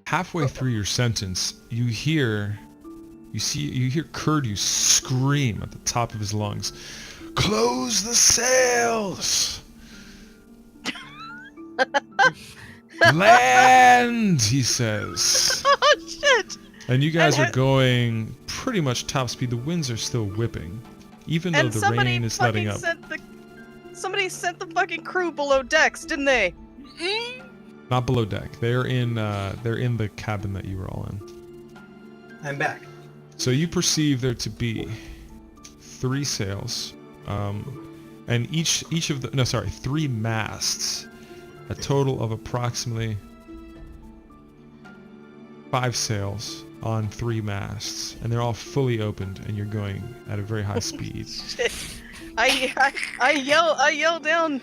halfway through your sentence, you hear Kurdu scream at the top of his lungs, "Close the sails! Land!" he says. Oh shit! And you guys are going pretty much top speed. The winds are still whipping, even though And the somebody rain is letting up. Somebody sent the fucking crew below decks, didn't they? Not below deck. They're in the cabin that you were all in. I'm back. So you perceive there to be 3 sails, and three masts, a total of approximately 5 sails on 3 masts, and they're all fully opened, and you're going at a very high speed. Shit. I yell down,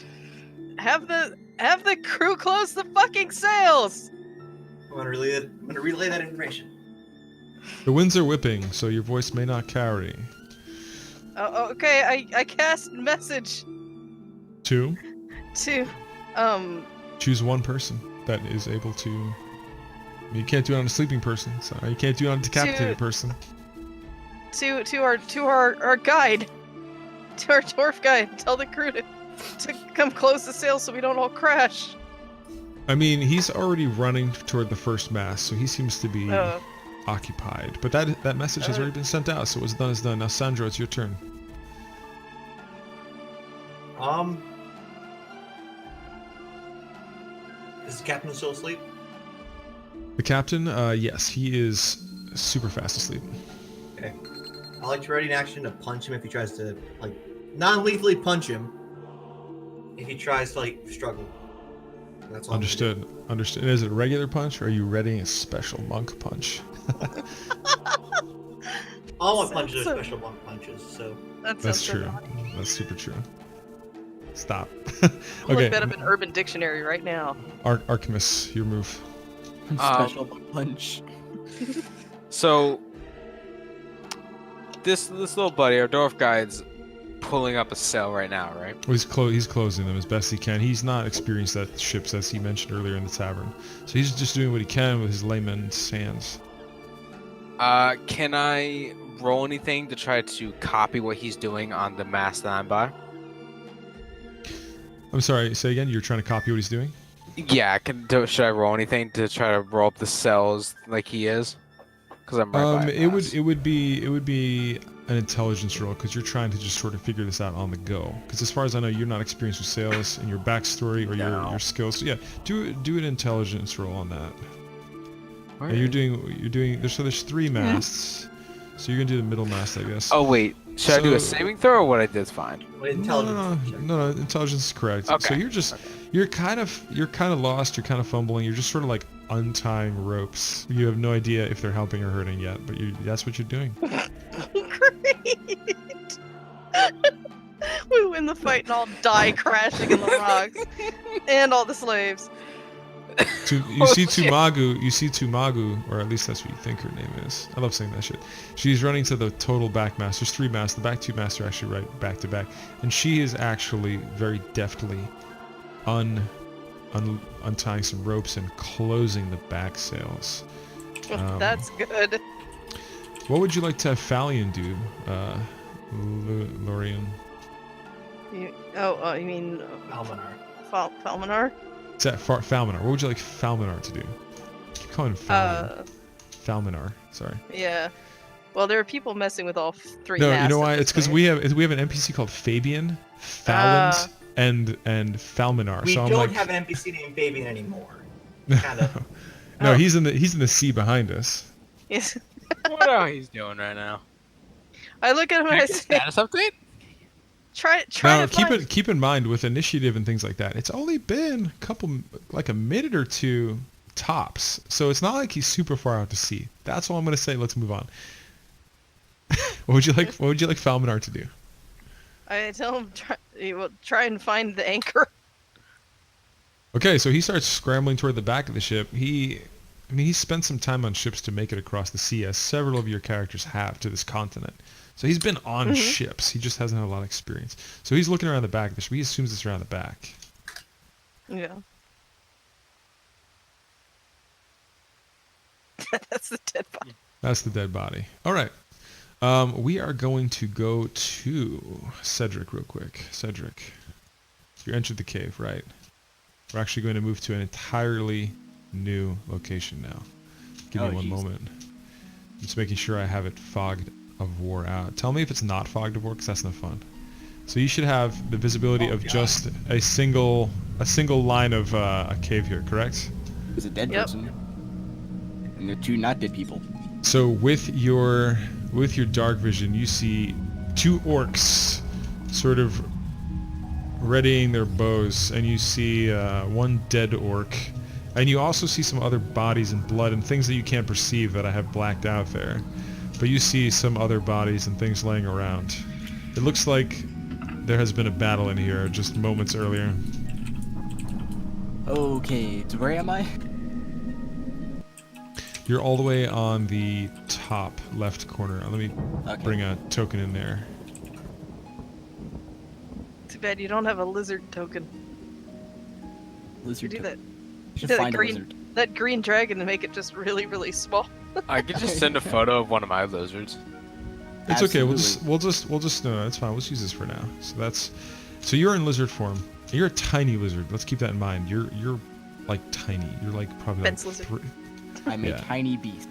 have the crew close the fucking sails. I'm gonna relay that information. The winds are whipping, so your voice may not carry. Oh, okay, I cast message 2. to Choose one person that is able to. You can't do it on a sleeping person, so you can't do it on a decapitated person. to our guide, to our dwarf guide. Tell the crew to come close the sails so we don't all crash. I mean, he's already running toward the first mast, so he seems to be occupied. But that message has already been sent out, so what's done is done. Now, Sandro, it's your turn. Is the captain still asleep? The captain, yes, he is super fast asleep. Okay. I like to ready in action to punch him if he tries to, like, non-lethally punch him. If he tries to, like, struggle. That's all. Understood. Understood. Is it a regular punch, or are you readying a special monk punch? All my punches are special monk punches, so. That's true. That's super true. Stop. Look Okay. that up in Urban Dictionary right now. Archimus, your move. Special punch. So this little buddy, our dwarf guide's pulling up a sail right now, right? Well, he's closing them as best he can. He's not experienced at ships, as he mentioned earlier in the tavern. So he's just doing what he can with his layman's hands. Can I roll anything to try to copy what he's doing on the mast that I'm by? I'm sorry, say again? You're trying to copy what he's doing? Yeah, should I roll anything to try to roll up the cells like he is? Because I'm right by it would be an intelligence roll, because you're trying to just sort of figure this out on the go. Because as far as I know, you're not experienced with sales in your backstory or your skills. So yeah, do an intelligence roll on that. Where Yeah, you're doing. There's 3 masts, so you're gonna do the middle mast, I guess. Oh wait, should I do a saving throw, or what I did's fine? No, intelligence is correct. Okay. So you're kind of lost. You're kind of fumbling. You're just sort of like untying ropes. You have no idea if they're helping or hurting yet, but that's what you're doing. Great! We win the fight and all die crashing in the rocks. And all the slaves. You see Tumagu, or at least that's what you think her name is. I love saying that shit. She's running to the total back mast. There's 3 masts. The back 2 masts are actually right back to back, and she is actually very deftly untying some ropes and closing the back sails. That's good. What would you like to have Falion do, Lorian? You mean Almanar. Falmanar? Is that Falmanar? What would you like Falmanar to do? Keep calling him Falion. Falmanar. Sorry. Yeah. Well, there are people messing with all 3 No, masts you know at why? this It's because point. we have an NPC called Fabian, Falland, and Falmanar. We So I'm don't like, have an NPC named Fabian anymore. Kind of. no, he's in the sea behind us. Yes. What are he's doing right now? I look at him and I say, Status update? try Now, to find... keep in mind with initiative and things like that, it's only been a minute or 2 tops. So it's not like he's super far out to sea. That's all I'm gonna say. Let's move on. What would you like Falmanar to do? I tell him try and find the anchor. Okay, so he starts scrambling toward the back of the ship. He spent some time on ships to make it across the sea, as several of your characters have to this continent. So he's been on ships. He just hasn't had a lot of experience. So he's looking around the back of the ship. He assumes it's around the back. Yeah. That's the dead body. That's the dead body. All right. We are going to go to Cedric real quick. Cedric, you entered the cave, right? We're actually going to move to an entirely new location now. Give me one moment. I'm just making sure I have it fogged of war out. Tell me if it's not fogged of war, because that's no fun. So you should have the visibility of just a single line of a cave here, correct? There's a dead Yep. person. And they're two not dead people. So with your dark vision, you see two orcs sort of readying their bows, and you see one dead orc, and you also see some other bodies and blood and things that you can't perceive that I have blacked out there. But you see some other bodies and things laying around. It looks like there has been a battle in here just moments earlier. Okay, so where am I? You're all the way on the top left corner. Let me Okay. bring a token in there. Too bad you don't have a lizard token. You Lizard. do that. Should do that find a green- lizard. That green dragon to make it just really, really small. I could just send a photo of one of my lizards. It's okay. We'll Absolutely. just no, that's fine. Let's use this for now. So you're in lizard form. You're a tiny lizard. Let's keep that in mind. You're like tiny. You're like probably like Fence lizard. I'm a Yeah. tiny beast.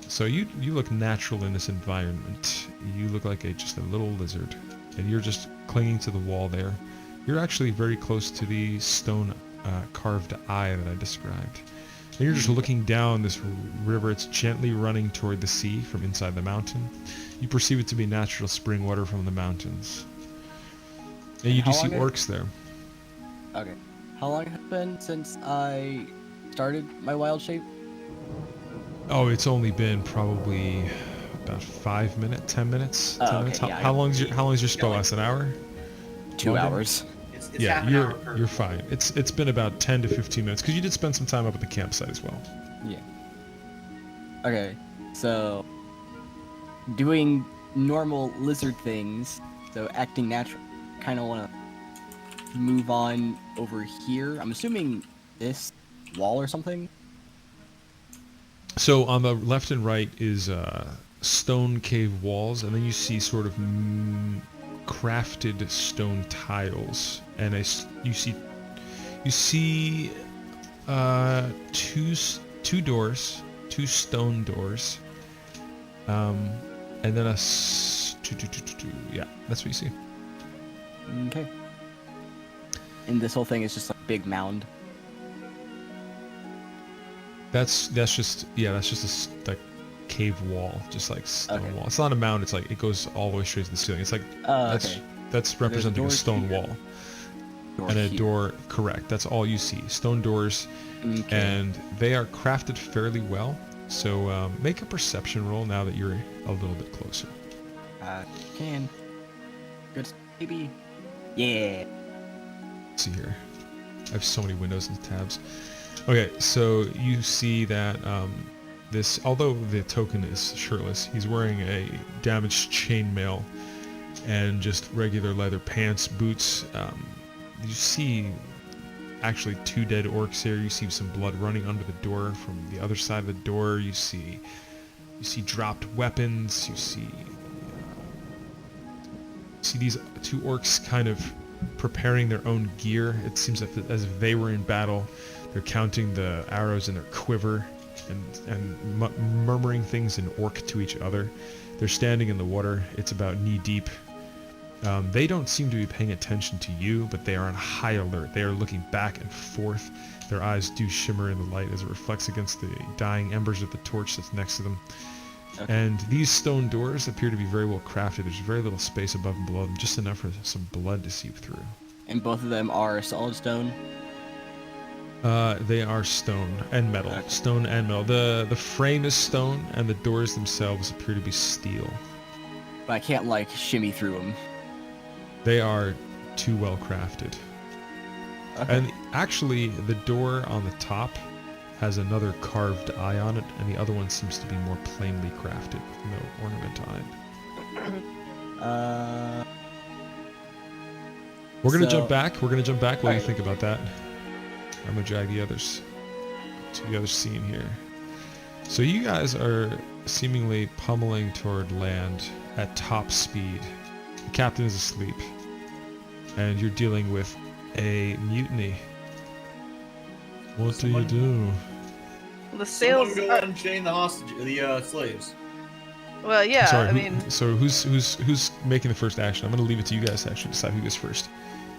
So you look natural in this environment. You look like just a little lizard, and you're just clinging to the wall there. You're actually very close to the stone carved eye that I described. And you're just looking down this river. It's gently running toward the sea from inside the mountain. You perceive it to be natural spring water from the mountains. And you do How see long orcs there. Okay. How long has it been since I started my wild shape? Oh, it's only been probably about 5 minutes, 10 minutes. 10 Oh, okay, minutes. yeah, I How got- long's your spell last? An hour? 2 Longer? hours. It's Yeah, half an hour per. you're fine. It's been about 10 to 15 minutes because you did spend some time up at the campsite as well. Yeah. Okay, so doing normal lizard things, so acting natural. Kind of want to move on over here. I'm assuming this wall or something. So on the left and right is stone cave walls, and then you see sort of crafted stone tiles, and you see two doors, two stone doors, and then yeah, that's what you see. Okay. And this whole thing is just like a big mound. That's just like cave wall, just like stone Okay. wall. It's not a mound. It's like it goes all the way straight to the ceiling. It's like Okay. that's representing a doors stone here. wall Door and a here. door. Correct. That's all you see. Stone doors, Okay. and they are crafted fairly well. So make a perception roll now that you're a little bit closer. Can. Good. Maybe. Yeah. Let's see here. I have so many windows and tabs. Okay, so you see that this, although the token is shirtless, he's wearing a damaged chainmail and just regular leather pants, boots. You see actually two dead orcs here. You see some blood running under the door from the other side of the door. You see dropped weapons. You see these two orcs kind of preparing their own gear. It seems that as if they were in battle. They're counting the arrows in their quiver and murmuring things in orc to each other. They're standing in the water. It's about knee deep. They don't seem to be paying attention to you, but they are on high alert. They are looking back and forth. Their eyes do shimmer in the light as it reflects against the dying embers of the torch that's next to them. Okay. And these stone doors appear to be very well crafted. There's very little space above and below them, just enough for some blood to seep through. And both of them are solid stone. They are stone and metal. Okay. Stone and metal. The frame is stone, and the doors themselves appear to be steel. But I can't like shimmy through them. They are too well crafted. Okay. And actually, the door on the top has another carved eye on it, and the other one seems to be more plainly crafted with no ornament on it. We're gonna So- jump back. What do you Alright. think about that? I'm gonna drag the others to the other scene here. So you guys are seemingly pummeling toward land at top speed. The captain is asleep, and you're dealing with a mutiny. What do you do? The sails Someone go are. and unchain the hostage, the slaves. Well, yeah. Sorry, I mean, so who's making the first action? I'm gonna leave it to you guys to actually decide who goes first.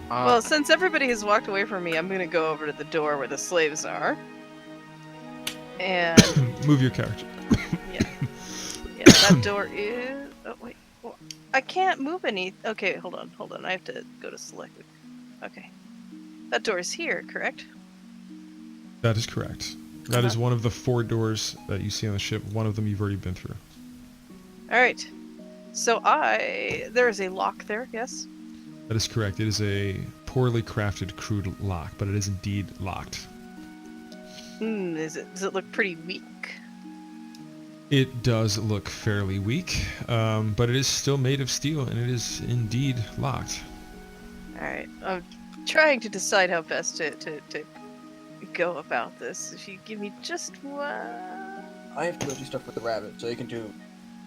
well, since everybody has walked away from me, I'm gonna go over to the door where the slaves are. And Move your character. yeah, that door is. Oh wait, oh, I can't move any. Okay, hold on. I have to go to select. Okay, that door is here, correct? That is correct. That is one of the 4 doors that you see on the ship. One of them you've already been through. All right. So there is a lock there. Yes. That is correct. It is a poorly crafted, crude lock, but it is indeed locked. Does it look pretty weak? It does look fairly weak, but it is still made of steel, and it is indeed locked. All right. I'm trying to decide how best to go about this. If you give me just one. I have to go do stuff with the rabbit, so you can do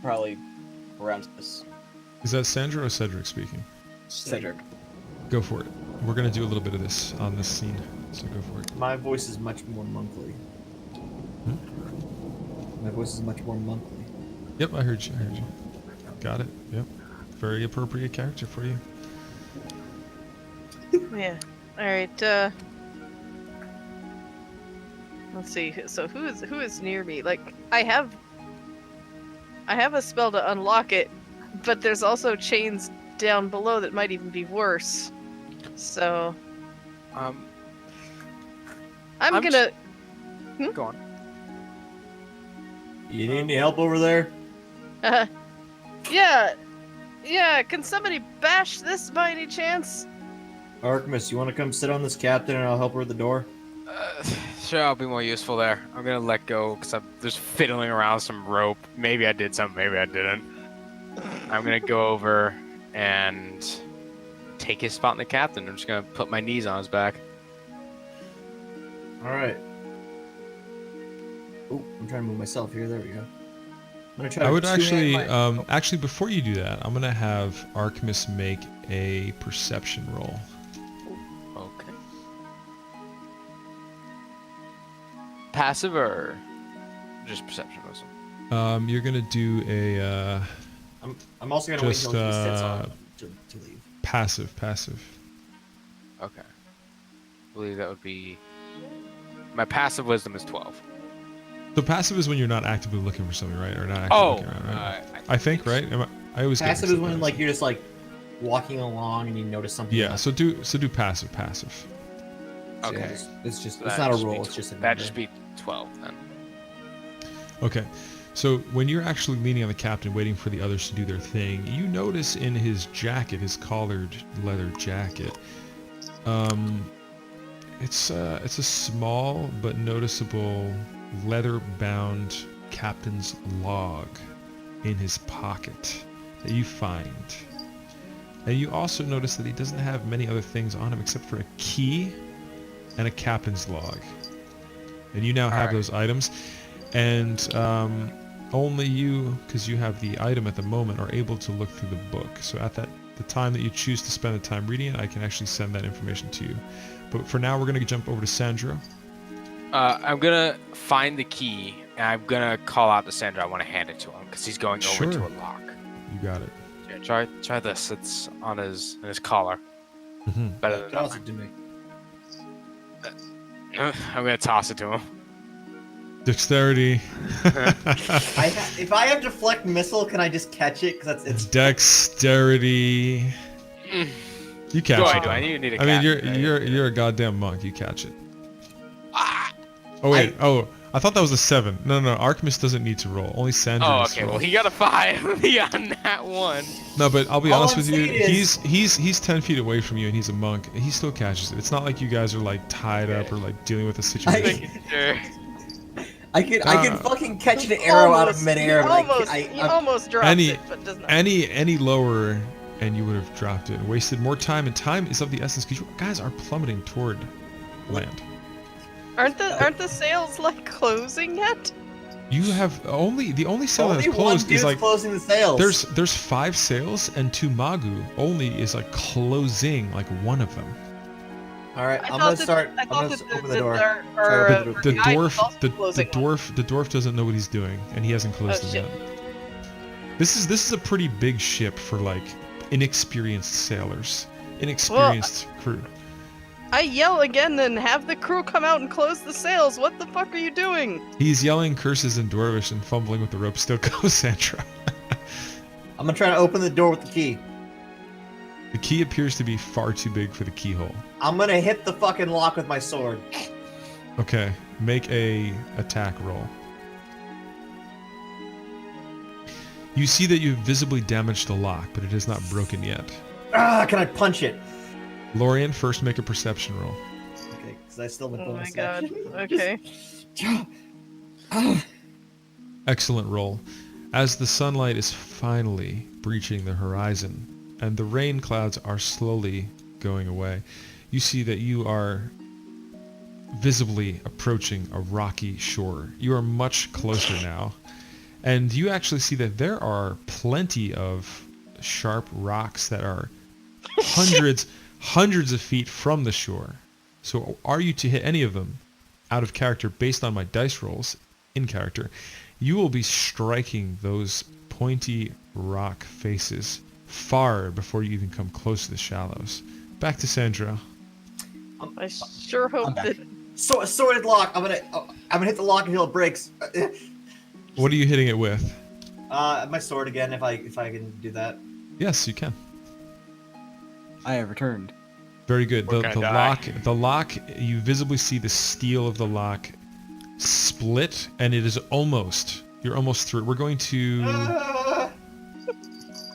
probably around this. Is that Sandra or Cedric speaking? Cedric. Go for it. We're going to do a little bit of this on this scene, so go for it. My voice is much more monthly. My voice is much more monthly. Yep, I heard you. Got it. Yep. Very appropriate character for you. Yeah. All right. Let's see. So who is near me? Like I have a spell to unlock it, but there's also chains down below that might even be worse. So I'm gonna. Go on. You need any help over there? Yeah. Can somebody bash this by any chance? Artemis, you want to come sit on this captain and I'll help her at the door? Sure, I'll be more useful there. I'm gonna let go because I'm just fiddling around with some rope. Maybe I did something, maybe I didn't. I'm gonna go over and take his spot in the captain. I'm just gonna put my knees on his back. Alright. Oh, I'm trying to move myself here. There we go. I'm gonna try I to would actually, two-hand my- actually before you do that, I'm gonna have Archimus make a perception roll. Okay. Passive or just perception wisdom? You're gonna do a I'm also gonna wait just, until he sits on to leave. passive. Okay. I believe that would be. My passive wisdom is 12. So passive is when you're not actively looking for something, right? Or not actively Oh, looking around, right? I think, right? I always get Passive mixed is up when there. like you're just like walking along and you notice something. Yeah. left. So do passive. So Okay. yeah, it's just That it's not a just roll. be It's just a that number. just be 12 then. Okay. So when you're actually leaning on the captain, waiting for the others to do their thing, you notice in his jacket, his collared leather jacket, it's a small but noticeable leather-bound captain's log in his pocket that you find. And you also notice that he doesn't have many other things on him except for a key and a captain's log. And you now have Alright. those items. And only you, because you have the item at the moment, are able to look through the book. So at the time that you choose to spend the time reading it, I can actually send that information to you. But for now, we're going to jump over to Sandro. I'm gonna find the key and I'm gonna call out to Sandra. I want to hand it to him because he's going over to Sure. a lock. You got it. Yeah, try this. It's on his collar. Hmm. Better than Toss nothing. it to me. I'm gonna toss it to him. Dexterity. If I have deflect missile, can I just catch it? Because it's Dexterity. You catch Do it. I? Do though. I need to I mean, catch it? you're a goddamn monk. You catch it. Ah! Oh wait. I thought that was a 7. No. Archimus doesn't need to roll. Only Sandro Oh, needs to okay. roll. Well, he got a 5 beyond that one. No, but I'll be All honest I'm with you. saying is- He's 10 feet away from you, and he's a monk. He still catches it. It's not like you guys are like tied up or like dealing with a situation. Making sure. I can fucking catch an arrow out of midair. You almost dropped Any- it, but does not. Any lower, and you would have dropped it and wasted more time. And time is of the essence because you guys are plummeting toward land. Aren't the sails like closing yet? You have the only sail Only that's one closed dude's is like closing the sails. there's 5 sails and Tumagu only is like closing like one of them. All right, I I'm thought gonna start. I I'm thought gonna that open the door. our Try to The, open our the guide was dwarf also the closing one. dwarf doesn't know what he's doing and he hasn't closed Oh, them yet. This is a pretty big ship for like inexperienced sailors, inexperienced crew. I yell again and have the crew come out and close the sails. What the fuck are you doing? He's yelling curses in Dwarvish and fumbling with the rope. Still goes, Sandra. I'm gonna try to open the door with the key. The key appears to be far too big for the keyhole. I'm gonna hit the fucking lock with my sword. Okay, make a attack roll. You see that you've visibly damaged the lock, but it is not broken yet. Ah, can I punch it? Lorian, first make a perception roll. Okay, because I still have Oh my bonus god. action. Okay. Excellent roll. As the sunlight is finally breaching the horizon and the rain clouds are slowly going away, you see that you are visibly approaching a rocky shore. You are much closer now. And you actually see that there are plenty of sharp rocks that are hundreds of feet from the shore. So are you to hit any of them out of character based on my dice rolls in character, you will be striking those pointy rock faces far before you even come close to the shallows. Back to Sandra. I sure hope I'm back. that. So sworded lock. I'm gonna hit the lock until it breaks. What are you hitting it with? My sword again, if I can do that. Yes, you can. I have returned. Very good. We're The gonna lock, you visibly see the steel of the lock split, and it is you're almost through. We're going to, Ah!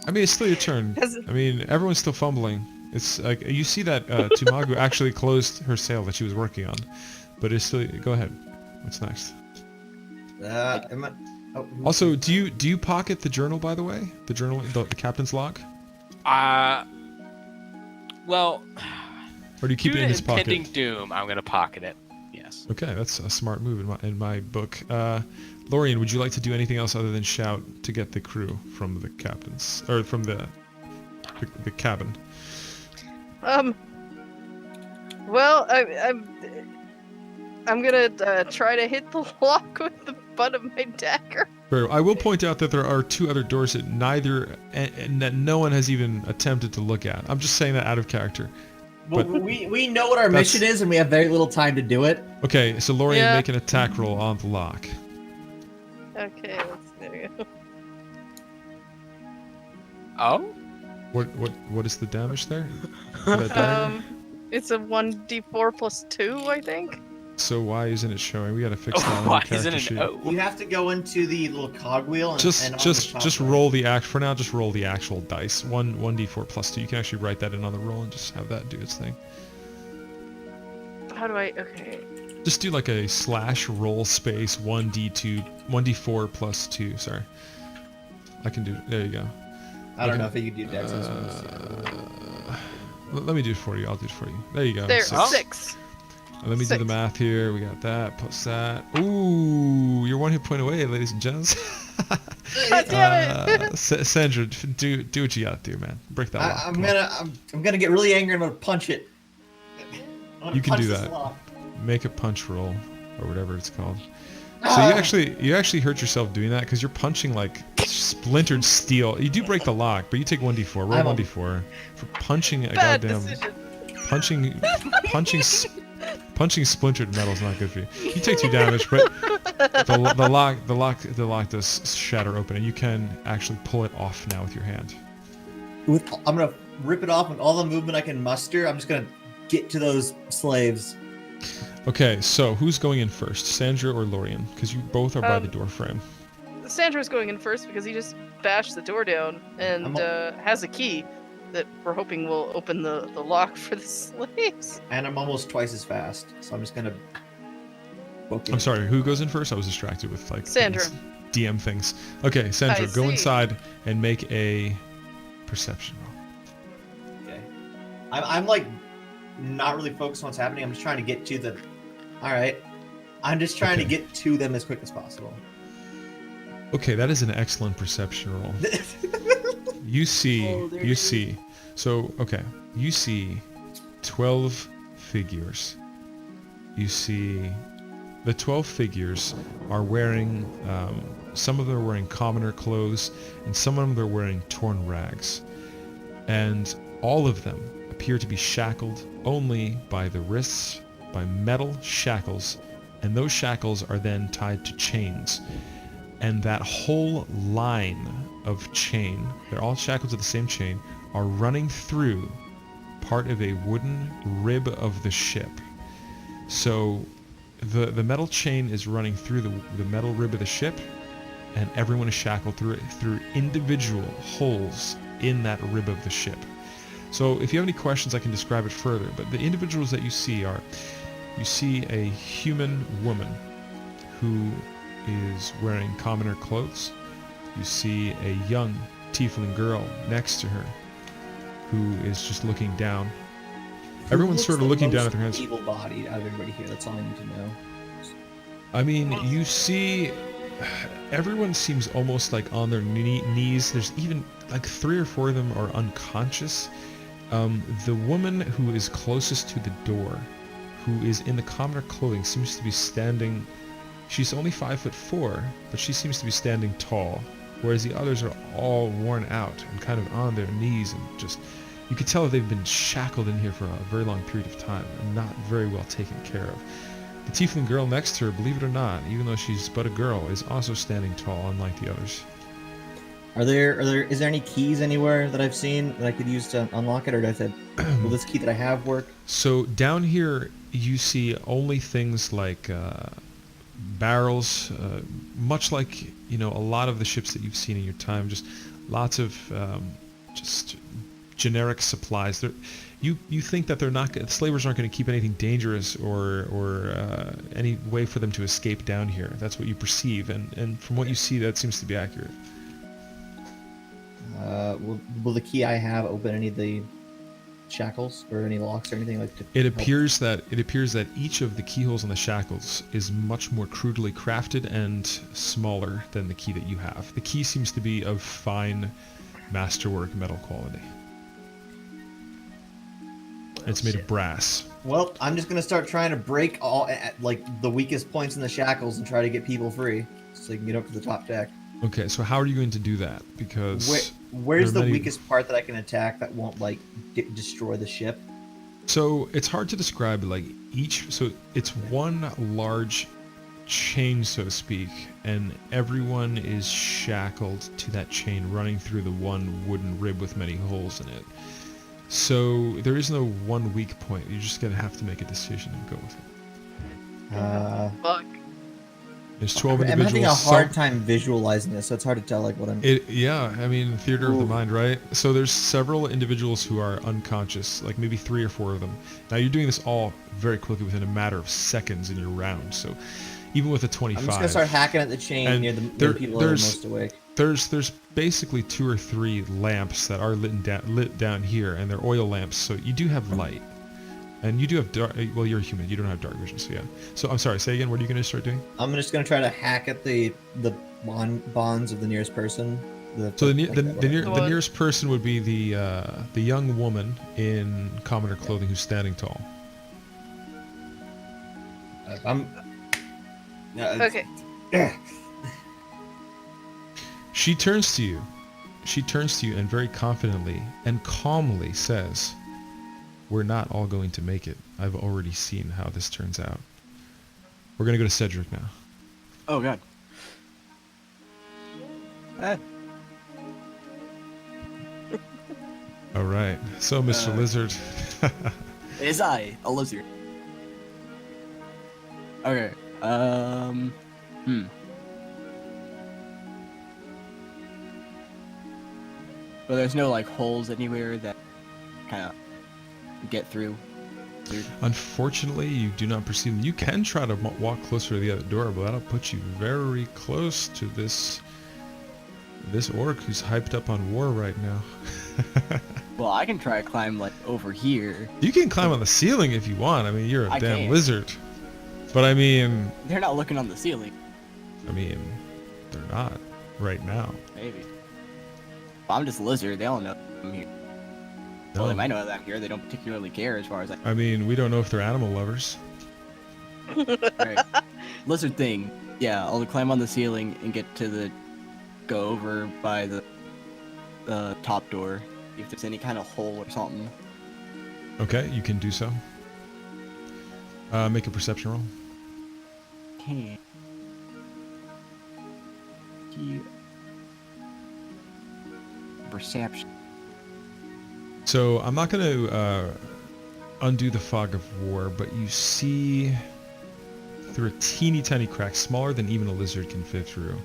I mean, it's still your turn. Has- I mean, everyone's still fumbling. It's like, you see that Tumagu actually closed her sail that she was working on, but it's still, go ahead. What's next? Am I, oh, Also, do you pocket the journal, by the way? The journal, the captain's log? Well, Or do you keep due it to in his pocket? impending doom, I'm gonna pocket it. Yes. Okay, that's a smart move in my book. Lorian, would you like to do anything else other than shout to get the crew from the captains or from the cabin? Well, I'm gonna try to hit the lock with the butt of my dagger. I will point out that there are 2 other doors that and that no one has even attempted to look at. I'm just saying that out of character. well, but- we know what our That's- mission is, and we have very little time to do it. Okay, so Lorian, Yeah. make an attack roll on the lock. Okay, there we go. Oh. What is the damage there? For that dagger? It's a 1d4 plus 2, I think. So why isn't it showing? We gotta fix that on Why the isn't character it? sheet. Oh. You have to go into the little cogwheel and Just and on the top just right. roll the act for now. Just roll the actual dice. 1d4 plus 2. You can actually write that in on the roll and just have that do its thing. How do I? Okay. Just do like a slash roll space 1d4 plus 2. Sorry, I can do. There you go. I don't okay. know if you could do Dex. this one. Let me do it for you. I'll do it for you. There you go. There, Six. Oh. 6. Let me do the 6. math here. We got that plus that. Ooh, you're 1 hit point away, ladies and gents. God damn it! Sandra, do what you gotta do, man. Break that lock. I'm Come on. gonna get really angry and I'm gonna punch it. I'm gonna You can punch do this that. lock. Make a punch roll, or whatever it's called. So Ah! you actually hurt yourself doing that because you're punching like splintered steel. You do break the lock, but you take 1d4. Roll I'm a- 1d4 for punching a Bad goddamn decision. punching splintered metal is not good for you. You take 2 damage, but the lock does shatter open, and you can actually pull it off now with your hand. I'm gonna rip it off with all the movement I can muster. I'm just gonna get to those slaves. Okay, so who's going in first, Sandra or Lorian? Because you both are by the door frame. Sandra's going in first because he just bashed the door down and I'm has a key that we're hoping will open the lock for the slaves. And I'm almost twice as fast, so I'm just gonna. Poke I'm it. sorry, who goes in first? I was distracted with like Sandra. these DM things. Okay, Sandra, I go see. inside and make a perception roll. Okay. I'm like not really focused on what's happening. I'm just trying to get to the. All right. I'm just trying to Okay. get to them as quick as possible. Okay, that is an excellent perception roll. You see, Oh, there it you is. see. So, okay, you see 12 figures. You see the 12 figures are wearing, some of them are wearing commoner clothes, and some of them are wearing torn rags. And all of them appear to be shackled only by the wrists, by metal shackles, and those shackles are then tied to chains. And that whole line of chain, they're all shackled to the same chain, are running through part of a wooden rib of the ship. So the metal chain is running through the metal rib of the ship, and everyone is shackled through it through individual holes in that rib of the ship. So if you have any questions, I can describe it further, but the individuals that you see are, you see a human woman who is wearing commoner clothes. You see a young tiefling girl next to her who is just looking down. Everyone's sort of looking down at their hands. Evil-bodied out of everybody here. That's all I need to know. I mean, you see, everyone seems almost like on their knees. There's even like 3 or 4 of them are unconscious. The woman who is closest to the door, who is in the commoner clothing, seems to be standing. She's only 5'4", but she seems to be standing tall, whereas the others are all worn out and kind of on their knees, and just, you could tell that they've been shackled in here for a very long period of time and not very well taken care of. The tiefling girl next to her, believe it or not, even though she's but a girl, is also standing tall, unlike the others. Is there any keys anywhere that I've seen that I could use to unlock it, or will this key that I have work? So down here, you see only things like barrels, much like, you know, a lot of the ships that you've seen in your time, just lots of just generic supplies. You think that the slavers aren't going to keep anything dangerous or any way for them to escape down here. That's what you perceive, and from what you see, that seems to be accurate. Will the key I have open any of the shackles or any locks or anything like that? It appears that each of the keyholes on the shackles is much more crudely crafted and smaller than the key that you have. The key seems to be of fine masterwork metal quality. It's made of brass. Well, I'm just gonna start trying to break all like the weakest points in the shackles and try to get people free, so they can get up to the top deck. Okay, so how are you going to do that? Because Where's there the are many- weakest part that I can attack that won't like destroy the ship? So it's hard to describe like each. So it's one large chain, so to speak, and everyone is shackled to that chain, running through the one wooden rib with many holes in it. So there is no one weak point. You're just gonna have to make a decision and go with it. Fuck. There's 12 I'm individuals. having a hard time visualizing this, so it's hard to tell like what I'm. Yeah, I mean, theater of the Ooh. mind, right? So there's several individuals who are unconscious, like maybe 3 or 4 of them. Now you're doing this all very quickly within a matter of seconds in your round. So even with a 25, I'm just gonna start hacking at the chain And near the there- people that are there's- most awake. there's basically 2 or 3 lamps that are lit down here, and they're oil lamps. So you do have light, and you do have dark. Well, you're a human. You don't have dark vision, so yeah. So I'm sorry. Say again. What are you gonna start doing? I'm just gonna try to hack at the bonds of the nearest person. So the Well- nearest person would be the young woman in commoner clothing who's standing tall. I'm. Okay. She turns to you. She turns to you and very confidently and calmly says, "We're not all going to make it. I've already seen how this turns out. We're going to go to Cedric now." Oh god. All right. So, Mr. Lizard. It is I, a lizard. Okay. But there's no like holes anywhere that kind of get through. Dude. Unfortunately, you do not perceive them. You can try to walk closer to the other door, but that'll put you very close to this orc who's hyped up on war right now. Well, I can try to climb like over here. You can climb on the ceiling if you want. I mean, you're a I damn can. lizard. But I mean, They're not looking on the ceiling. they're not. right now. Maybe. Well, I'm just a lizard. They don't know I'm here. Well, they might know that I'm here. They don't particularly care as far as I mean, we don't know if they're animal lovers. Right. Lizard thing. Yeah, I'll climb on the ceiling and go over by the top door. If there's any kind of hole or something. Okay, you can do so. Make a perception roll. Okay. Perception. So I'm not going to undo the fog of war, but you see through a teeny tiny crack, smaller than even a lizard can fit through.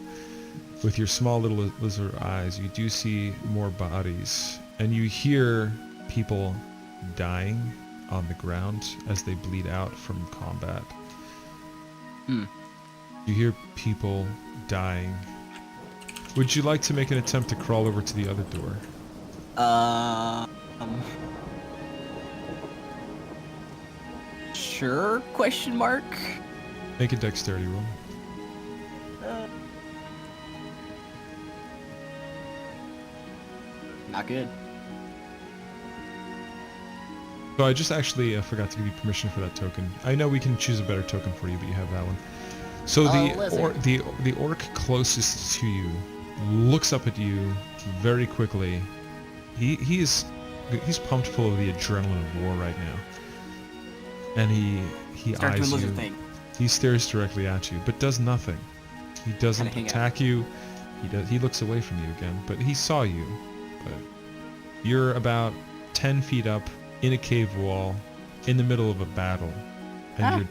With your small little lizard eyes, you do see more bodies, and you hear people dying on the ground as they bleed out from combat. Hmm. You hear people dying. Would you like to make an attempt to crawl over to the other door? Sure? Question mark. Make a dexterity roll. Not good. So I just actually forgot to give you permission for that token. I know we can choose a better token for you, but you have that one. So lizard. the orc closest to you looks up at you very quickly. He's pumped full of the adrenaline of war right now, and he Start doing eyes lizard you. thing. He stares directly at you, but does nothing. He doesn't Kinda hang out. attack you. He looks away from you again, but he saw you. But you're about 10 feet up in a cave wall, in the middle of a battle, and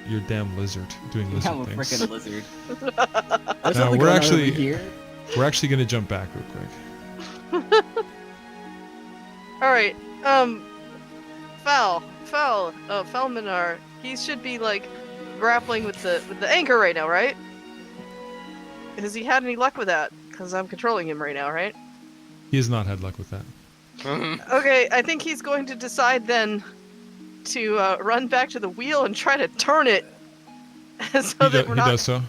you're damn lizard doing lizard I'm a things. freaking lizard. Now, we're actually- We're actually gonna jump back real quick. All right. Falminar. He should be like grappling with the anchor right now, right? Has he had any luck with that? Because I'm controlling him right now, right? He has not had luck with that. Okay, I think he's going to decide then to run back to the wheel and try to turn it, so that we're He not does so.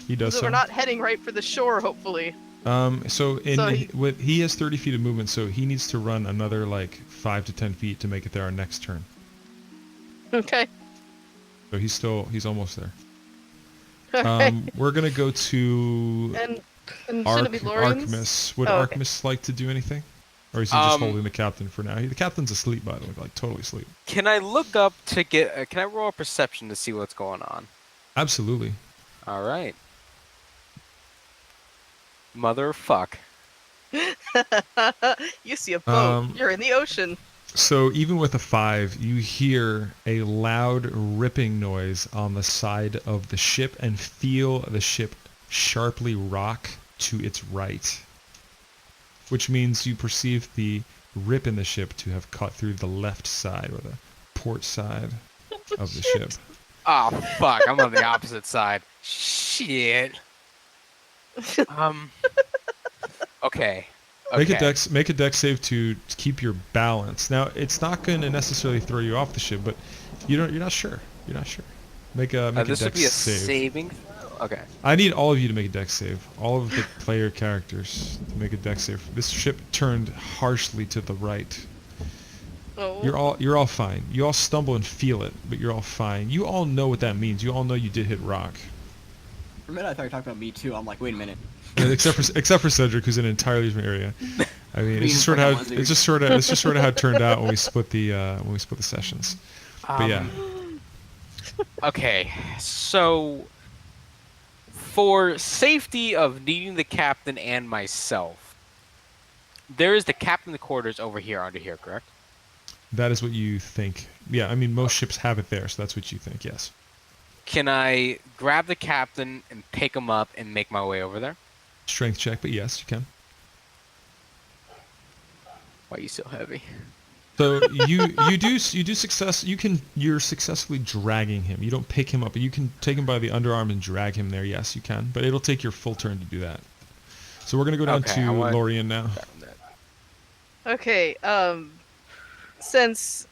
He does so so. we're not heading right for the shore. Hopefully. So So he has 30 feet of movement, so he needs to run another like 5 to 10 feet to make it there our next turn. Okay. So he's almost there. Okay. We're gonna go to and shouldn't it be Lorian's? Archmus. Would Oh, okay. Archmus like to do anything? Or is he just Um, holding the captain for now? The captain's asleep, by the way, like totally asleep. Can I look up to get? Can I roll a perception to see what's going on? Absolutely. All right. Motherfuck. You see a boat. Um, You're in the ocean. So even with a 5, you hear a loud ripping noise on the side of the ship and feel the ship sharply rock to its right. Which means you perceive the rip in the ship to have cut through the left side or the port side of the ship. Oh fuck! I'm on the opposite side. Shit. Okay. Make Okay. a dex save to keep your balance. Now it's not going to necessarily throw you off the ship, but you're not sure. You're not sure. Make a This would dex be a save. saving throw. Okay. I need all of you to make a dex save. All of the player characters to make a dex save. This ship turned harshly to the right. Oh. You're all fine. You all stumble and feel it, but you're all fine. You all know what that means. You all know you did hit rock. For a minute, I thought you were talking about me too. I'm like, wait a minute. And except for Cedric, who's in an entirely different area. I mean, it's Being just sort of how fucking it's just sort of how it turned out when we split the sessions. But yeah, Okay. So, for safety of needing the captain and myself, there is the captain quarters over here under here, correct? that is what you think. Yeah, I mean most ships have it there, so that's what you think. Yes. Can I grab the captain and pick him up and make my way over there? Strength check, but yes, you can. Why are you so heavy? So you're successfully dragging him. You don't pick him up, but you can take him by the underarm and drag him there. Yes, you can, but it'll take your full turn to do that. So we're gonna go down Okay, to I want- Lorien now. Okay. Since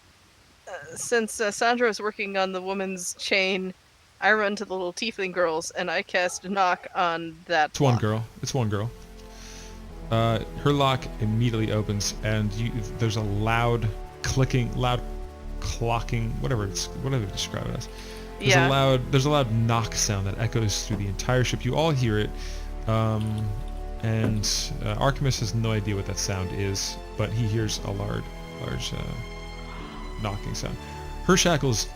Sandra is working on the woman's chain, I run to the little tiefling girls and I cast knock on that. It's one lock. girl. It's one girl. Her lock immediately opens, and there's a loud clicking, loud clocking, whatever you describe it as. Yeah. There's a loud knock sound that echoes through the entire ship. You all hear it, and Archimus has no idea what that sound is, but he hears a large knocking sound. Her shackles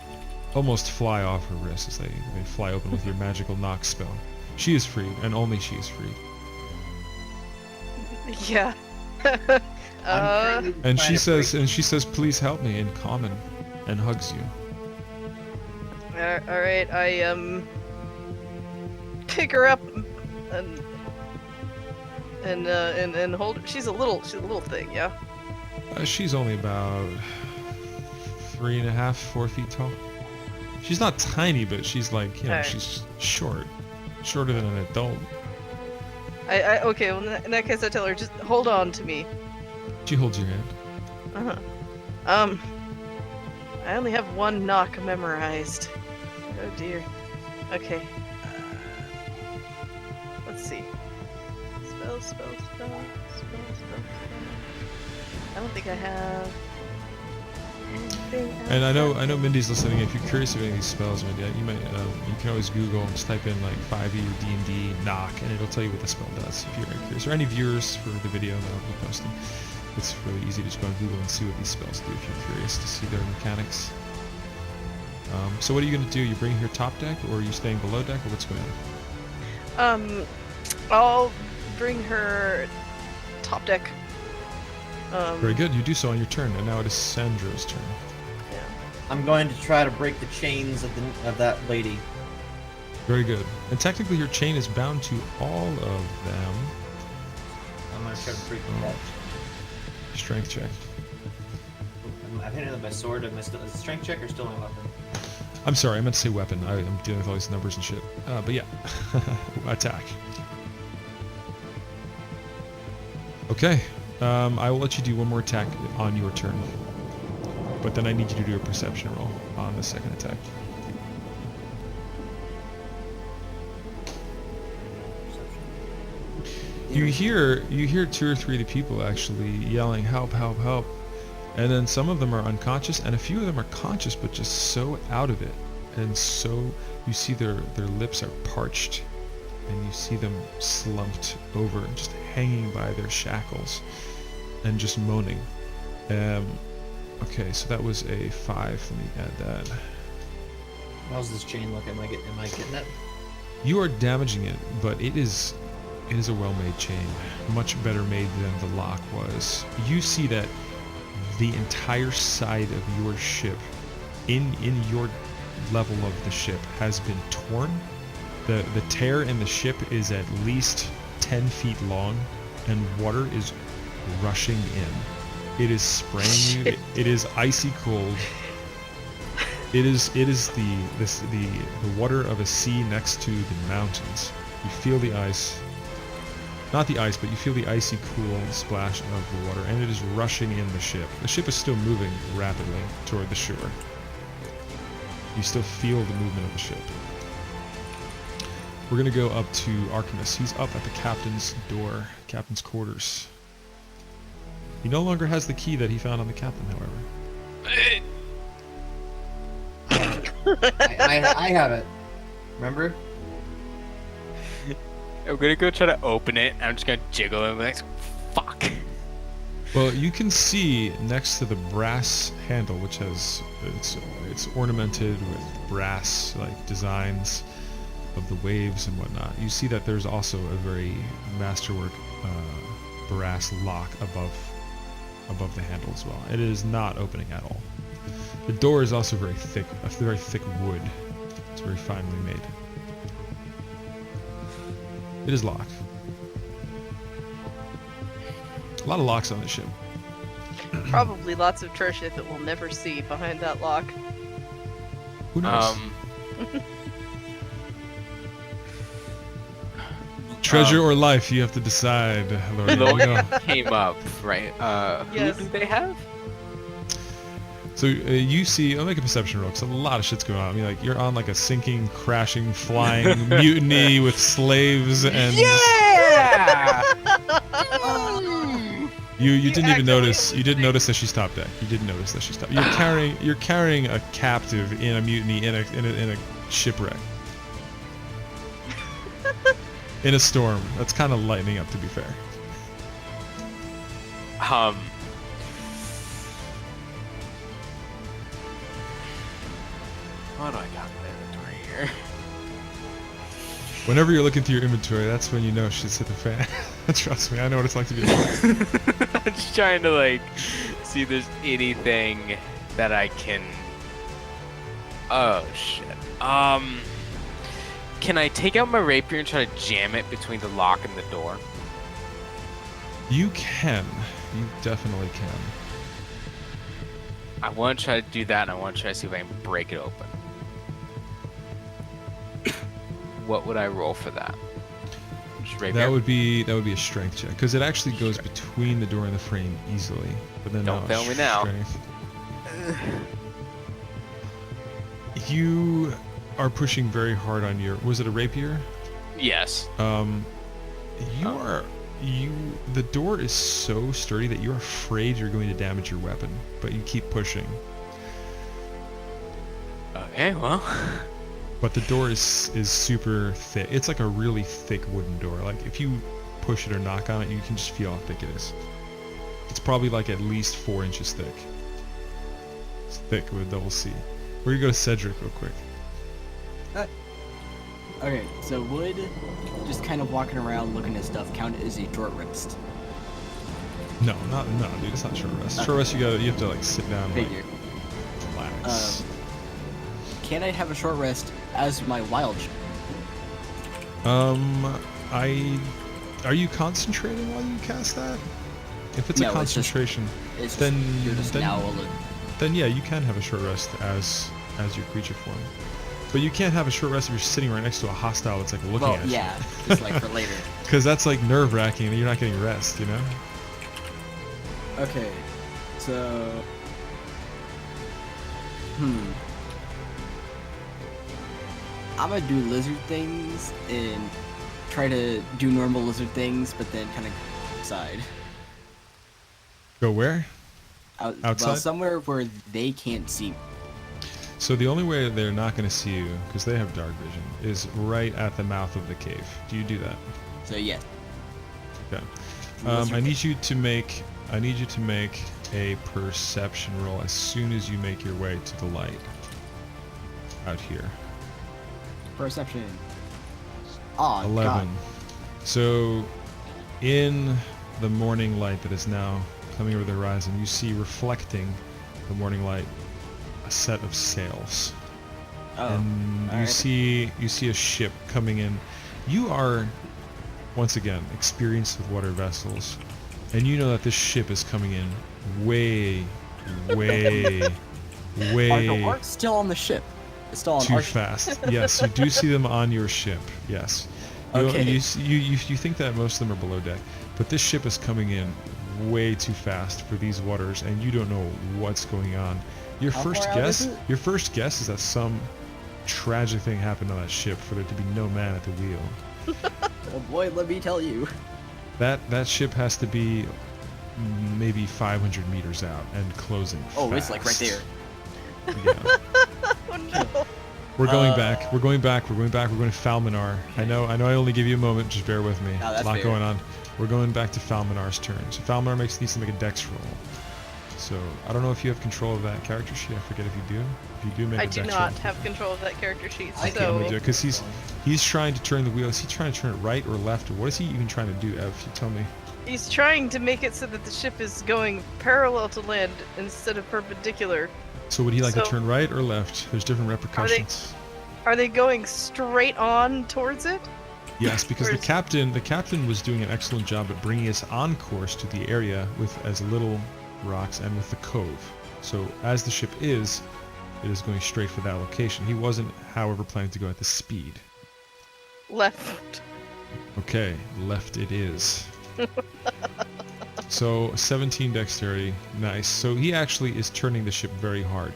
almost fly off her wrists as they fly open with your magical knock spell. She is freed, and only she is freed. Yeah. And she says, "Please help me," in common, and hugs you. All right. I pick her up and hold her. She's a little thing, yeah. She's only about 3.5, 4 feet tall. She's not tiny, but she's like, Alright. she's shorter than an adult. Okay. Well, in that case, I tell her just hold on to me. She holds your hand. Uh-huh. I only have one knock memorized. Oh dear. Okay. Let's see. Spell. I don't think I have anything else. And I know Mindy's listening. If you're curious of any of these spells, Mindy, you can always Google and just type in like 5e or D&D knock, and it'll tell you what the spell does. If you're curious, or any viewers for the video that I'll be posting, it's really easy to just go on Google and see what these spells do if you're curious to see their mechanics. So what are you going to do? You bring her top deck, or are you staying below deck, or what's going on? I'll bring her top deck. Very good. You do so on your turn, and now it is Sandra's turn. Yeah. I'm going to try to break the chains of that lady. Very good. And technically, your chain is bound to all of them. I'm going to try to break that. Strength check. I'm hitting it with my sword. Is it a strength check or still my weapon? I'm sorry, I meant to say weapon. I'm dealing with all these numbers and shit. But yeah, attack. Okay. I will let you do one more attack on your turn. But then I need you to do a perception roll on the second attack. You hear 2 or 3 of the people actually yelling, "Help, help, help." And then some of them are unconscious, and a few of them are conscious, but just so out of it. And so you see their lips are parched, and you see them slumped over, just hanging by their shackles, and just moaning. Okay, so that was a 5. Let me add that. How's this chain look? Am I getting that? You are damaging it, but it is a well-made chain, much better made than the lock was. You see that the entire side of your ship, in your level of the ship, has been torn. The tear in the ship is at least 10 feet long, and water is rushing in. It is spraying you. It is icy cold. It is the water of a sea next to the mountains. You feel the ice. Not the ice, but you feel the icy cool splash of the water, and it is rushing in the ship. The ship is still moving rapidly toward the shore. You still feel the movement of the ship. We're gonna go up to Archimus. He's up at the captain's door, captain's quarters. He no longer has the key that he found on the captain, however. I have it. Remember? I'm gonna go try to open it. I'm just gonna jiggle it. Like, fuck. Well, you can see next to the brass handle, which has it's ornamented with brass like designs of the waves and whatnot. You see that there's also a very masterwork brass lock above the handle as well. It is not opening at all. The door is also very thick wood. It's very finely made. It is locked. A lot of locks on this ship. Probably lots of treasure that we'll never see behind that lock. Who knows? Treasure or life, you have to decide, Lord. Lord came up, right? Yes. Who do they have? So you see, I'll make a perception roll because a lot of shit's going on. I mean, like you're on like a sinking, crashing, flying mutiny with slaves and Yeah! you didn't even actually notice. You didn't notice that she stopped deck. You didn't notice that she stopped. You're carrying a captive in a mutiny in a shipwreck. In a storm. That's kind of lightening up, to be fair. What do I got in my inventory here? Whenever you're looking through your inventory, that's when you know shit's hit the fan. Trust me, I know what it's like to be alone. I'm just trying to like see if there's anything that I can. Oh shit. Can I take out my rapier and try to jam it between the lock and the door? You can. You definitely can. I want to try to do that, and I want to try to see if I can break it open. What would I roll for that? Just rapier? That would be a strength check because it actually goes between the door and the frame easily. But then Don't no, fail me now. strength. You are pushing very hard on your. Was it a rapier? Yes. The door is so sturdy that you're afraid you're going to damage your weapon, but you keep pushing. Okay, well. But the door is super thick. It's like a really thick wooden door. Like if you push it or knock on it, you can just feel how thick it is. It's probably like at least 4 inches thick. It's thick with a double C. We're gonna go to Cedric real quick. Okay, so would just kind of walking around looking at stuff count as a short rest? No, dude. It's not short rest. Short rest, you have to like sit down and like, Figure. relax. Can I have a short rest as my wild shape? Are you concentrating while you cast that? If it's No, a it's just- concentration, It's then just, you're just then, now a little... then yeah, you can have a short rest as your creature form. But you can't have a short rest if you're sitting right next to a hostile that's like looking Well, at you. yeah, just like for later. Because that's like nerve-wracking and you're not getting rest, you know? Okay, so... I'm gonna do lizard things and try to do normal lizard things, but then kind of outside. Go where? Well, Outside? somewhere where they can't see me. So the only way they're not going to see you, because they have dark vision, is right at the mouth of the cave. Do you do that? So yeah. Okay. Lizard I need you to make a perception roll as soon as you make your way to the light. Out here. Perception. Oh, 11. God. So, in the morning light that is now coming over the horizon, you see reflecting the morning light a set of sails. Oh, And you alright. see a ship coming in. You are once again experienced with water vessels, and you know that this ship is coming in way It's still on the ship. It's still on too our ship. fast. Yes, you do see them on your ship. Yes. Okay. You think that most of them are below deck, but this ship is coming in way too fast for these waters, and you don't know what's going on. Your How first far out is guess is that some tragic thing happened on that ship for there to be no man at the wheel. Oh boy, let me tell you. That ship has to be maybe 500 meters out and closing. Oh, it's like right fast. there. Yeah. Oh no. We're going back. We're going back. We're going to Falminar. I know I only give you a moment. Just bear with me. No, that's a lot fair. going on. We're going back to Falminar's turn. So Falminar needs to make a dex roll. So I don't know if you have control of that character sheet. I forget if you do. If you do, make I a do dex not roll. have control of that character sheet, I I'm so gonna do it because he's trying to turn the wheel. Is he trying to turn it right or left, or what is he even trying to do? Ev, you tell me. he's trying to make it so that the ship is going parallel to land instead of perpendicular. So would he like to So- turn right or left? There's different repercussions. Are they going straight on towards it? Yes, because Or the is- captain was doing an excellent job at bringing us on course to the area with as little rocks and with the cove. So as the ship is, it is going straight for that location. He wasn't, however, planning to go at the speed. Left. Okay, left it is. So 17 dexterity, nice. So he actually is turning the ship very hard.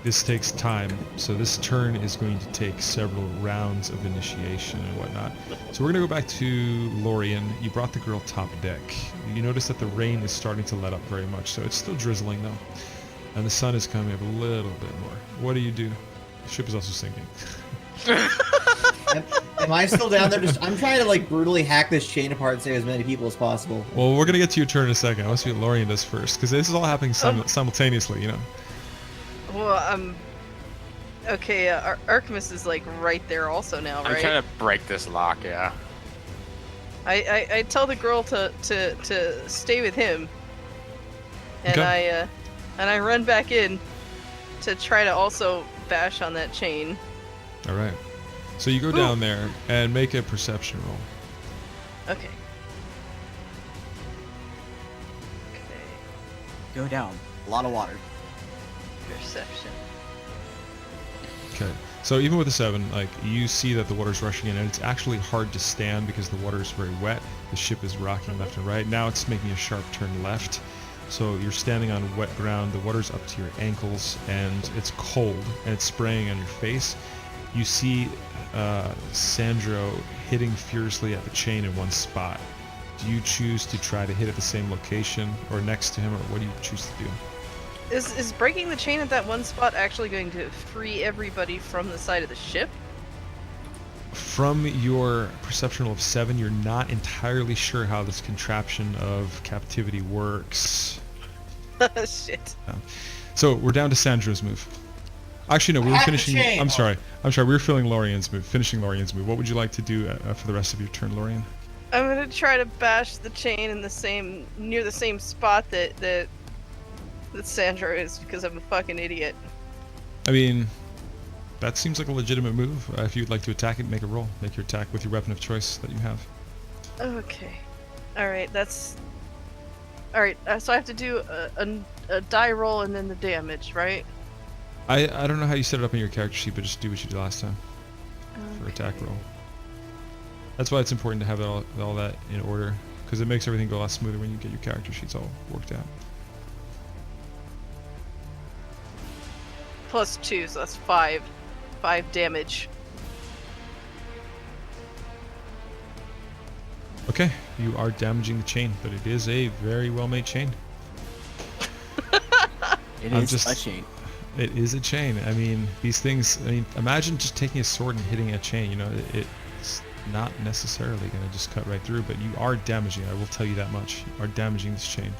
This takes time, so this turn is going to take several rounds of initiation and whatnot. So we're gonna go back to Lorien. You brought the girl top deck. You notice that the rain is starting to let up very much, so it's still drizzling though. And the sun is coming up a little bit more. What do you do? The ship is also sinking. Am I still down there? I'm trying to like brutally hack this chain apart and save as many people as possible. Well, we're gonna get to your turn in a second. I want to see what Lorien does first, because this is all happening simultaneously, you know. Well, okay. Artemis is like right there also now, I'm right? trying to break this lock, yeah. I tell the girl to stay with him, and Okay. I run back in to try to also bash on that chain. All right. So you go down there and make a perception roll. Okay. Okay. Go down. A lot of water. Perception. Okay. So even with a 7, like you see that the water's rushing in, and it's actually hard to stand because the water is very wet. The ship is rocking left and right. Now it's making a sharp turn left. So you're standing on wet ground. The water's up to your ankles, and it's cold, and it's spraying on your face. You see Sandro hitting furiously at the chain in one spot. Do you choose to try to hit at the same location or next to him, or what do you choose to do? Is breaking the chain at that one spot actually going to free everybody from the side of the ship? From your perception roll of 7, you're not entirely sure how this contraption of captivity works. Shit. So we're down to Sandro's move. Actually, no, we were Hack the finishing. chain! I'm sorry. We were filling Lorien's move. Finishing Lorien's move. What would you like to do for the rest of your turn, Lorien? I'm gonna try to bash the chain in near the same spot that Sandro is, because I'm a fucking idiot. I mean, that seems like a legitimate move. If you'd like to attack it, make a roll. Make your attack with your weapon of choice that you have. Okay. Alright, that's... Alright, so I have to do a die roll and then the damage, right? I don't know how you set it up in your character sheet, but just do what you did last time for attack roll. That's why it's important to have all that in order, because it makes everything go a lot smoother when you get your character sheets all worked out. +2, so that's 5. 5 damage. Okay, you are damaging the chain, but it is a very well-made chain. It I'm is just- a chain. It is a chain. I mean, these things. I mean, imagine just taking a sword and hitting a chain. You know, it's not necessarily going to just cut right through, but you are damaging. I will tell you that much. You are damaging this chain.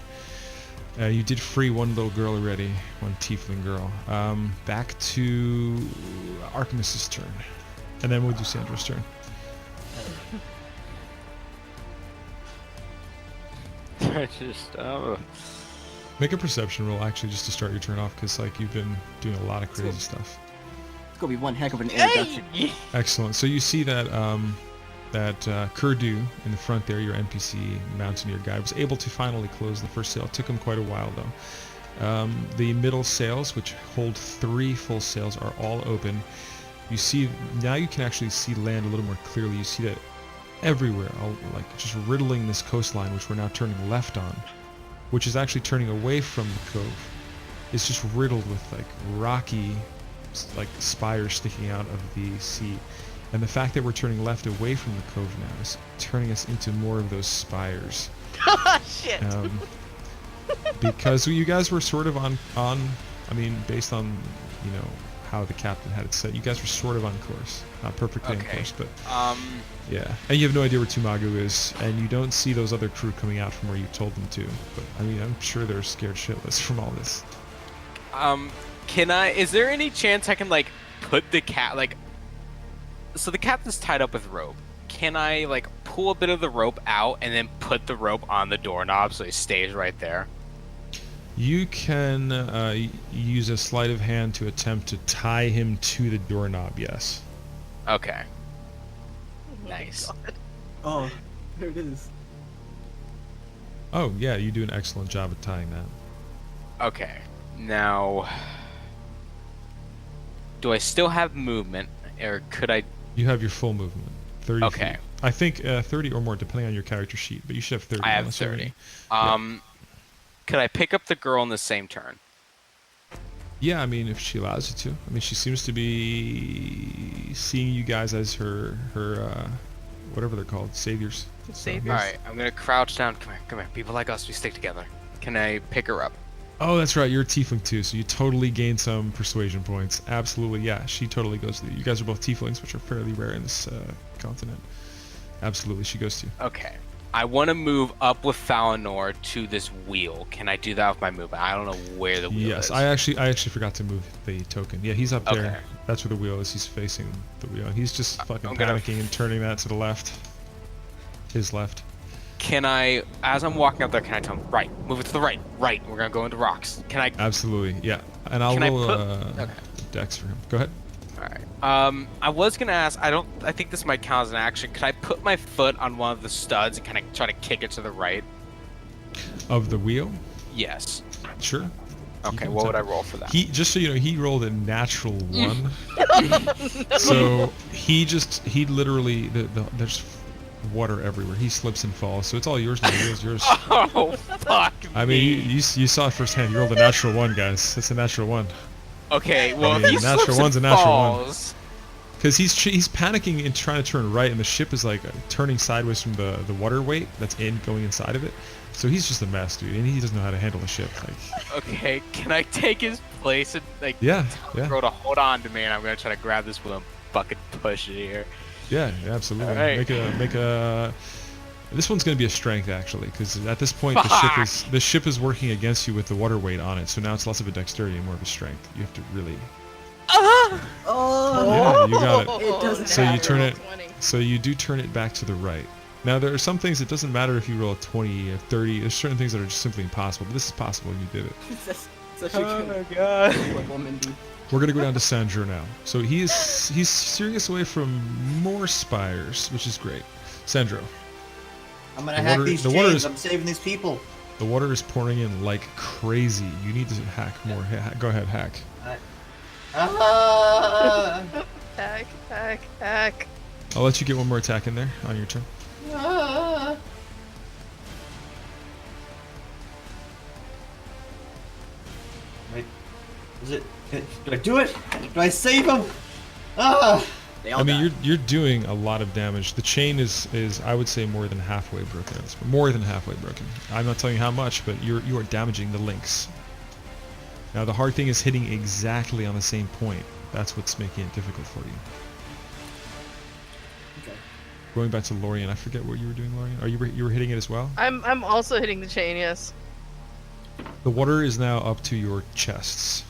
You did free one little girl already, one tiefling girl. Back to Artemis's turn, and then we'll do Sandra's turn. Make a perception roll, actually, just to start your turn off, because like you've been doing a lot of crazy stuff. It's gonna be one heck of an introduction. Excellent. So you see that Kurdu in the front there, your NPC mountaineer guy, was able to finally close the first sail. It took him quite a while though. The middle sails, which hold 3 full sails, are all open. You see now you can actually see land a little more clearly. You see that everywhere, like just riddling this coastline, which we're now turning left on, which is actually turning away from the cove. It's just riddled with like rocky, like spires sticking out of the sea. And the fact that we're turning left away from the cove now is turning us into more of those spires. Shit. Because you guys were sort of on, I mean, based on, you know, how the captain had it set, you guys were sort of on course. Not perfectly on Okay. course, but yeah. And you have no idea where Tumagu is, and you don't see those other crew coming out from where you told them to. But I mean, I'm sure they're scared shitless from all this. Is there any chance I can like put the so the captain's tied up with rope. Can I like pull a bit of the rope out and then put the rope on the doorknob so he stays right there? You can use a sleight of hand to attempt to tie him to the doorknob, yes. Okay. Oh my Nice. God. Oh, there it is. Oh, yeah, you do an excellent job of tying that. Okay. Now, do I still have movement, or could I? You have your full movement. 30 Okay. feet. I think 30 or more, depending on your character sheet. But you should have 30. I have unless you're 30. already- Could I pick up the girl in the same turn? Yeah, I mean, if she allows you to. I mean, she seems to be seeing you guys as her whatever they're called, saviors. So, Saviors. yes. Alright, I'm gonna crouch down. Come here. People like us, we stick together. Can I pick her up? Oh, that's right. You're a tiefling too, so you totally gain some persuasion points. Absolutely, yeah. She totally goes to you. You guys are both tieflings, which are fairly rare in this continent. Absolutely, she goes to you. Okay. I want to move up with Falinor to this wheel. Can I do that with my movement? I don't know where the wheel Yes, is. I actually forgot to move the token. Yeah, he's up there. Okay. That's where the wheel is. He's facing the wheel. He's just fucking I'm gonna- panicking and turning that to the left. His left. Can I, as I'm walking up there, can I tell him, right, move it to the right, right, we're gonna go into rocks. Can I, Absolutely, yeah. And I'll Can I roll put- okay. dex for him. Go ahead. alright. I was gonna ask, I think this might count as an action. Could I put my foot on one of the studs and kind of try to kick it to the right? Of the wheel? Yes. Sure. You Okay, can what would I attempt- roll for that? He just so you know, he rolled a natural 1. So he literally there's water everywhere. He slips and falls. So it's all yours now. It's yours. Oh, fuck I mean, you saw it firsthand. You rolled a natural 1, guys. That's a natural 1. Okay, well, mean, if he natural slips one's and a natural one. falls, Because he's panicking and trying to turn right, and the ship is like turning sideways from the water weight that's going inside of it. So he's just a mess, dude, and he doesn't know how to handle the ship. Like, okay, can I take his place and, like, yeah, bro to hold on to me, and I'm gonna try to grab this wheel and fucking push it here. yeah, absolutely. Alright. Make a. This one's gonna be a strength actually, because at this point Fuck. the ship is working against you with the water weight on it. So now it's less of a dexterity and more of a strength. You have to really. Oh, Yeah, you got it. It doesn't So you matter. turn it. 20. So you do turn it back to the right. Now there are some things it doesn't matter if you roll a 20 or 30. There's certain things that are just simply impossible. But this is possible, and you did it. That's such a good god. what woman do. We're gonna go down to Sandro now. So he's steering us away from more spires, which is great. Sandro, I'm gonna The hack water- these the water chains. is- I'm saving these people. the water is pouring in like crazy. You need to hack more. Go ahead, hack. Ah, Hack. I'll let you get one more attack in there on your turn. ah. Wait, is it? Do I do it? Do I save him? Ah! They all I mean, die. you're doing a lot of damage. The chain is I would say more than halfway broken. At this point. More than halfway broken. I'm not telling you how much, but you are damaging the links. Now the hard thing is hitting exactly on the same point. That's what's making it difficult for you. Okay. Going back to Lorien, I forget what you were doing, Lorien. Are you were hitting it as well? I'm also hitting the chain. Yes. The water is now up to your chests.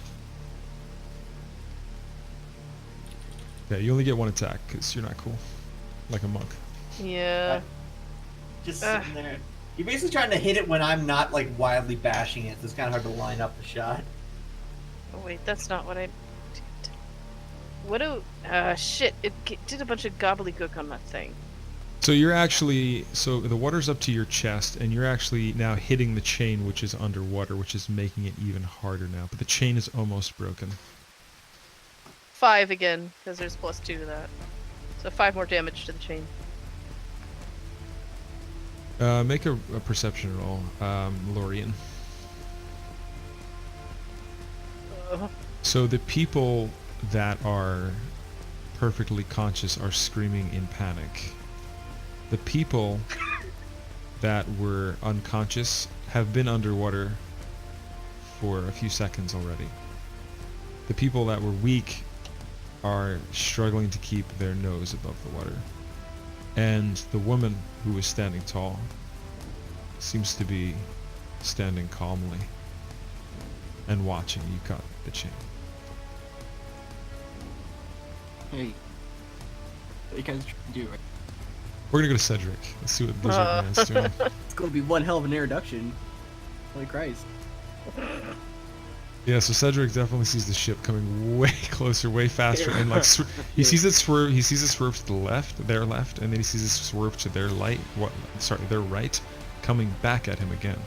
Yeah, you only get one attack because you're not cool, like a monk. Yeah. Just sitting there. You're basically trying to hit it when I'm not like wildly bashing it. So it's kind of hard to line up the shot. Oh wait, that's not what I did. What do? Shit! Did a bunch of gobbledygook on that thing. So you're actually the water's up to your chest, and you're actually now hitting the chain, which is underwater, which is making it even harder now. But the chain is almost broken. 5 again, because there's +2 to that. So 5 more damage to the chain. Make a perception roll, Lorien. So the people that are perfectly conscious are screaming in panic. The people that were unconscious have been underwater for a few seconds already. The people that were weak are struggling to keep their nose above the water. And the woman who was standing tall seems to be standing calmly and watching you cut the chain. Hey, what you guys trying to do? Right? We're gonna go to Cedric. Let's see what Lizard Man is doing. It's gonna be one hell of an introduction. Holy Christ! Yeah, so Cedric definitely sees the ship coming way closer, way faster, and like he sees it swerve. He sees it swerve to the left, their left, and then he sees it swerve to their their right, coming back at him again.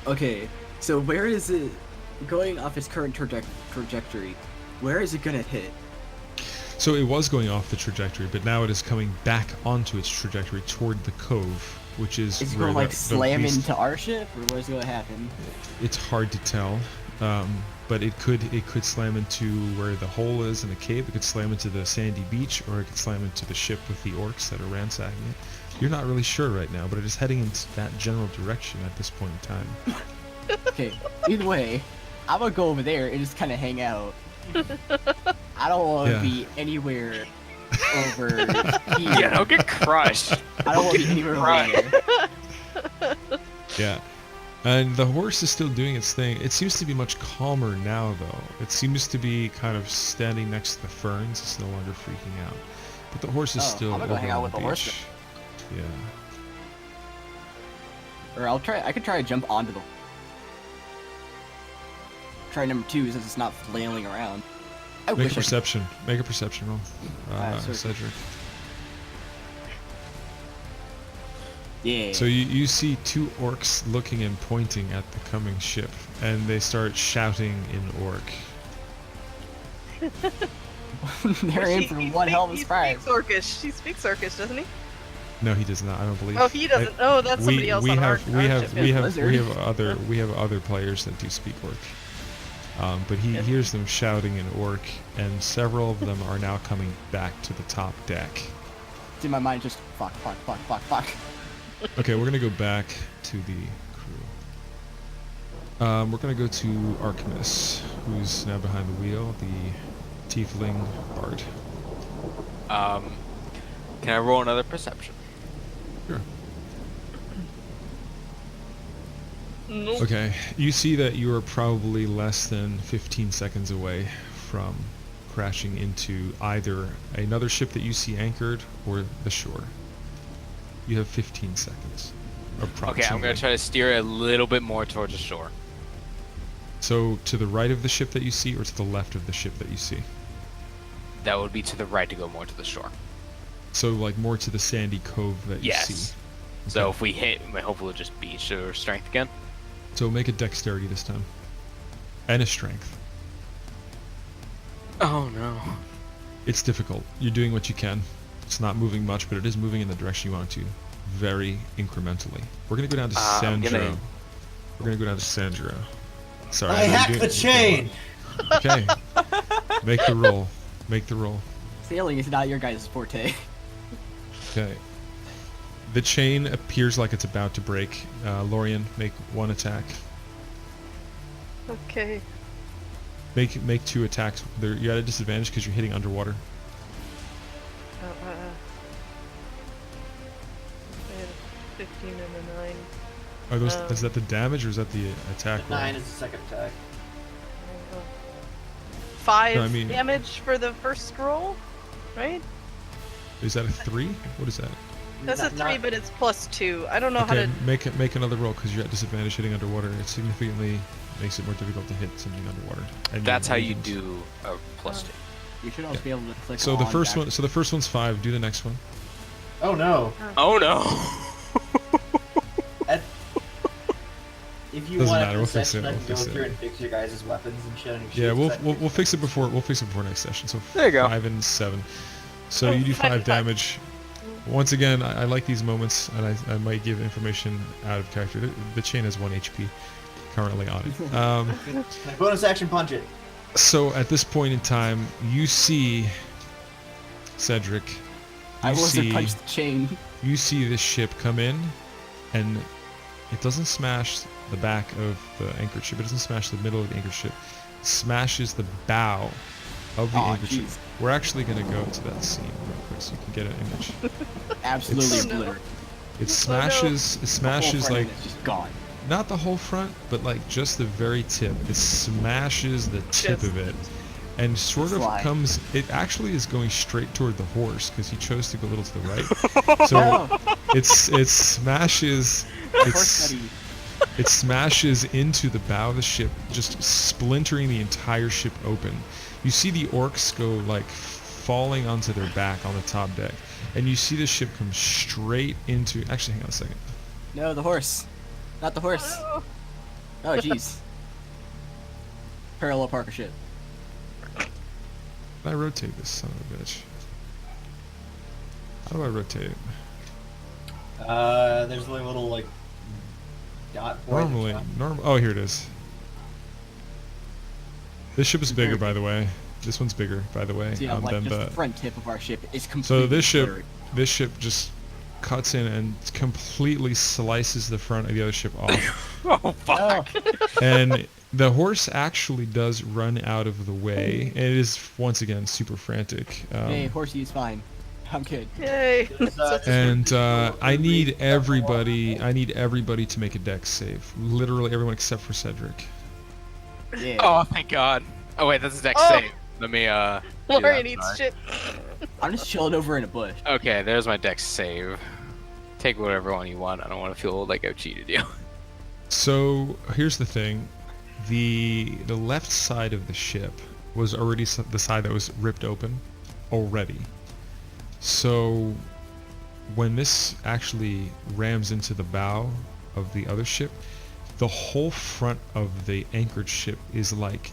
Okay, so where is it going off its current trajectory? Where is it gonna hit? So it was going off the trajectory, but now it is coming back onto its trajectory toward the cove, which is Is it where gonna like the slam beast- into our ship, or what's gonna happen? It's hard to tell, but it could slam into where the hole is in the cave. It could slam into the sandy beach, or it could slam into the ship with the orcs that are ransacking it. You're not really sure right now, but it is heading into that general direction at this point in time. Okay, either way, I'm gonna go over there and just kind of hang out. I don't want to Yeah. be anywhere over here. Yeah, don't get crushed. I don't want to be anywhere over Right. here. Yeah. And the horse is still doing its thing. It seems to be much calmer now, though. It seems to be kind of standing next to the ferns. It's no longer freaking out. But the horse is Oh, still I'm gonna go over hang out on with the the horse beach. Yeah. Or I could try to jump onto the. Try number 2 since it's not flailing around. I Make wish a I could. perception. Make a perception roll. Sorry. Cedric. Yeah. So you see two orcs looking and pointing at the coming ship, and they start shouting in orc. They're in for one hell of a He surprise. speaks Orcish. He speaks Orcish, doesn't he? No, he does not. I don't believe. Oh, he doesn't. Oh, that's somebody else on our ship. we Blizzard. have other players that do speak orc. But he Yeah. hears them shouting in orc, and several of them are now coming back to the top deck. It's in my mind just fuck. Okay, we're gonna go back to the crew. We're gonna go to Artemis, who's now behind the wheel, the tiefling bard. Can I roll another perception? Sure. Nope. Okay, you see that you are probably less than 15 seconds away from crashing into either another ship that you see anchored or the shore. You have 15 seconds. Okay, I'm gonna try to steer a little bit more towards the shore. So to the right of the ship that you see, or to the left of the ship that you see? That would be to the right to go more to the shore. So like more to the sandy cove that you Yes. see. So Okay. if we hit, hopefully we'll just beach or strength again. So make a dexterity this time. And a strength. Oh no. It's difficult. You're doing what you can. It's not moving much, but it is moving in the direction you want it to. Very incrementally. We're gonna go down to I'm Sandro. gonna- We're gonna go down to Sandro. Sorry. I I'm hacked doing- the chain! Okay. Make the roll. Make the roll. Sailing is not your guys' forte. Okay. The chain appears like it's about to break. Lorian, make one attack. Okay. Make two attacks. You're at a disadvantage because you're hitting underwater. I had a 15 and a 9. Are those? Um, Is that the damage or is that the attack roll? 9 is the second attack. 5 No, I mean- damage for the first roll, right? Is that a 3? What is that? That's a Not- 3, but it's +2. I don't know how Okay, to. make another roll because you're at disadvantage hitting underwater. It significantly makes it more difficult to hit something underwater. And That's how you're you moving. do a +2. You should also be able to click So the on first back. one. So the first one's 5. Do the next one. Oh no. Oh no. If you Doesn't want matter, to we'll fix session, it, I we'll can go fix through it. and fix your guys' weapons and shit on your Yeah, shields. we'll fix it before next session. So There you go. 5 and 7. So Oh, you do 5 5 and 5. damage. Once again, I like these moments, and I might give information out of character. The chain has 1 HP currently on it. My bonus action punch it. So at this point in time, you see Cedric. I You wasn't see, punched the chain. you see this ship come in, and it doesn't smash the back of the anchored ship. It doesn't smash the middle of the anchored ship. It smashes the bow of the Aw, anchored ship. jeez. We're actually going to go to that scene real quick so you can get an image. Absolutely It's- Oh, no. obliterated. It smashes. It The whole smashes front like end is just gone. not the whole front, but like just the very tip. It smashes the tip Just- of it, and sort of Fly. comes. It actually is going straight toward the horse because he chose to go a little to the right. So Oh, it smashes. horse It's, buddy. it smashes into the bow of the ship, just splintering the entire ship open. You see the orcs go like falling onto their back on the top deck, and you see the ship come straight into. Actually, hang on a second. No, the horse. Not the horse. Oh, Oh, jeez. Parallel Parker ship. Can I rotate this son of a bitch? How do I rotate? There's a little like dot point. Normally, oh, here it is. This ship is bigger, by the way. This one's bigger, by the way, So yeah, like than just the. the front tip of our ship is completely So this blurry. ship just cuts in and completely slices the front of the other ship off. Oh fuck! And the horse actually does run out of the way, and it is once again super frantic. Hey, horsey is fine. I'm good. Yay! And I need everybody to make a dex save. Literally everyone except for Cedric. Yeah. Oh thank God. Oh wait, that's a dex Oh! save. Let me do Lorian that, eats sorry. shit. I'm just chilling over in a bush. Okay, there's my dex save. Take whatever one you want. I don't want to feel like I've cheated you. So here's the thing, the left side of the ship was already the side that was ripped open already. So when this actually rams into the bow of the other ship, the whole front of the anchored ship is like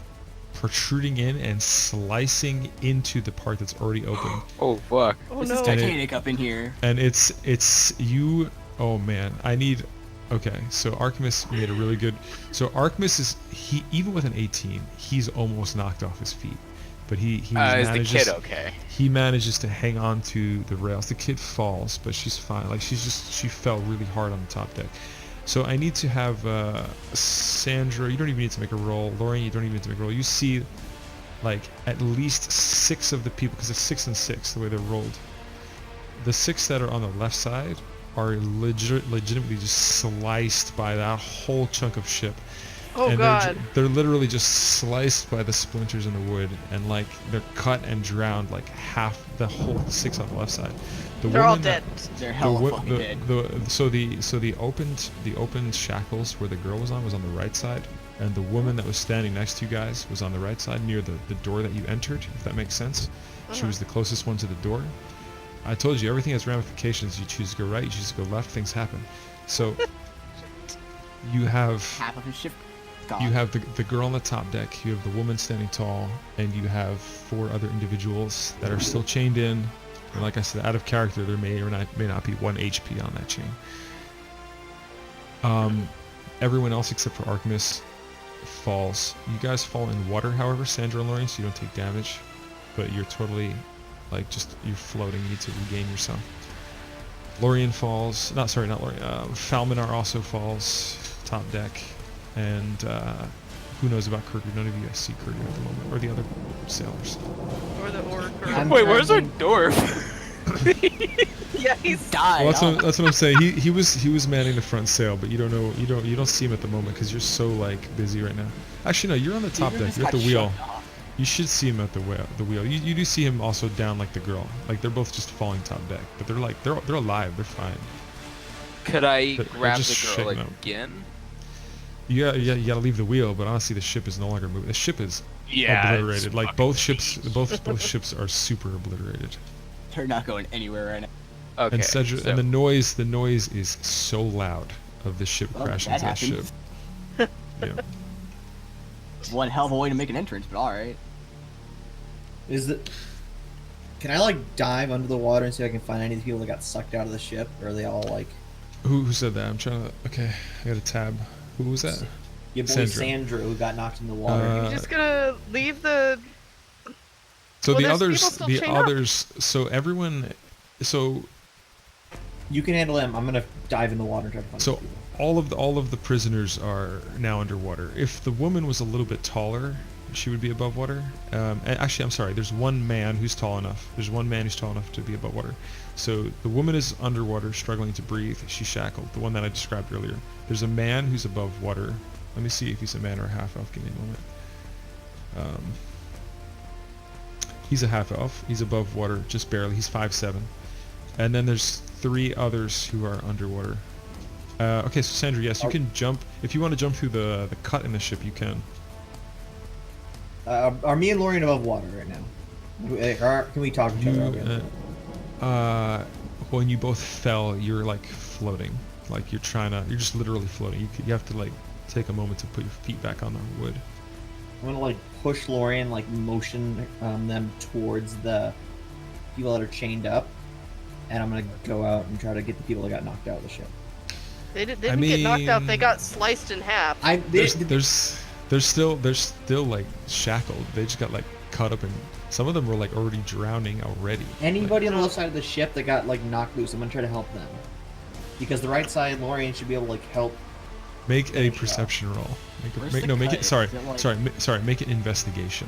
protruding in and slicing into the part that's already open. Oh fuck. Oh This no. is Titanic up in here. And it's you. Oh man, I need. Okay, so Artemis made a really good. So Artemis is he even with an 18, he's almost knocked off his feet, but he Is the manages. kid okay? He manages to hang on to the rails. The kid falls, but she's fine. Like she fell really hard on the top deck. So I need to have Sandra. You don't even need to make a roll. Lorian, you don't even need to make a roll. You see, like at least 6 of the people, because it's 6 and 6 the way they're rolled. The 6 that are on the left side are legitimately just sliced by that whole chunk of ship. Oh and god. they're literally just sliced by the splinters in the wood, and like they're cut and drowned like half the whole 6 on the left side. They're all woman that- dead. They're the, hella wo- fucking dead. the opened shackles where the girl was on was on the right side, and the woman that was standing next to you guys was on the right side near the door that you entered, if that makes sense. She was the closest one to the door. I told you, everything has ramifications. You choose to go right, you choose to go left, things happen. So you have Half of his ship gone. you have the girl on the top deck, you have the woman standing tall, and you have 4 other individuals that are still chained in. And like I said, out of character, there may or may not be 1 HP on that chain. Everyone else except for Artemis falls. You guys fall in water, however, Sandra and Lorian, so you don't take damage. But you're totally, like, you're floating. You need to regain yourself. Lorian falls. Not Lorian. Falmanar also falls, top deck. And who knows about Kurgu? None of you guys see Kurgu at the moment, or the other sailors. Or the orc. Or... I'm Wait, where's our tracking- dwarf? Yeah, he's. died. Well, that's what I'm saying. He was manning the front sail, but you don't see him at the moment because you're so like busy right now. Actually, no, you're on the top deck. You're at the wheel. You should see him at the wheel. You do see him also down like the girl. Like they're both just falling top deck, but they're alive. They're fine. Could I They're grab just the girl shaking up. again? You gotta leave the wheel, but honestly, the ship is no longer moving. The ship is Yeah. it's obliterated. Like fucking both ships are super obliterated. They're not going anywhere right now. Okay. And Cedric, so- and the noise is so loud of the ship Well, crashing that into that ship. happens. Yeah. One hell of a way to make an entrance, but alright. Can I like dive under the water and see if I can find any of the people that got sucked out of the ship, or are they all like? Who said that? I'm trying to. Okay, I got a tab. Who was that? Your boy Sandra. Sandra, who got knocked in the water. You're just gonna leave the. So Well, the there's others, people still the chained up. others. So everyone. So You can handle them. I'm gonna dive in the water and try to find. so these people. all of the prisoners are now underwater. If the woman was a little bit taller, she would be above water. And actually, I'm sorry. There's one man who's tall enough. There's one man who's tall enough to be above water. So the woman is underwater, struggling to breathe. She's shackled. The one that I described earlier. There's a man who's above water. Let me see if he's a man or a half elf. Give me a moment. He's a half elf. He's above water, just barely. He's 5'7". And then there's 3 others who are underwater. Okay, so Sandra, yes, you can jump. If you want to jump through the cut in the ship, you can. Are me and Lorian above water right now? Or can we talk to each other? Okay. When you both fell, you're like floating. Like you're just literally floating. You have to like take a moment to put your feet back on the wood. I'm gonna like push Lorian, like motion them towards the people that are chained up, and I'm gonna go out and try to get the people that got knocked out of the ship. They didn't get knocked out. They mean- got sliced in half. There's still like shackled. They just got like caught up in. Some of them were like already drowning already. Anybody on the left side of the ship that got like knocked loose, I'm gonna try to help them. Because the right side, Lorian should be able to like help. Make a Finish it off. perception roll. Where's Make the it. cut? Sorry, Is it like- sorry. Make it investigation.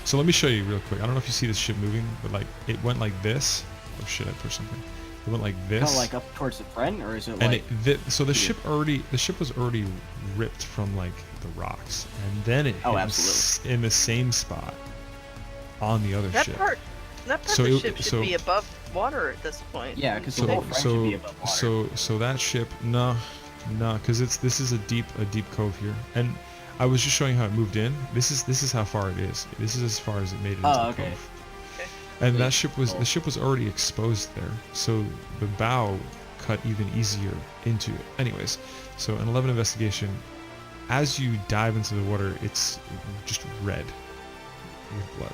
So let me show you real quick. I don't know if you see this ship moving, but like it went like this. Oh shit! I pushed something. It went like this. Kind of like up towards the front, or is it and like? so the here? the ship was already ripped from like the rocks, and then it Oh, hit absolutely. in the same spot on the other That ship. part So of the it- ship should so- be above water at this point. Yeah, because the So whole front should be above water. so that ship, no, because this is a deep cove here, and I was just showing how it moved in. This is how far it is. This is as far as it made it into Oh, the okay. cove. Okay. And Sweet. that ship was Cool. the ship was already exposed there, so the bow cut even easier into it. Anyways, so an 11 investigation. As you dive into the water, it's just red with blood,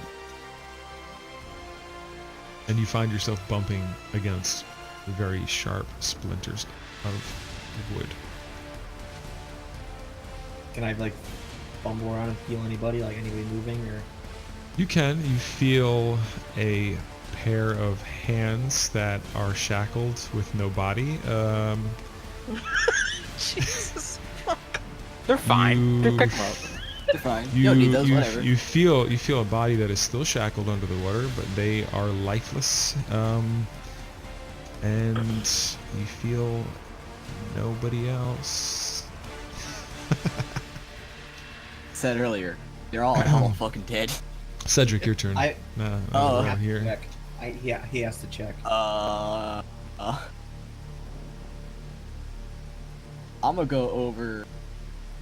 and you find yourself bumping against very sharp splinters of wood. Can I like fumble around and feel anybody, like anybody moving, or? You feel a pair of hands that are shackled with no body. Jesus. They're fine. They You- pick them up. They're fine. You, You don't need those, whatever. you feel a body that is still shackled under the water, but they are lifeless. And you feel nobody else. Said earlier, they're all hell fucking dead. Cedric, your turn. I Oh. we're here. check. Yeah, he has to check. I'm gonna go over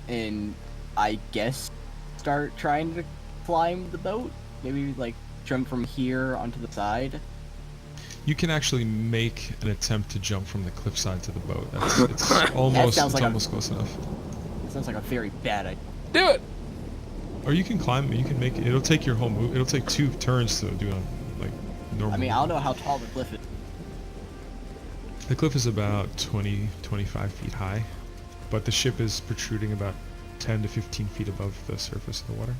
and I guess start trying to climb the boat. Maybe like jump from here onto the side. You can actually make an attempt to jump from the cliffside to the boat. It's almost sounds like a- close enough. Sounds like a very bad idea. Do it. Or you can climb. You can make it. It'll take your whole move. It'll take 2 turns to do a like normal. I mean, I don't know how tall the cliff is. The cliff is about 20, 25 feet high, but the ship is protruding about 10 to 15 feet above the surface of the water.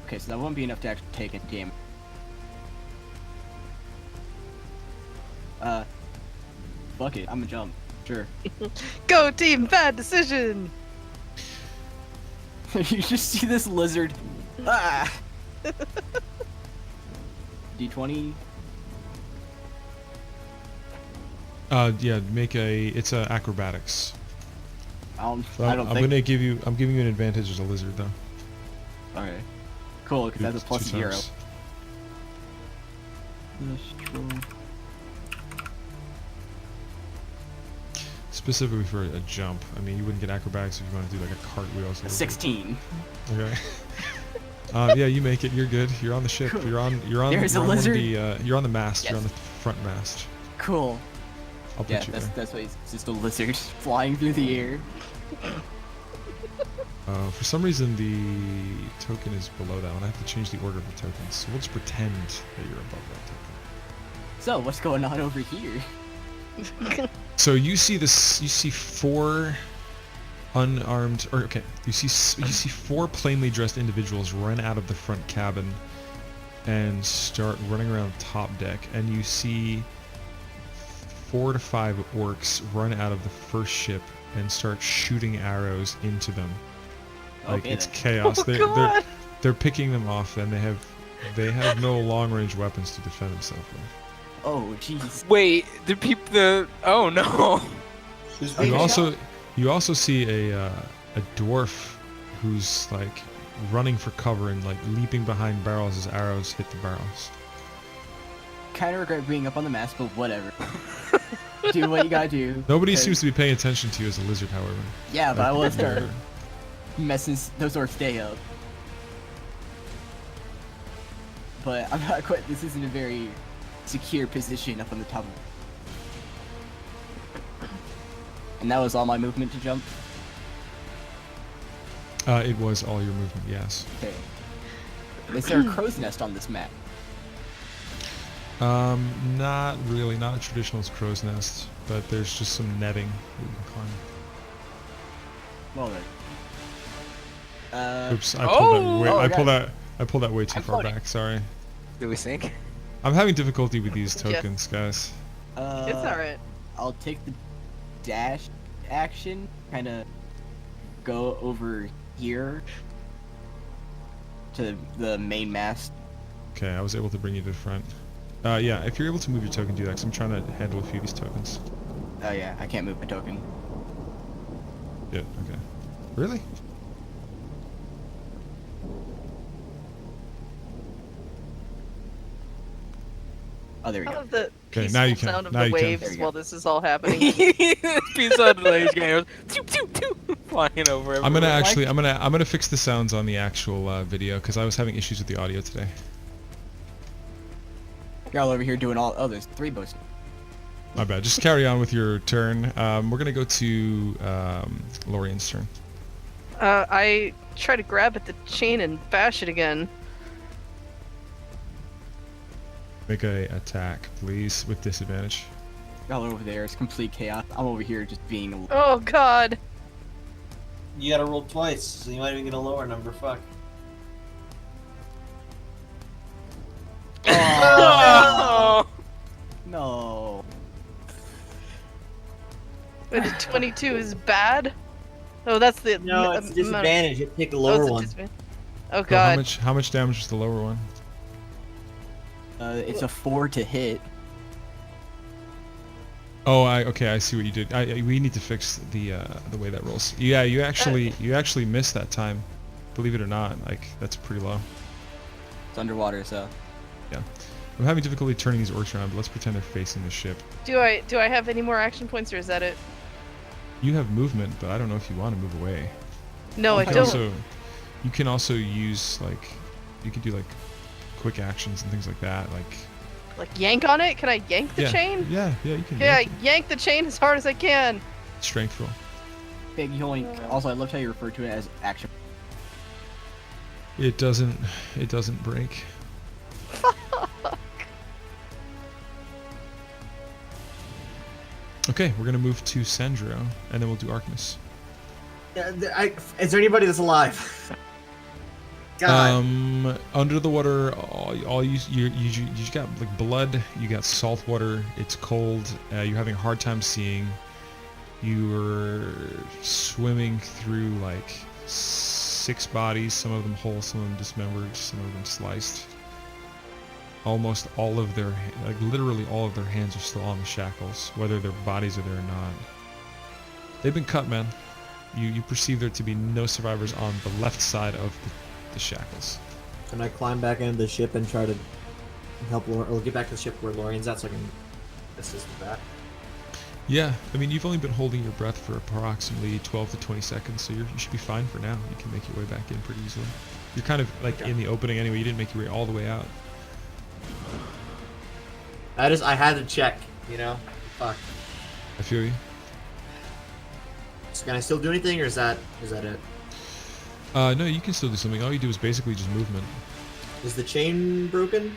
Okay, so that won't be enough to actually take a damage. Fuck it, I'm gonna jump. Sure. Go team, bad decision. You just see this lizard. Ah! D20. Yeah, make a. It's a acrobatics. I So don't I'm think. giving you an advantage as a lizard though. Okay. Cool, because that's a plus 2 0. times. Specifically for a jump. I mean, you wouldn't get acrobatics if you want to do like a cartwheel. So A 16. Okay. Yeah, you make it. You're good. You're on the ship. Cool. You're on. There's you're a on one of lizard. the, you're on the mast. You're on Yes. the front mast. Cool. I'll put Yeah, you that's there. that's why it's just a lizard flying through the air. For some reason, the token is below that one. I have to change the order of the tokens. So we'll just pretend that you're above that token. So what's going on over here? So you see this. You see 4 unarmed, or okay, you see 4 plainly dressed individuals run out of the front cabin and start running around top deck, and you see 4 to 5 orcs run out of the first ship and start shooting arrows into them. Like Okay, it's then. chaos. Oh, they're God. they're picking them off, and they have no long range weapons to defend themselves with. Oh jeez. Wait, the people. Oh no. Who's Oh, being You shot? also see a dwarf who's like running for cover and like leaping behind barrels as arrows hit the barrels. Kind of regret being up on the mast, but whatever. Do what you gotta do. Nobody 'cause- seems to be paying attention to you as a lizard, however. Yeah, but I Like, will start you're- messing those orcs day up. But I'm not quite. This isn't a very secure position up on the top of. And that was all my movement to jump. It was all your movement, yes. Okay. Is there a crow's nest on this map? Not really, not a traditional crow's nest, but there's just some netting that you can climb. Well then. Oops, I pulled that way. Oh, I God. pulled that way too I'm far floating. back. Sorry. Do we sync? I'm having difficulty with these Yeah. tokens, guys. It's alright. I'll take the dash action, kind of go over here to the main mast. Okay, I was able to bring you to the front. Yeah, if you're able to move your token, do that. 'Cause I'm trying to handle a few of these tokens. Oh yeah, I can't move my token. Yeah. Okay. Really? Oh, there we I go. love the Okay, peaceful now you can. sound of Now the you can. waves There you while go. this is all happening. Peace out delays game. Flying over. I'm gonna everywhere. actually, I'm gonna fix the sounds on the actual video because I was having issues with the audio today. You're all over here doing all. Oh, there's 3 boats. My bad. Just carry on with your turn. We're gonna go to Lorian's turn. I try to grab at the chain and bash it again. Make a attack, please, with disadvantage. Y'all over there, it's complete chaos. I'm over here just being. Oh god. You gotta roll twice, so you might even get a lower number. Fuck. Oh! No. But a 22 is bad? Oh, that's the No, it's a disadvantage. You have to take the lower one. Oh So god. how much damage was the lower one? It's a 4 to hit. Oh, okay, I see what you did. We need to fix the way that rolls. Yeah, you actually missed that time. Believe it or not, like that's pretty low. It's underwater, so. I'm having difficulty turning these orcs around, but let's pretend they're facing the ship. Do I have any more action points, or is that it? You have movement, but I don't know if you want to move away. No, I You can don't. you can also use you can do like quick actions and things like that. Like yank on it? Can I yank the Yeah, chain? Yeah, you can. Yeah, yank yank the chain as hard as I can. it. Strength roll. Big yoink. Also, I loved how you referred to it as action. It doesn't break. Okay, we're gonna move to Sandro, and then we'll do Arcmus. Is there anybody that's alive? God. Under the water, all you just got like blood. You got salt water. It's cold. You're having a hard time seeing. You're swimming through like 6 bodies. Some of them whole, some of them dismembered, some of them sliced. Almost all of their, like literally all of their hands are still on the shackles, whether their bodies are there or not. They've been cut, man. You perceive there to be no survivors on the left side of the shackles. Can I climb back into the ship and try to help or get back to the ship where Lorian's at so I can assist with that? Yeah, I mean, you've only been holding your breath for approximately 12 to 20 seconds, so you should be fine for now. You can make your way back in pretty easily. You're kind of like in the opening anyway. You didn't make your way all the way out. I had to check, you know? Fuck. I feel you. So can I still do anything, or is that it? No, you can still do something. All you do is basically just movement. Is the chain broken?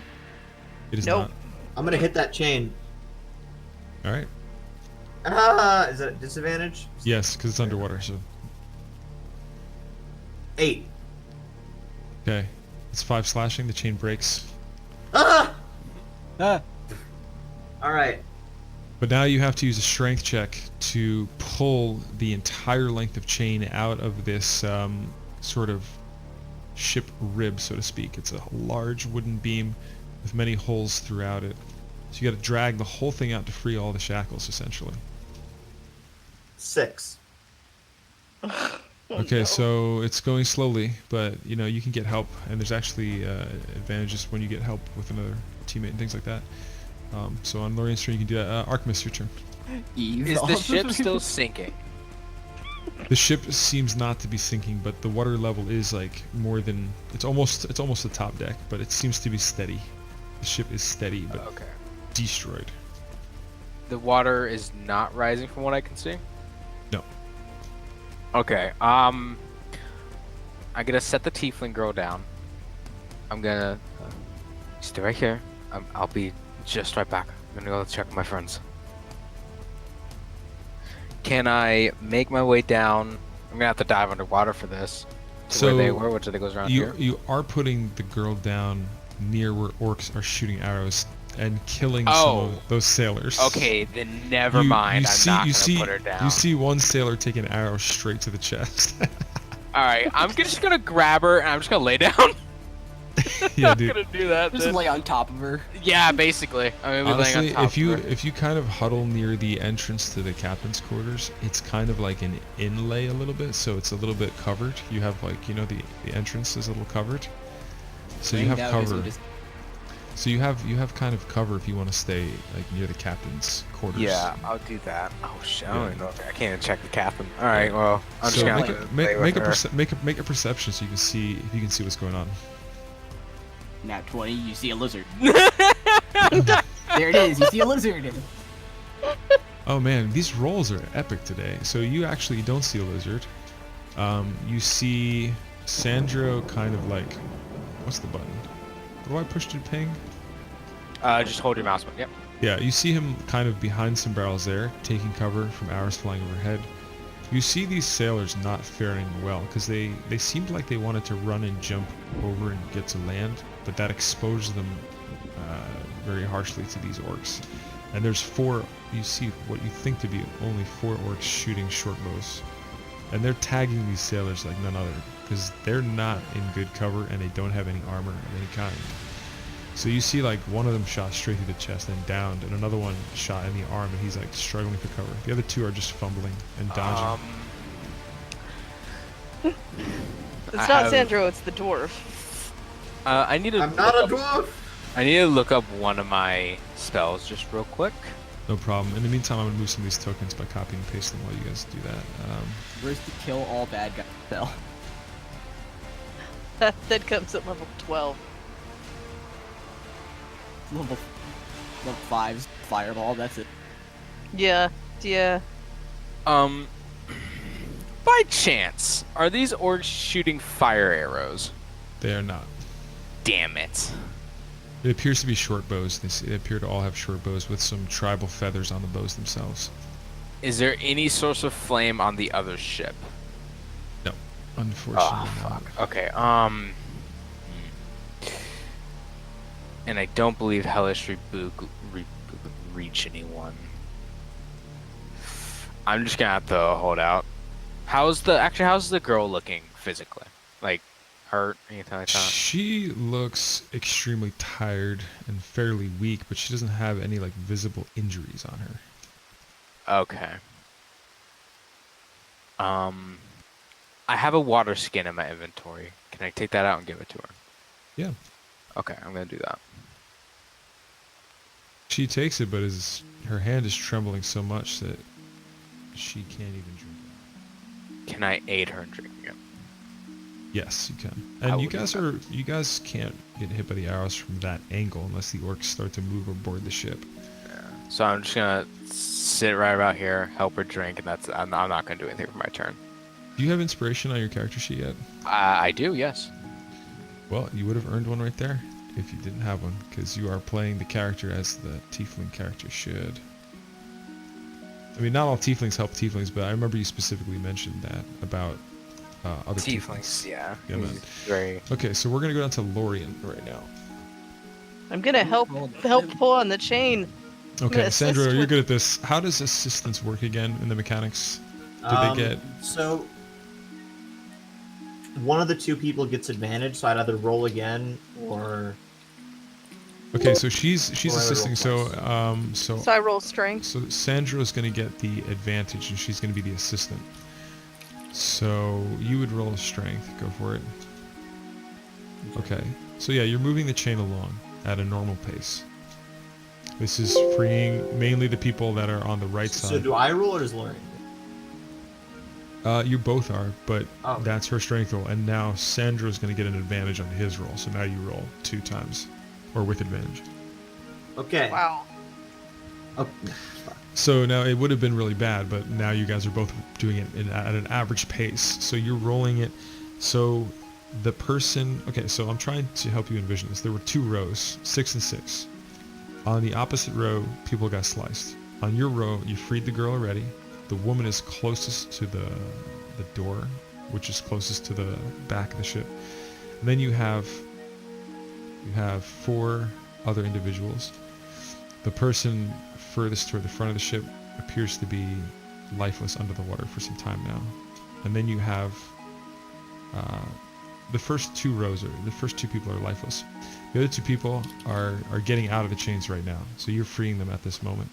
It is Nope. not. I'm gonna hit that chain. All right. Ah, is that a disadvantage? Yes, because it's underwater. So 8. okay, it's 5 slashing. The chain breaks. Ah! Ah! Alright. But now you have to use a strength check to pull the entire length of chain out of this sort of ship rib, so to speak. It's a large wooden beam with many holes throughout it. So you got to drag the whole thing out to free all the shackles, essentially. 6. Okay, so it's going slowly, but you know you can get help, and there's actually advantages when you get help with another teammate and things like that. So on Lorian's turn, you can do that. Arcmus, your turn. Eve. Is the ship still sinking? The ship seems not to be sinking, but the water level is like more than it's almost the top deck, but it seems to be steady. The ship is steady but Okay. destroyed. The water is not rising from what I can see? No. Okay. I'm gonna set the tiefling girl down. I'm gonna stay right here. I'll be just right back. I'm gonna go check on my friends. Can I make my way down? I'm gonna have to dive underwater for this. To where they were, which I think was around here. You are putting the girl down near where orcs are shooting arrows and killing some Oh. of those sailors. Okay, then never mind. I'm not gonna put her down. You see one sailor take an arrow straight to the chest. All right, I'm just gonna grab her and I'm just gonna lay down. Yeah, I'm dude. gonna do that. Just then. lay on top of her. Yeah, basically. I'm gonna be laying Honestly, on top if you of her. if you kind of huddle near the entrance to the captain's quarters, it's kind of like an inlay a little bit, so it's a little bit covered. You have like the entrance is a little covered, so you Laying have down cover. isn't just- So you have kind of cover if you want to stay like near the captain's quarters. Yeah, I'll do that. Oh shit! I don't Yeah. even know if I can't even check the captain. All right, well, I'm just So gonna make have a, to make, play make, a with her. make a perception so you can see if you can see what's going on. Nat 20, you see a lizard. There it is, you see a lizard. Oh man, these rolls are epic today. So you actually don't see a lizard. You see Sandro kind of like, what's the button? What do I push to ping? Just hold your mouse button. Yep. Yeah, you see him kind of behind some barrels there, taking cover from arrows flying overhead. You see these sailors not faring well, because they seemed like they wanted to run and jump over and get to land, but that exposed them very harshly to these orcs. And there's you see what you think to be only 4 orcs shooting short bows. And they're tagging these sailors like none other, because they're not in good cover and they don't have any armor of any kind. So you see like one of them shot straight through the chest and downed, and another one shot in the arm and he's like struggling for cover. The other 2 are just fumbling and dodging. It's I not have- Sandro, it's the dwarf. I need to. I'm not a look up- dwarf. I need to look up one of my spells just real quick. No problem. In the meantime, I'm gonna move some of these tokens by copying and pasting while you guys do that. Where's the kill all bad guys spell? That comes at level 12. Level 5's fireball, that's it. Yeah, yeah. By chance, are these orcs shooting fire arrows? They are not. Damn it. It appears to be short bows. They appear to all have short bows with some tribal feathers on the bows themselves. Is there any source of flame on the other ship? No, unfortunately Oh, not. fuck. Okay, and I don't believe Hellish reach anyone. I'm just gonna have to hold out. How's the girl looking physically? Like, hurt, anything like that? She looks extremely tired and fairly weak, but she doesn't have any like visible injuries on her. Okay. I have a water skin in my inventory. Can I take that out and give it to her? Yeah. Okay, I'm gonna do that. She takes it, but her hand is trembling so much that she can't even drink it. Can I aid her in drinking it? Yes, you can. I And you will do guys that. you guys can't get hit by the arrows from that angle unless the orcs start to move aboard the ship. So I'm just gonna sit right about here, help her drink, and I'm not gonna do anything for my turn. Do you have inspiration on your character sheet yet? I do, yes. Well, you would have earned one right there if you didn't have one, because you are playing the character as the tiefling character should. I mean, not all tieflings help tieflings, but I remember you specifically mentioned that about other tieflings. Yeah. Yeah, man. Very. Okay, so we're gonna go down to Lorien right now. I'm gonna help pull on the chain. Okay, gonna assist Sandro, you're with- good at this. How does assistance work again in the mechanics? Do they get? So one of the 2 people gets advantage, so I'd either roll again or Okay, so she's Or I would roll assisting. So twice. So I roll strength. So Sandra's going to get the advantage, and she's going to be the assistant. So you would roll strength. Go for it. Okay. So yeah, you're moving the chain along at a normal pace. This is freeing mainly the people that are on the right So side. do I roll or does Lauren? You both are, but Oh. that's her strength roll. And now Sandra's going to get an advantage on his roll. So now you roll 2 times, or with advantage. Okay. Wow. Oh, So now it would have been really bad, but now you guys are both doing it at an average pace. So you're rolling it. So the person. Okay, so I'm trying to help you envision this. There were 2 rows, 6 and 6. On the opposite row, people got sliced. On your row, you freed the girl already. The woman is closest to the door, which is closest to the back of the ship. And then you have 4 other individuals. The person furthest toward the front of the ship appears to be lifeless under the water for some time now. And then you have the first 2 rows, the first 2 people are lifeless. The other 2 people are getting out of the chains right now, so you're freeing them at this moment.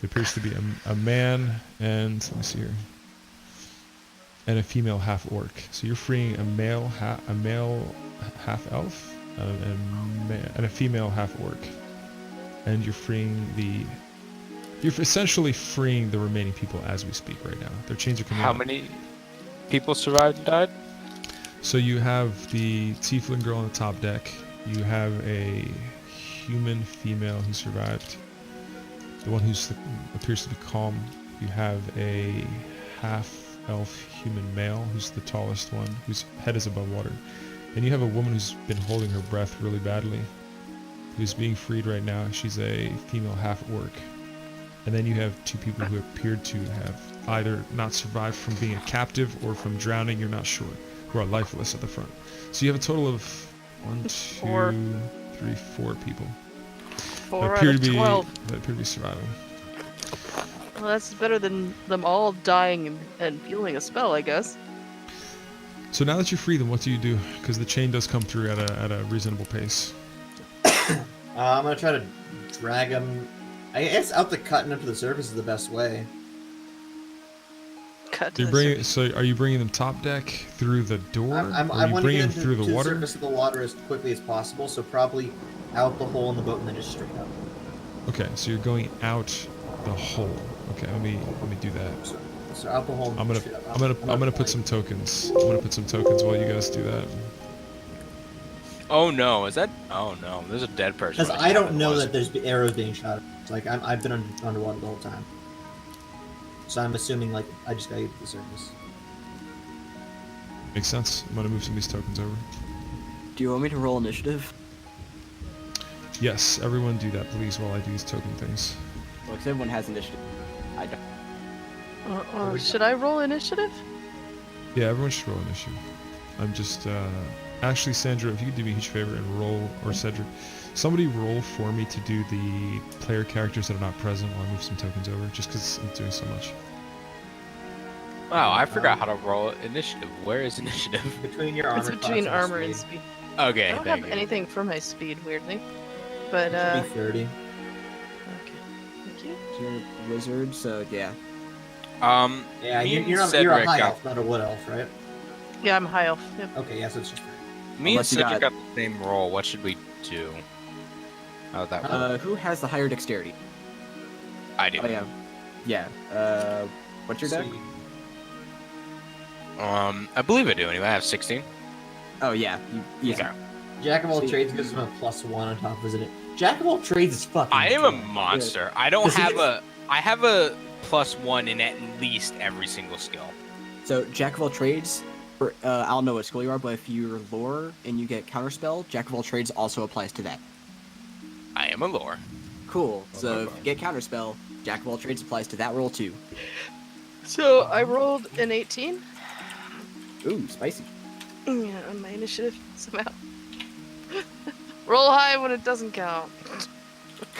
There appears to be a man and, let me see here, and a female half-orc. So you're freeing a male half-elf and a female half-orc. And you're essentially freeing the remaining people as we speak right now. Their chains are coming out. How many people survived and died? So you have the tiefling girl on the top deck. You have a human female who survived. The one who appears to be calm. You have a half-elf human male who's the tallest one, whose head is above water. And you have a woman who's been holding her breath really badly, who's being freed right now. She's a female half-orc. And then you have 2 people who appeared to have either not survived from being a captive or from drowning, you're not sure, who are lifeless at the front. So you have a total of 1, 2, 4. 3, 4 people 4 that out appear of to be 12. that appear to be surviving. Well, that's better than them all dying and feeling a spell, I guess. So now that you free them, what do you do? Because the chain does come through at a reasonable pace. I'm gonna try to drag him. I guess out the cut and up to the surface is the best way. Cut So to the are you bringing them top deck through the door? I or are you want to bringing get them into through to the the water? surface of the water as quickly as possible. So probably out the hole in the boat and then just straight up. Okay, so you're going out the hole. Okay, let me do that. So out the hole. And I'm gonna straight up. I'm gonna put some tokens. I'm gonna put some tokens while you guys do that. Oh no, is that? Oh no, there's a dead person. Because I don't know that there's arrows being shot. It's like I've been underwater the whole time. So I'm assuming like I just gotta get to the surface. Makes sense. I'm gonna move some of these tokens over. Do you want me to roll initiative? Yes, everyone do that, please, while I do these token things. Well, because everyone has initiative. I don't. should I roll initiative? Yeah, everyone should roll initiative. I'm just actually, Sandra, if you could do me a huge favor and roll, or Cedric, somebody roll for me to do the player characters that are not present while I move some tokens over, just because I'm doing so much. Wow, I forgot how to roll initiative. Where is initiative? Between your armor It's between class armor and speed. speed. Okay, I don't thank have you. anything for my speed, weirdly. But, It should be 30. okay. Thank you. You're a wizard, so yeah. Yeah, Me and you're a Cedric high got- elf, not a wood elf, right? Yeah, I'm high elf. Yep. Okay, yeah, so it's just 30. Me and Unless you Cedric got- got the same roll. What should we do? How'd that work? Who has the higher dexterity? I do. Oh yeah. Yeah. What's your deck? Sweet. I believe I do anyway. I have 16. Oh yeah. You, Okay. Jack of all See- trades gives him a +1 on top of his it. Jack of all trades is fucking. I am a good. monster. I don't Does he have get- a. I have a +1 in at least every single skill. So Jack of all trades. I don't know what skill you are, but if you're lore and you get counterspell, Jack of all trades also applies to that. I am a lore. Cool. So if you get counterspell, Jack of all trades applies to that roll too. So I rolled an 18. Ooh, spicy. Yeah, on my initiative somehow. Roll high when it doesn't count.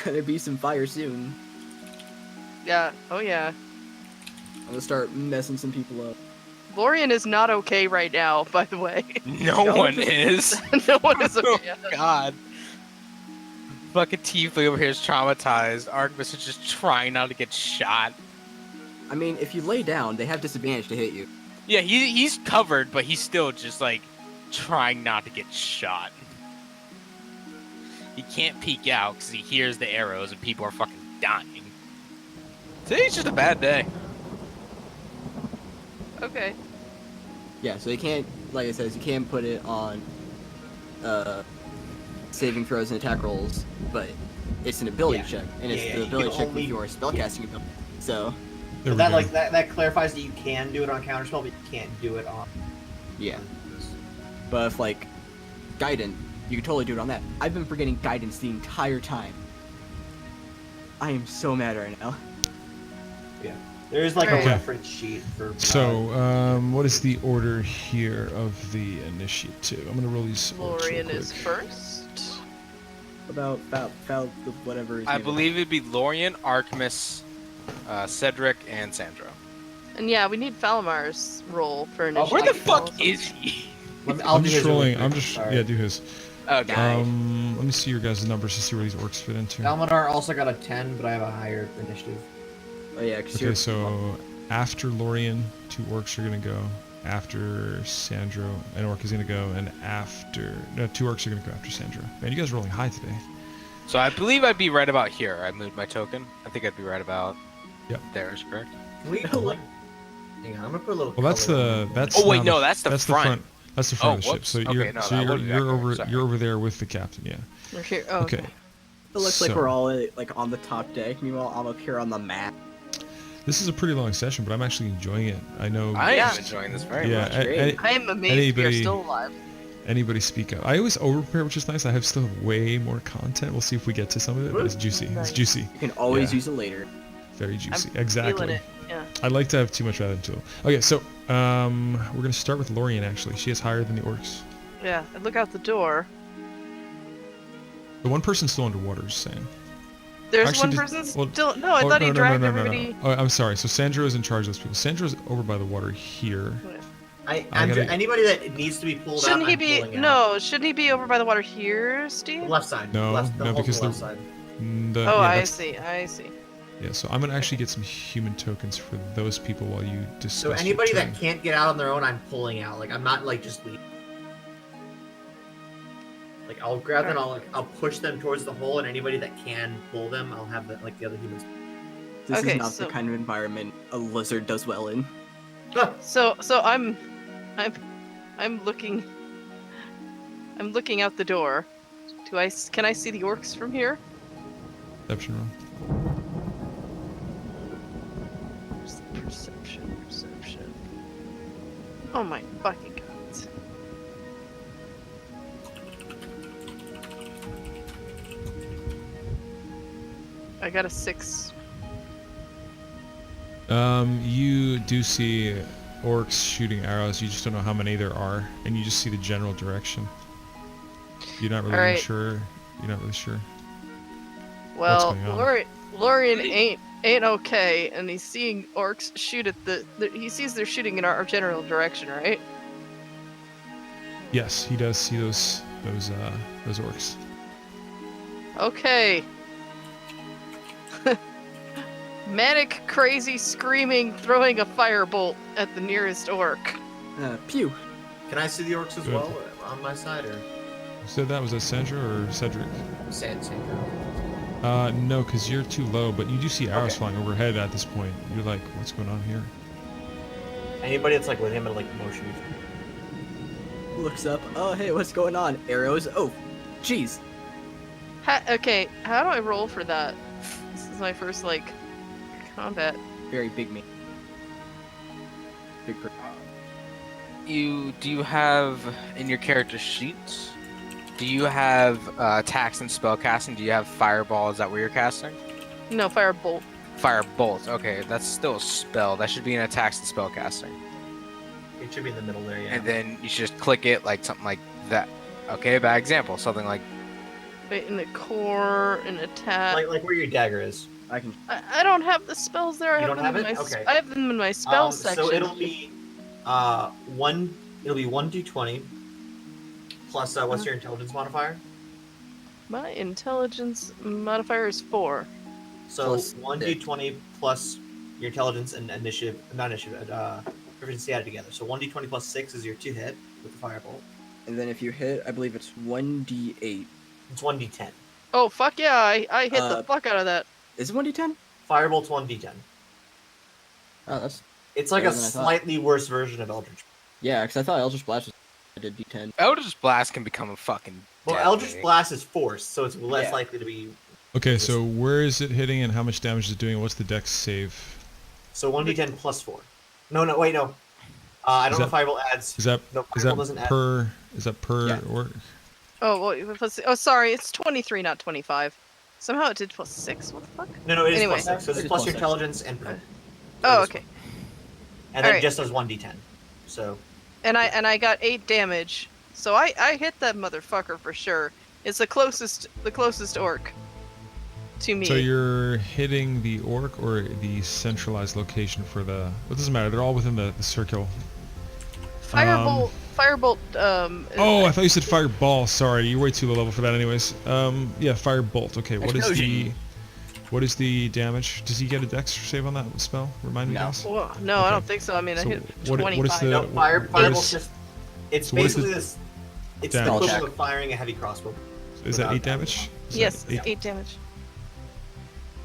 Gonna be some fire soon. Yeah. Oh yeah. I'm gonna start messing some people up. Lorian is not okay right now, by the way. No one is. No one is Oh okay. God. Fucking Tiefling over here is traumatized. Artemis is just trying not to get shot. I mean, if you lay down, they have disadvantage to hit you. Yeah, he's covered, but he's still just like trying not to get shot. He can't peek out because he hears the arrows and people are fucking dying. Today's just a bad day. Okay. Yeah, so you can't, like I said, you can't put it on saving throws and attack rolls, but it's an ability Yeah. check, and it's Yeah, the you ability can check only- with your spellcasting ability. So, There we that go. like that clarifies that you can do it on counterspell, but you can't do it on. yeah. But if like guidance, you can totally do it on that. I've been forgetting guidance the entire time. I am so mad right now. There's like Okay. a reference sheet for. So, what is the order here of the initiative? I'm gonna roll these. orcs real Lorian quick. is first. About whatever. His I name is. believe it'd be Lorian, Artemis, Cedric, and Sandro. And yeah, we need Falamar's roll for Oh, initiative. Where the fuck also. is he? I'll I'm do just his really rolling. quick. I'm just Sorry. yeah, do his. Okay. Let me see your guys' numbers to see where these orcs fit into. Almanar also got a 10, but I have a higher initiative. Oh yeah, 'cause Okay, you're- so after Lorian, 2 orcs are gonna go. After Sandro, an orc is gonna go, and after 2 orcs are gonna go after Sandro. Man, you guys are rolling high today. So I believe I'd be right about here. I moved my token. I think I'd be right about. Yep. There is correct. Can we like? Hang on, I'm gonna put a little. Well, that's color the on that's. Oh, wait, not no, that's the front. That's the front Oh, of the ship. whoops. So Okay, you're no, so that you're, would be you're accurate, over sorry. you're over there with the captain. Yeah. We're here. Oh, Okay. okay. It looks like So- we're all like on the top deck. Meanwhile, I'm up here on the map. This is a pretty long session, but I'm actually enjoying it. I know. I Yeah. am enjoying this very yeah. much. I am amazed we are Anybody- still alive. Anybody speak up? I always over prepare, which is nice. I have still have way more content. We'll see if we get to some of it, but it's juicy. It's Nice. juicy. You can always Yeah. use it later. Very juicy. I'm Exactly. Feeling it. Yeah. I'd like to have too much rather than too little. Okay, so we're gonna start with Lorian. Actually, she is higher than the orcs. Yeah. And look out the door. The one person's still underwater. Just saying. There's Actually, one did- person well- still. No, I Oh, thought no, he no, dragged no, no, no, no. everybody. Oh, I'm sorry. So Sandro is in charge of those people. Sandro's over by the water here. I Andrew, gotta- anybody that needs to be pulled Shouldn't out, he I'm be? pulling out. No, shouldn't he be over by the water here, Steve? The left side. No, left, the no, whole because left the- side. The, Oh, yeah, I that's- see. I see. Yeah, so I'm gonna actually get some human tokens for those people while you discuss. So your anybody turn. that can't get out on their own, I'm pulling out. Like I'm not like just leaving. Like I'll grab them, I'll push them towards the hole, and anybody that can pull them, I'll have the other humans. This Okay, is not so- the kind of environment a lizard does well in. Ah, So I'm looking. I'm looking out the door. Can I see the orcs from here? Perception roll. Where's the perception? Oh my fucking god. I got a 6. You do see orcs shooting arrows. You just don't know how many there are, and you just see the general direction. You're not really Alright. sure. You're not really sure. Well, going on? Lorian ain't okay, and he's seeing orcs shoot at he sees they're shooting in our general direction, right? Yes, he does see those orcs. Okay. Manic, crazy, screaming, throwing a firebolt at the nearest orc. Pew. Can I see the orcs as Good. well on my side, or You said that was that Sandra or Cedric? Sandro? No, because you're too low, but you do see arrows Okay. flying overhead at this point. You're like, what's going on here? Anybody that's like with him in like motion. Looks up. Oh, hey, what's going on? Arrows. Oh, jeez. Okay, how do I roll for that? This is my first, combat. Very big me. Big. Do you have in your character sheets? Do you have attacks and spell casting? Do you have fireball? Is that where you're casting? No, firebolt. Firebolt. Okay, that's still a spell. That should be an attacks and spell casting. It should be in the middle there, yeah. And then you should just click it like something like that. Okay, bad example. Something like Wait, in the core, an attack. like where your dagger is. I can. I don't have the spells there. I You have don't them have in it? my Okay. I have them in my spell section. So it'll be one. It'll be 1d20 plus what's your intelligence modifier? My intelligence modifier is 4. So Plus 1d20 plus your intelligence and initiative, not initiative, proficiency added together. So 1d20 plus 6 is your 2 hit with the firebolt. And then if you hit, I believe it's 1d8. It's 1d10. Oh fuck yeah! I hit the Uh, fuck out of that. Is it 1d10? Firebolt's 1d10. Oh, that's. It's like a Better than I thought. slightly worse version of Eldritch. Yeah, because I thought Eldritch Blast was. I did d10. Eldritch Blast can become a fucking. Well, deadly. Eldritch Blast is force, so it's less Yeah. likely to be. Okay, so where is it hitting and how much damage is it doing? What's the dex save? So 1d10 plus 4. No, wait, no. I Is don't know if that- Fireball adds. Is that No, is Fireball that doesn't add. per Yeah. orc? Oh, well, let's see. Oh, sorry, it's 23, not 25. Somehow it did +6. What the fuck? No, it is Anyway. +6. So It it's is plus your +6. intelligence and. Oh, it is okay. And then Alright. just does 1d10. So And I got 8 damage, so I hit that motherfucker for sure. It's the closest orc to me. So you're hitting the orc or the centralized location for the. It doesn't matter. They're all within the circle. Firebolt. Oh, I thought you said fireball. Sorry, you're way too low level for that, anyways. Yeah, firebolt. Okay, Explosion. what is the damage? Does he get a dex save on that spell? Remind me, No. guys. Well, no, I Okay. don't think so. I mean, I So hit what is 25. the- no, what Fireball's is- just. It's so what is the basically this. It's the damage? equivalent of firing a heavy crossbow. Is that without 8 damage? Is that Yes, eight? 8 damage.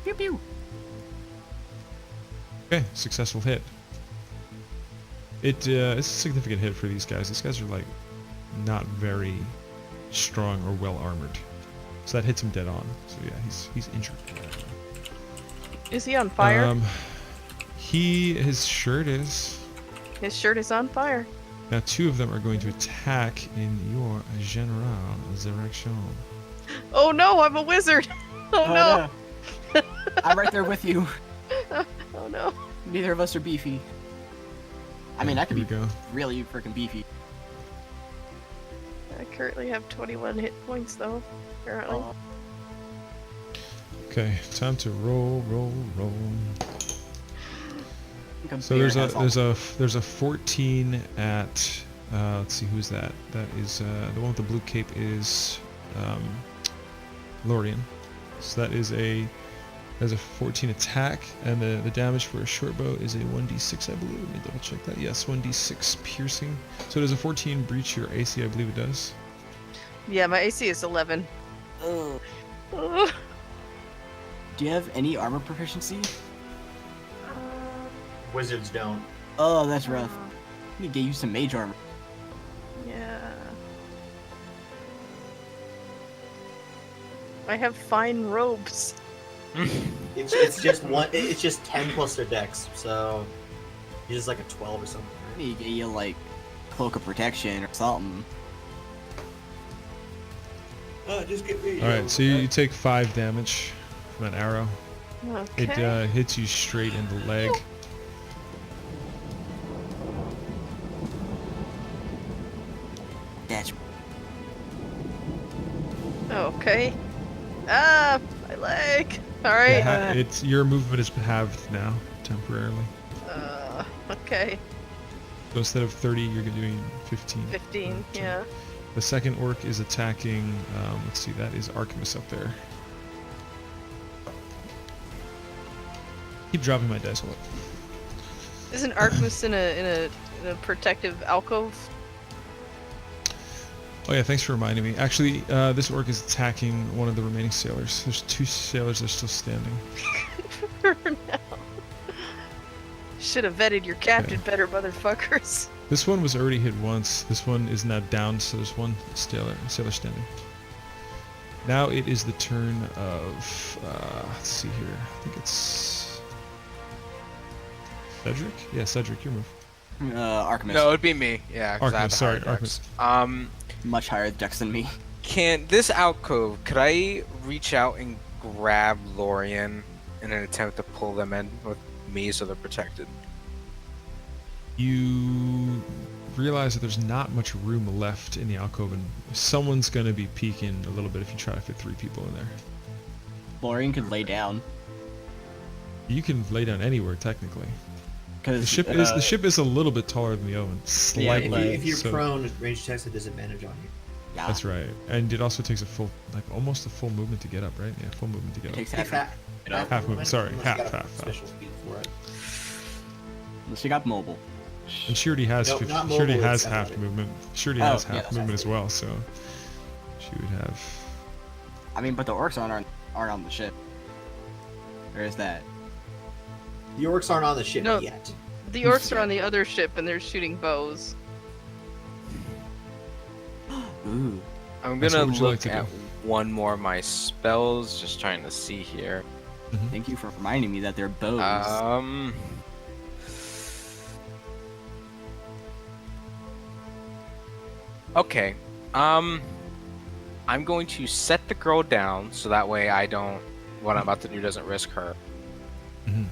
Pew pew. Okay, successful hit. It's a significant hit for these guys. These guys are like not very strong or well armored, so that hits him dead on. So yeah, he's injured. Is he on fire? His shirt is. His shirt is on fire. Now 2 of them are going to attack in your general direction. Oh no, I'm a wizard. Oh no. I'm right there with you. Oh no. Neither of us are beefy. I mean, I could Here be we go. really freaking beefy. I currently have 21 hit points though. Apparently. Okay, time to roll. Think So bear there's has all- a 14 at let's see, who's that? That is the one with the blue cape is Lorien. So there's a 14 attack, and the damage for a short bow is a 1d6, I believe. Let me double check that. Yes, 1d6 piercing. So does a 14 breach your AC? I believe it does. Yeah, my AC is 11. Ugh. Ugh. Do you have any armor proficiency? Wizards don't. Oh, that's rough. Let me get you some mage armor. Yeah. I have fine robes. It's just one. It's just 10 plus their dex. So you're just like a 12 or something. Let me get you like cloak of protection or something. Just get me. All right, so you take 5 damage from an arrow. Okay. It hits you straight in the leg. That's Okay. Ah, my leg. All It right. ha- it's your movement is halved now temporarily. Okay. So instead of 30, you're doing 15. 15. Yeah. The second orc is attacking. Let's see, that is Archimus up there. Keep dropping my dice. Hold up. Isn't Artemis in a protective alcove? Oh yeah, thanks for reminding me. Actually, this orc is attacking one of the remaining sailors. There's 2 sailors that are still standing. For now. Should have vetted your captain better, motherfuckers. This one was already hit once. This one is now down, so there's one sailor standing. Now it is the turn of, let's see here. I think it's Cedric? Yeah, Cedric, your move. Archimus. No, it'd be me. Yeah. 'cause I have Archimus, the sorry, higher dex. Archimus. Much higher dex than me. Can this alcove? Could I reach out and grab Lorien in an attempt to pull them in with me so they're protected? You realize that there's not much room left in the alcove, and someone's going to be peeking a little bit if you try to fit 3 people in there. Lorien could lay down. You can lay down anywhere, technically. Cause, The ship is a little bit taller than the Owen, Yeah, slightly. if you're so- prone, range attacks a disadvantage on you. Yeah, That's right, and it also takes a full, like almost a full movement to get up, right? Yeah, full movement to get it up. takes Takes half. Half movement, sorry, unless you half, got a half. Special speed for it. Unless you got mobile. And she already has, Nope, 50, not she already mobile, has it's half athletic. movement. She already Oh, has yeah, half that's movement as athletic. well, so she would have. I mean, but the orcs aren't on the ship. There is that. The orcs aren't on the ship No. yet. The orcs are on the other ship and they're shooting bows. Ooh. I'm Yes, gonna what would you like look to at do? one more of my spells, just trying to see here. Thank you for reminding me that they're bows. Okay. I'm going to set the girl down so that way I don't. What I'm about to do doesn't risk her. Mhm.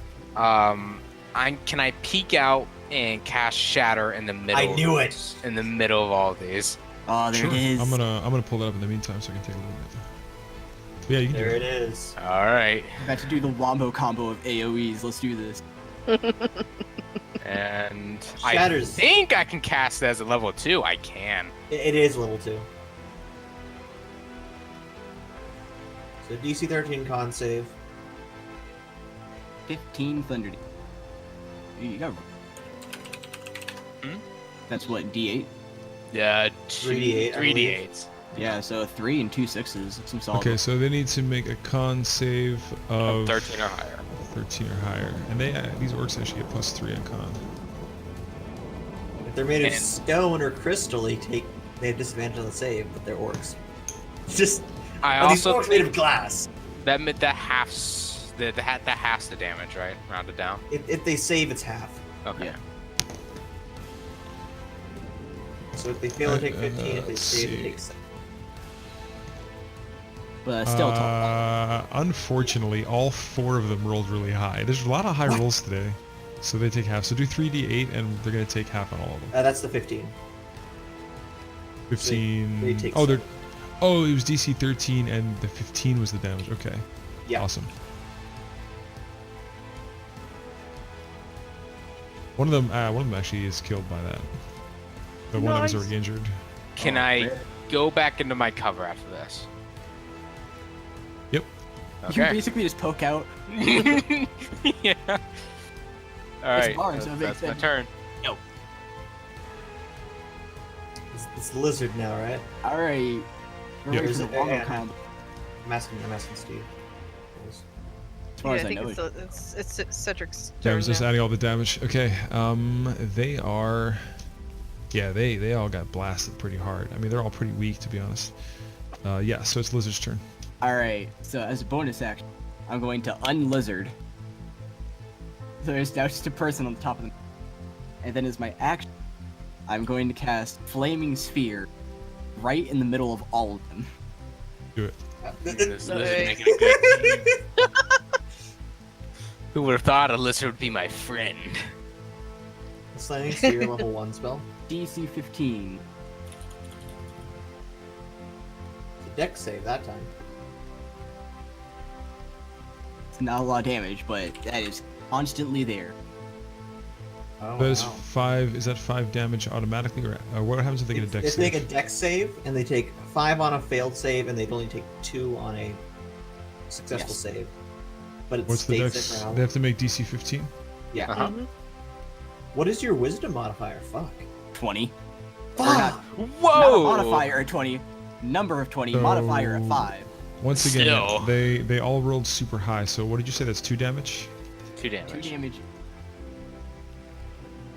Can I peek out and cast Shatter in the middle? I knew it. In the middle of all of these. Oh, there Sure. it is. I'm gonna pull that up in the meantime so I can take a look at it. But yeah, you can There do it is. All right. About to do the wombo combo of AoEs. Let's do this. And Shatters. I think I can cast it as a level 2. I can. It is level 2. So DC 13 con save. 15 Thunder. You got. Hmm? That's what, D8? Yeah, 3d8, I 3d8s. Yeah, so 3 and 2 6s. Some solid. Okay, so they need to make a con save of 13 or higher. 13 or higher, and these orcs actually get +3 on con. If they're made of And- stone or crystal, they have disadvantage on the save, but they're orcs. Just I these also orcs made think of glass. that halves that halves the damage, right? Rounded down. If they save, it's half. Okay. Yeah. So if they fail, they take 15. If they let's save, see. they take 7. But still tall. Unfortunately, all 4 of them rolled really high. There's a lot of high rolls today, so they take half. So do 3d8, and they're gonna take half on all of them. That's the 15. 15. they take oh, they're. 7. Oh, it was DC 13, and the 15 was the damage. Okay. Yeah. Awesome. One of them actually is killed by that. The one that was Nice. already injured. Can Oh, I man. go back into my cover after this? Yep. You Okay. basically just poke out. Yeah. All right. bars, so it makes That's my sense. turn. It's the lizard now, right? Alright. We're Yeah. ready for the wombo Yeah. combo. I'm asking Steve. As far Yeah, as I I think know. it's Cedric's Yeah, I turn was just now. adding all the damage. Okay. They are. Yeah, they all got blasted pretty hard. I mean, they're all pretty weak, to be honest. Yeah, so it's Lizard's turn. Alright, so as a bonus action, I'm going to unlizard. So there's now just a person on the top of them. And then as my action, I'm going to cast Flaming Sphere right in the middle of all of them. Do it. This lizard Nice. making it good. Who would have thought a lizard would be my friend? Slamming Sphere level 1 spell. DC 15. It's a dex save that time. It's not a lot of damage, but that is constantly there. Oh, That is wow. 5. Is that 5 damage automatically, or what happens if they get a dex If they save? make a dex save and they take 5 on a failed save, and they'd only take 2 on a successful Yes. save. But it What's the states dex? it around. They have to make DC 15. Yeah. Uh-huh. Mhm. What is your wisdom modifier? Fuck. 20. Fuck. Whoa! Not a modifier at 20. Number of 20. So- Modifier at 5. Once again, Still. they all rolled super high. So what did you say? That's 2 damage. 2 2 damage. damage.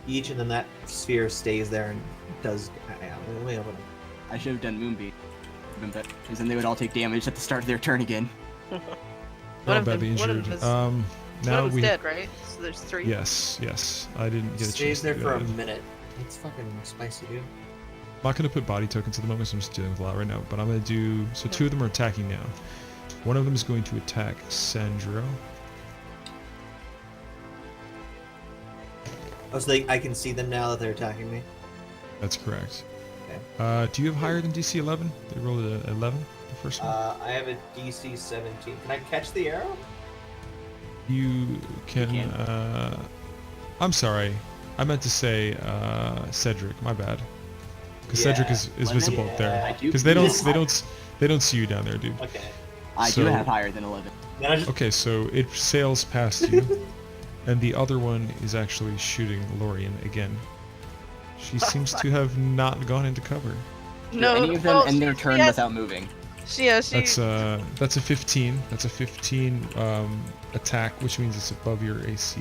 Each, and then that sphere stays there and does. Yeah, let me open it. I should have done Moonbeam. Because then they would all take damage at the start of their turn again. One Not of them- badly one of injured. them is- Now One of them's we. dead, right? So there's 3. Yes. I didn't get a chance. Stays there to do for a that. minute. It's fucking spicy, dude. I'm not gonna put body tokens at the moment, so I'm just dealing with a lot right now. But I'm gonna do. So 2 of them are attacking now. One of them is going to attack Sandro. Oh, so I can see them now that they're attacking me. That's correct. Okay. Do you have higher than DC 11? They rolled a 11, the first one. I have a DC 17. Can I catch the arrow? You can. can. I'm sorry. I meant to say Cedric. My bad. Because Cedric Yeah, is let me- visible up there. I do- Because they don't Yes. they don't see you down there, dude. Okay. I do So- have higher than 11. Then I just. Okay, so it sails past you, and the other one is actually shooting Lorian again. She seems to have not gone into cover. No, Any of them well, end their she turn had- without moving. She. That's a 15. That's a 15 attack, which means it's above your AC.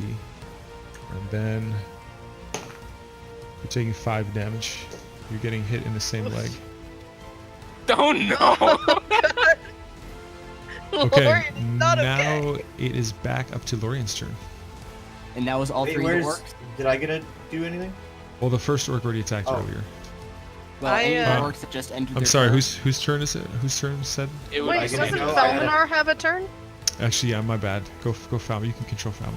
And then you're taking 5 damage. You're getting hit in the same leg. Oh no! Okay, Lorian's not now okay. it is back up to Lorian's turn. And that was all Wait, 3 of the where's- orcs? Did I get to do anything? Well, the first orc already attacked Oh. earlier. Well, I, any of the uh, orcs that just entered I'm their sorry. turn, Whose turn is it? Whose turn said? It would Wait, I be can doesn't know- Falmanar have a turn? Actually, yeah, my bad. Go Falmer. You can control Falmer.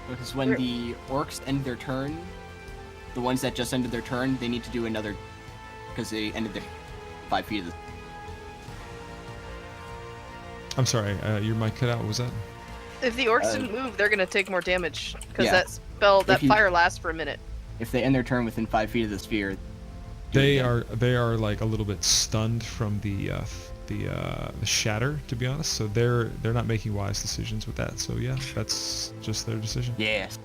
because when the orcs end their turn, the ones that just ended their turn, they need to do another, because they ended their 5 feet of the. I'm sorry. Your mic cut out. What was that? If the orcs Uh, didn't move, they're gonna take more damage because yeah. that spell, that you- fire lasts for a minute. If they end their turn within 5 feet of the sphere, do They it again. are like a little bit stunned from the shatter, to be honest. So they're not making wise decisions with that. So yeah, that's just their decision. Yes,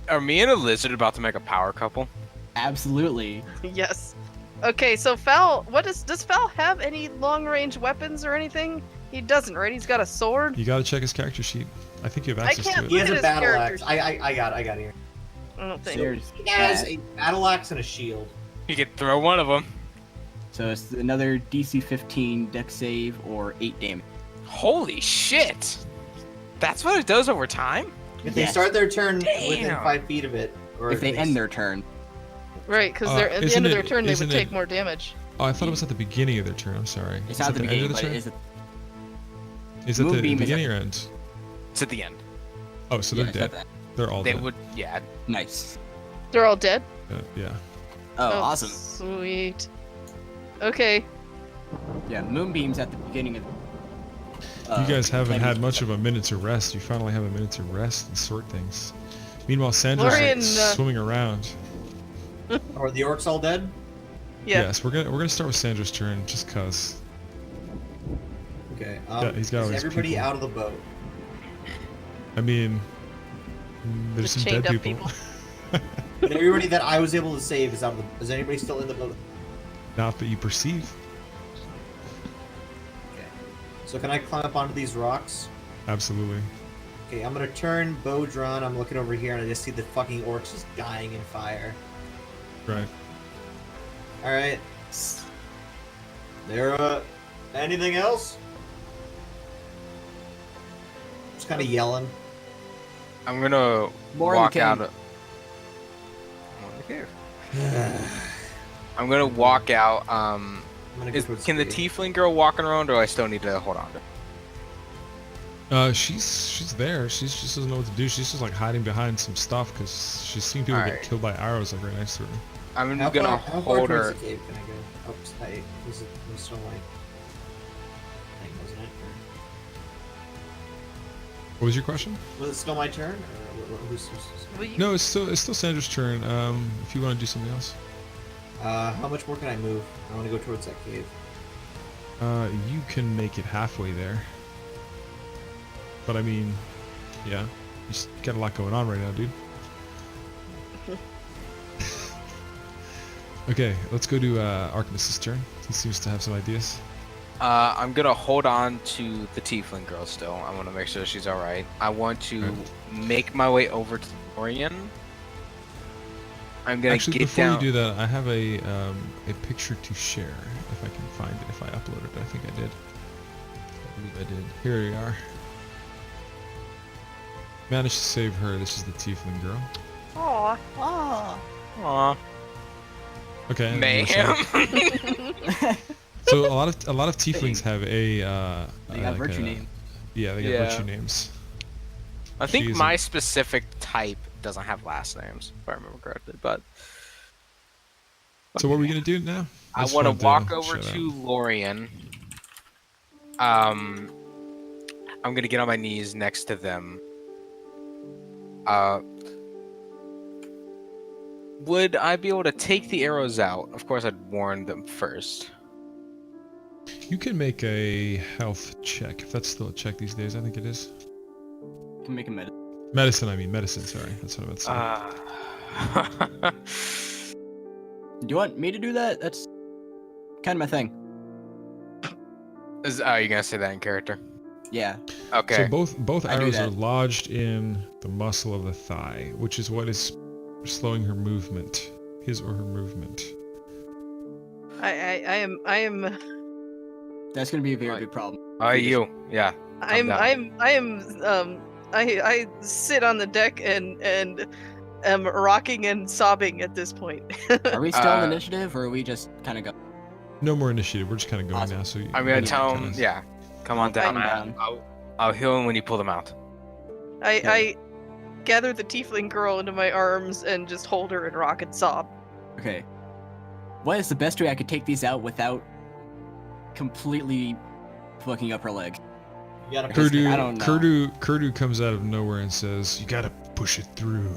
Are me and a lizard about to make a power couple? absolutely. Yes. Okay, so Fal, does Fal have any long-range weapons or anything? He doesn't, right? He's got a sword. You gotta check his character sheet. I think you have I access can't to He it. has Look a at his battle character axe. I got it here. I don't think. There's He has that. a battle axe and a shield. You could throw one of them. So it's another DC 15 dex save or 8 damage. Holy shit! That's what it does over time? If they Yes. start their turn within Damn. 5 feet of it, or If they end their turn, Right, because they're at the isn't end of their it- turn, they would isn't take it- more damage. Oh, I thought it was at the beginning of their turn. I'm sorry. it's Is not it the end beginning, of the but turn? it is. Is it the Moonbeam is beginning or end? It's at the end. Oh, so Yeah, they're it's not dead. that. They're all They dead. would, yeah. Nice. They're all dead? Yeah. Oh, awesome. Sweet. Okay. Yeah, moonbeams at the beginning of. You guys haven't damage had much and of a minute to rest. You finally have a minute to rest and sort things. Meanwhile, Sandra's Lorian, swimming around. Are the orcs all dead? Yeah. Yes, we're gonna start with Sandra's turn, just cause. Okay. Yeah, he's got all is his everybody people. out of the boat? I mean, there's The some chained dead up people. But everybody that I was able to save is out of the. Is anybody still in the boat? Not that you perceive. Okay. So can I climb up onto these rocks? Absolutely. Okay, I'm gonna turn bow drawn. I'm looking over here and I just see the fucking orcs just dying in fire. Right. Alright. There, anything else? Just kind of yelling. I'm gonna More in the walk cave. out of... I'm gonna walk out, I'm gonna go towards can the cave. tiefling girl walking around, or do I still need to hold on to her? She's there. She just doesn't know what to do. She's just like hiding behind some stuff because she's seen people get Alright. killed by arrows like right next to her. I'm How gonna far hold towards her. the cave can I go? Oh, it was still like thing, wasn't it? What was your question? Or, was it still my turn? Or who's Will you- No, it's still Sandra's turn. If you want to do something else, how much more can I move? I want to go towards that cave. you can make it halfway there. But I mean, yeah, you just got a lot going on right now, dude. Okay, let's go to Artemis' turn. He seems to have some ideas. I'm gonna hold on to the tiefling girl still. I want to make sure she's all right. I want to Right. make my way over to Lorian. I'm gonna Actually, get before down. you do that, I have a picture to share if I can find it. If I uploaded it, I think I did. I believe I did. Here we are. Managed to save her. This is the tiefling girl. Aw. Aw. Aw, Okay. and then we'll mayhem. show- So a lot of tieflings have a. They got like virtue a- names. Yeah, they got Yeah. virtue names. I think She's my a- specific type doesn't have last names, if I remember correctly. But So what are we gonna do now? I just want to wanted walk over shout to out. Lorian. I'm gonna get on my knees next to them. Would I be able to take the arrows out? Of course, I'd warn them first. You can make a health check if that's still a check these days. I think it is. Can make a med. Medicine. I mean medicine. Sorry, that's what I meant to say. Do you want me to do that? That's kind of my thing. Are you gonna say that in character? Yeah. Okay. So both I do arrows are that. lodged in the muscle of the thigh, which is what is slowing her movement, his or her movement. I am That's gonna be a very Right. big problem. You? Yeah. I down. sit on the deck and am rocking and sobbing at this point. Are we still in Uh, initiative, or are we just kind of go? No more initiative. We're just kind of going Awesome. now. So I'm gonna you tell kinda- him, yeah, come on down. Fine. I'll heal him when you pull them out. I gather the tiefling girl into my arms and just hold her and rock and sob. Okay. What is the best way I could take these out without completely fucking up her leg? You gotta Kurdu- push I it. don't know. Kurdu comes out of nowhere and says, "You gotta push it through.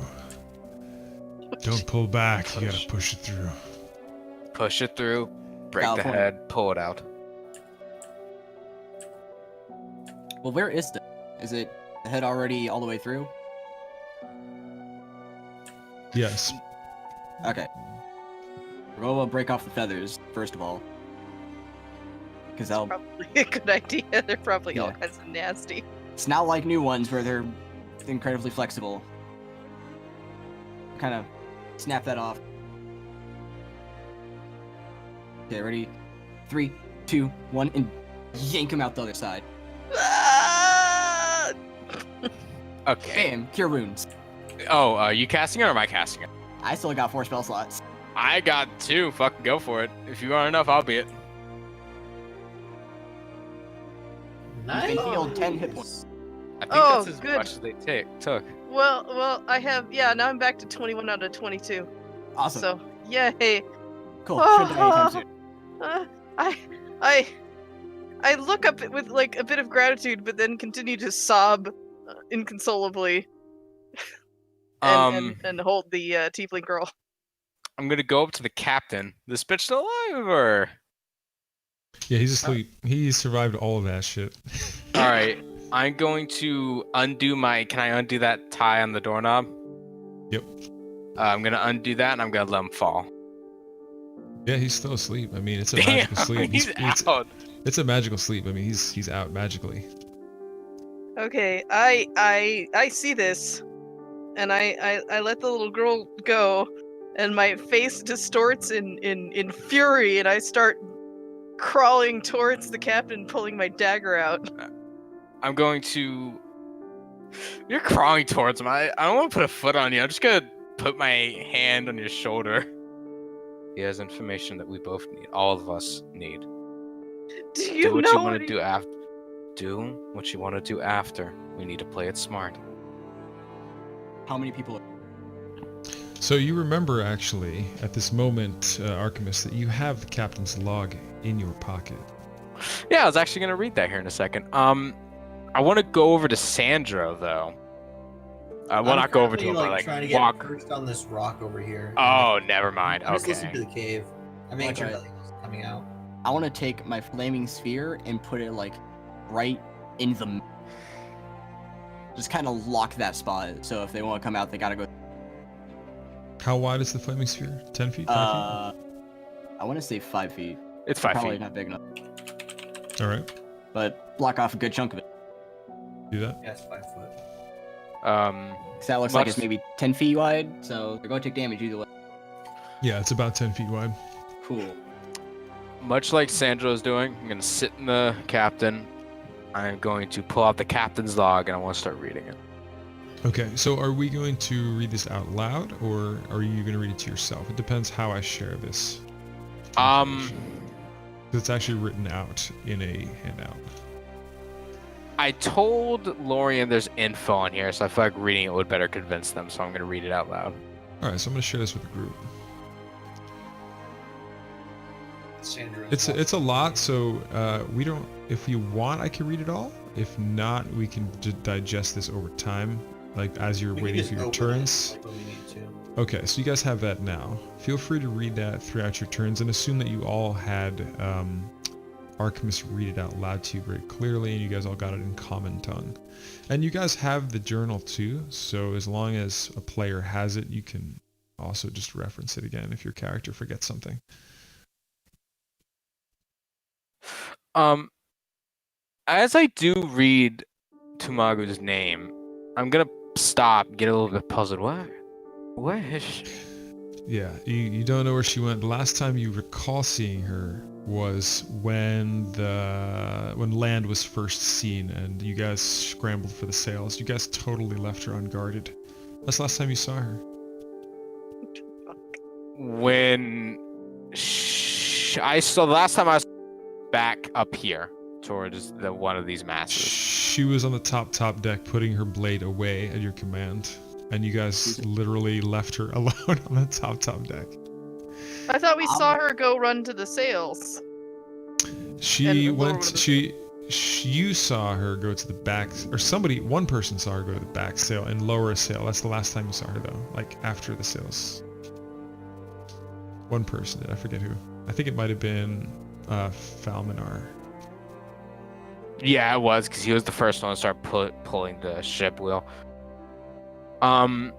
Don't pull back. You gotta push it through." Push it through, break Valid the point. head, pull it out. Well, where is the? Is it the head already all the way through? Yes. Okay. We're gonna break off the feathers first of all, because I'll. Probably a good idea. They're probably all Yeah. kinds of nasty. It's not like new ones where they're incredibly flexible. Kind of snap that off. Okay, ready? 3, 2, 1, and yank him out the other side. Ah! Okay. Bam! Cure wounds. Oh, are you casting it or am I casting it? I still got 4 spell slots. I got 2. Fucking go for it. If you aren't enough, I'll be it. Nice. You can heal 10 hit points. I think Oh, that's as good. much as they took. Well, I have, yeah, now I'm back to 21 out of 22. Awesome. So, yay. Cool. Shouldn't die anytime soon. I look up with like a bit of gratitude, but then continue to sob inconsolably and hold the tiefling girl. I'm gonna go up to the captain. This bitch still alive, or? Yeah, he's asleep. He survived all of that shit. All right. I'm going to undo my. Can I undo that tie on the doorknob? Yep. I'm gonna undo that, and I'm gonna let him fall. Yeah, he's still asleep. I mean, it's a Damn, magical sleep. he's out. It's a magical sleep. I mean, he's out magically. Okay, I see this, and I let the little girl go, and my face distorts in fury, and I start crawling towards the captain, pulling my dagger out. I'm going to. You're crawling towards him. I don't want to put a foot on you. I'm just gonna put my hand on your shoulder. He has information that we both need. All of us need. Do Do you what know you want to do after. Do what you want to do after. We need to play it smart. How many people? So you remember actually at this moment, Archimus, that you have the captain's log in your pocket. Yeah, I was actually gonna read that here in a second. I want to go over to Sandro though. Well, I'm not go over to currently, him, but trying to like get walk. perched on this rock over here. Oh, never mind. I'm just listening to Okay. the cave. I make sure Okay. nothing's coming out. I want to take my flaming sphere and put it like right in the. Just kind of lock that spot. So if they want to come out, they gotta go. How wide is the flaming sphere? 10 feet? 5 I want to say 5 feet. It's 5 Probably feet. not big enough, feet? All right, but block off a good chunk of it. do that. Yeah, it's 5 foot. 'Cause that looks like it's Much- maybe 10 feet wide, so they're going to take damage either way. Yeah, it's about 10 feet wide. Cool. Much like Sandro's doing, I'm gonna sit in the captain. I'm going to pull out the captain's log and I want to start reading it. Okay, so are we going to read this out loud, or are you going to read it to yourself? It depends how I share this. It's actually written out in a handout. I told Lorian there's info on here, so I feel like reading it would better convince them, so I'm gonna read it out loud. All right, so I'm going to share this with the group. Sandra. It's a lot, so we don't. If you want, I can read it all. If not, we can digest this over time, like as you're waiting for your turns. Like when we need to. Okay, so you guys have that now. Feel free to read that throughout your turns, and assume that you all had Archimus read it out loud to you very clearly, and you guys all got it in common tongue. And you guys have the journal too, so as long as a player has it, you can also just reference it again if your character forgets something. As I do read Tumagu's name, I'm gonna stop, get a little bit puzzled. Where is she? Yeah, you don't know where she went. The last time you recall seeing her was when land was first seen, and you guys scrambled for the sails. You guys totally left her unguarded. That's the last time you saw her. when I saw the last time I was back up here towards one of these masses. She was on the top deck putting her blade away at your command, and you guys literally left her alone on the top deck. I thought we saw her go run to the sails. She And lower went. one of the- You saw her go to the back, or one person saw her go to the back sail and lower a sail. That's the last time you saw her, though. Like after the sails. One person did. I forget who. I think it might have been Falminar. Yeah, it was because he was the first one to start pulling the ship wheel. I'm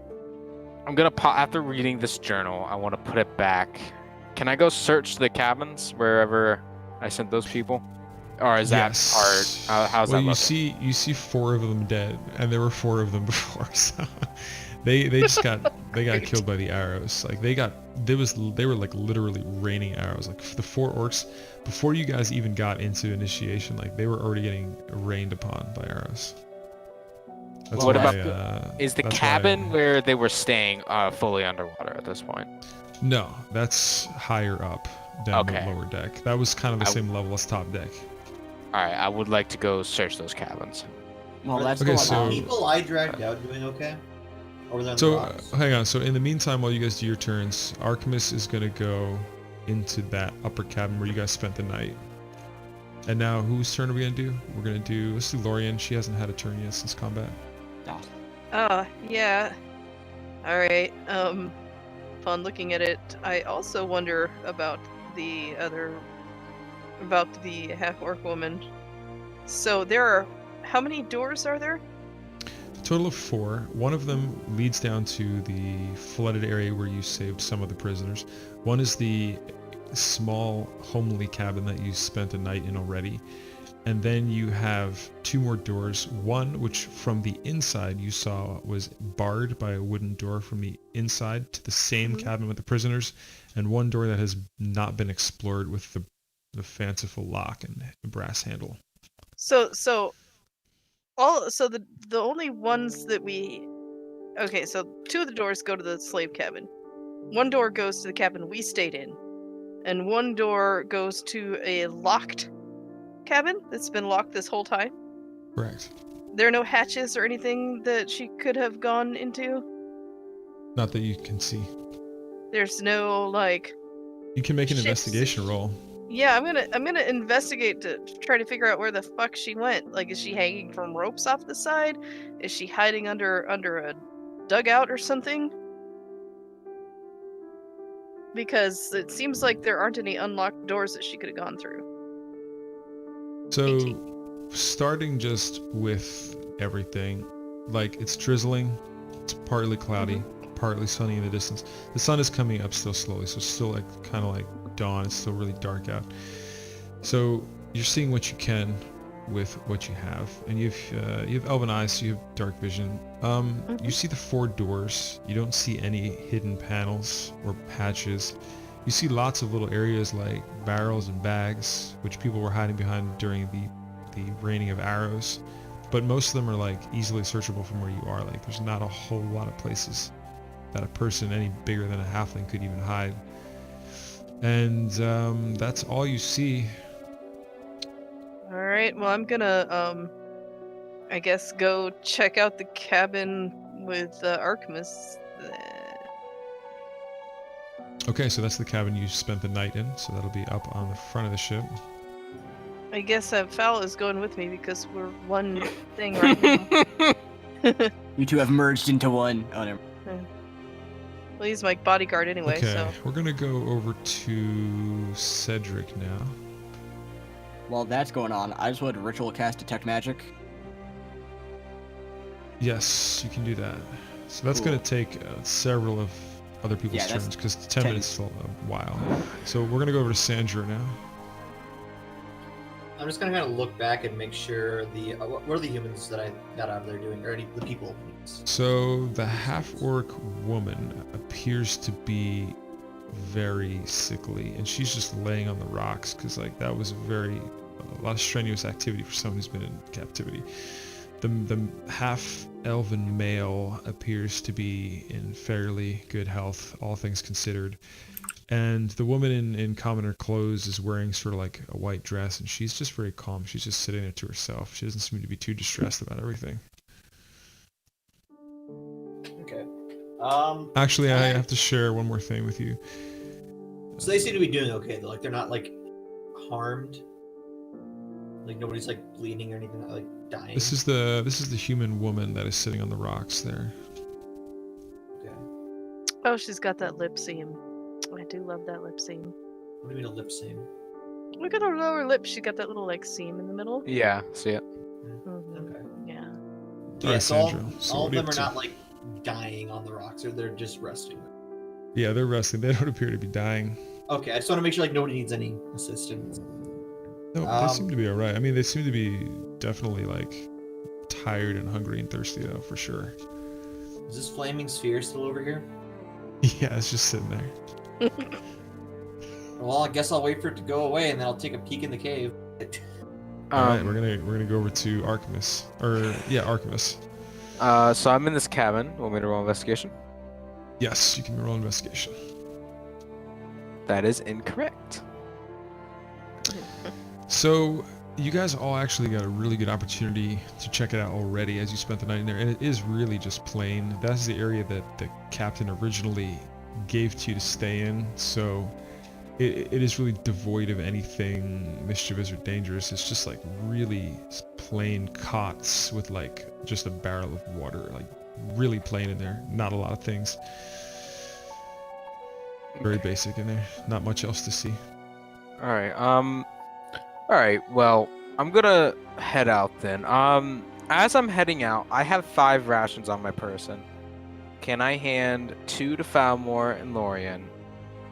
gonna after reading this journal, I want to put it back. Can I go search the cabins wherever I sent those people, or is that hard? How's well, that you see 4 of them dead, and there were 4 of them before, so they just got killed by the arrows. Like they were like literally raining arrows. Like the 4 orcs, before you guys even got into initiation, like they were already getting rained upon by arrows. That's What why, about is the that's cabin why- where they were staying fully underwater at this point? No, that's higher up than Okay. the lower deck. That was kind of the same level as top deck. All right, I would like to go search those cabins. Well, Are that's the Okay, going so- on. people I dragged out doing okay? Or were they on the So rocks? hang on. So in the meantime, while you guys do your turns, Archimus is gonna go into that upper cabin where you guys spent the night. And now, whose turn are we gonna do? We're gonna do. Let's do Lorian. She hasn't had a turn yet since combat. Yeah. Alright, upon looking at it, I also wonder about the half-orc woman. So how many doors are there? Total of 4. One of them leads down to the flooded area where you saved some of the prisoners. One is the small homely cabin that you spent a night in already. And then you have 2 more doors. One, which from the inside you saw was barred by a wooden door from the inside to the same cabin with the prisoners. And one door that has not been explored with the fanciful lock and brass handle. So the only ones that okay, so 2 of the doors go to the slave cabin. One door goes to the cabin we stayed in, and one door goes to a locked cabin that's been locked this whole time. Correct. There are no hatches or anything that she could have gone into. Not that you can see. There's no like. You can make an Ships. investigation roll. Yeah, I'm gonna investigate to try to figure out where the fuck she went. Like, is she hanging from ropes off the side? Is she hiding under a dugout or something? Because it seems like there aren't any unlocked doors that she could have gone through. So, 18. starting just with everything, like it's drizzling, it's partly cloudy, partly sunny in the distance. The sun is coming up still slowly, so it's still like kind of like dawn. It's still really dark out. So you're seeing what you can with what you have, and you have elven eyes, so you have dark vision. You see the 4 doors. You don't see any hidden panels or hatches. You see lots of little areas like barrels and bags, which people were hiding behind during the raining of arrows. But most of them are like easily searchable from where you are. Like there's not a whole lot of places that a person any bigger than a halfling could even hide. And that's all you see. All right. Well, I'm gonna I guess go check out the cabin with Archimus. Okay, so that's the cabin you spent the night in. So that'll be up on the front of the ship. I guess Fowl is going with me because we're one thing right now. You two have merged into one. Oh, never. Well, he's my bodyguard anyway, Okay, so. we're gonna go over to Cedric now. While that's going on, I just want to ritual cast detect magic. Yes, you can do that. So that's Cool. going to take several of other people's Yeah, that's turns because 10 10. minutes is still a while. So we're going to go over to Sandra now. I'm just gonna kind of look back and make sure what are the humans that I got out of there doing, or the people? So the half-orc woman appears to be very sickly, and she's just laying on the rocks because like that was a lot of strenuous activity for someone who's been in captivity. The half-elven male appears to be in fairly good health, all things considered. And the woman in commoner clothes is wearing sort of like a white dress, and she's just very calm. She's just sitting there to herself. She doesn't seem to be too distressed about everything. Okay. Actually, I have to share one more thing with you. So they seem to be doing okay though. Like they're not like harmed. Like nobody's like bleeding or anything, like dying. This is the human woman that is sitting on the rocks there. Okay. Oh, she's got that lip seam. I do love that lip seam. What do you mean a lip seam? Look at her lower lip. She got that little like seam in the middle. Yeah, see it. Mhm. Okay. Yeah. All Yeah, right, so Sandra, so all what of do you them up are to? not like dying on the rocks, or they're just resting. Yeah, they're resting. They don't appear to be dying. Okay, I just want to make sure like nobody needs any assistance. No, they seem to be all right. I mean, they seem to be definitely like tired and hungry and thirsty though, for sure. Is this flaming sphere still over here? Yeah, it's just sitting there. Well, I guess I'll wait for it to go away, and then I'll take a peek in the cave. All right, we're gonna go over to Archimus, or yeah, Archimus. So I'm in this cabin. Want me to roll investigation? Yes, you can roll investigation. That is incorrect. So you guys all actually got a really good opportunity to check it out already as you spent the night in there, and it is really just plain. That's the area that the captain originally gave to you to stay in, so it is really devoid of anything mischievous or dangerous. It's just like really plain cots with like just a barrel of water, like really plain in there. Not a lot of things. Very basic in there. Not much else to see. All right. All right. Well, I'm gonna head out then. As I'm heading out, I have 5 rations on my person. Can I hand 2 to Falmore and Lorian,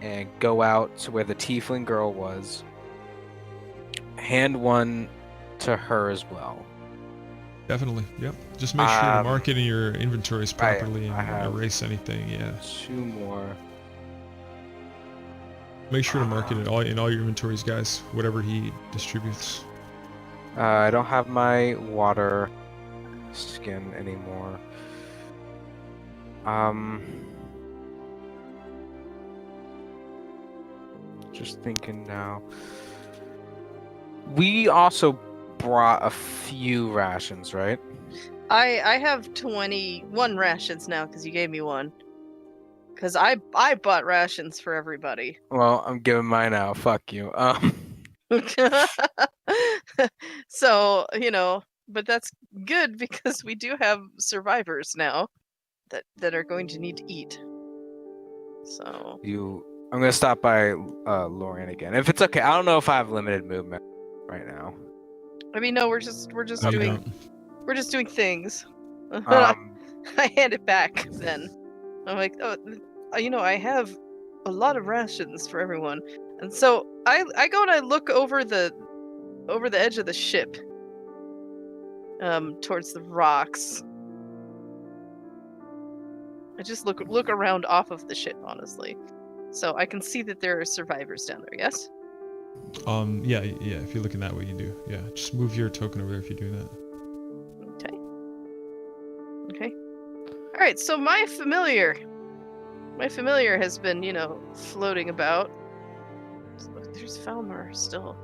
and go out to where the tiefling girl was? Hand 1 to her as well. Definitely. Yep. Just make sure to mark it in your inventories I properly and have- erase anything. Yeah. 2 more. Make sure to mark it in all your inventories, guys. Whatever he distributes. I don't have my water skin anymore. Just thinking now. We also brought a few rations, right? I have 21 rations now because you gave me one. Because I bought rations for everybody. Well, I'm giving mine out. Fuck you. So, but that's good because we do have survivors now that are going to need to eat. So, I'm gonna stop by Lorian again. If it's okay, I don't know if I have limited movement right now. I mean, no, we're just No, you doing don't. we're just doing things. I hand it back then. I'm like, oh, I have a lot of rations for everyone, and so I go and I look over the edge of the ship, towards the rocks. I just look around off of the ship, honestly, so I can see that there are survivors down there. Yes. Yeah. If you're looking that way, you do. Yeah. Just move your token over there if you're doing that. Okay. All right. So my familiar has been, floating about. There's Falmar still.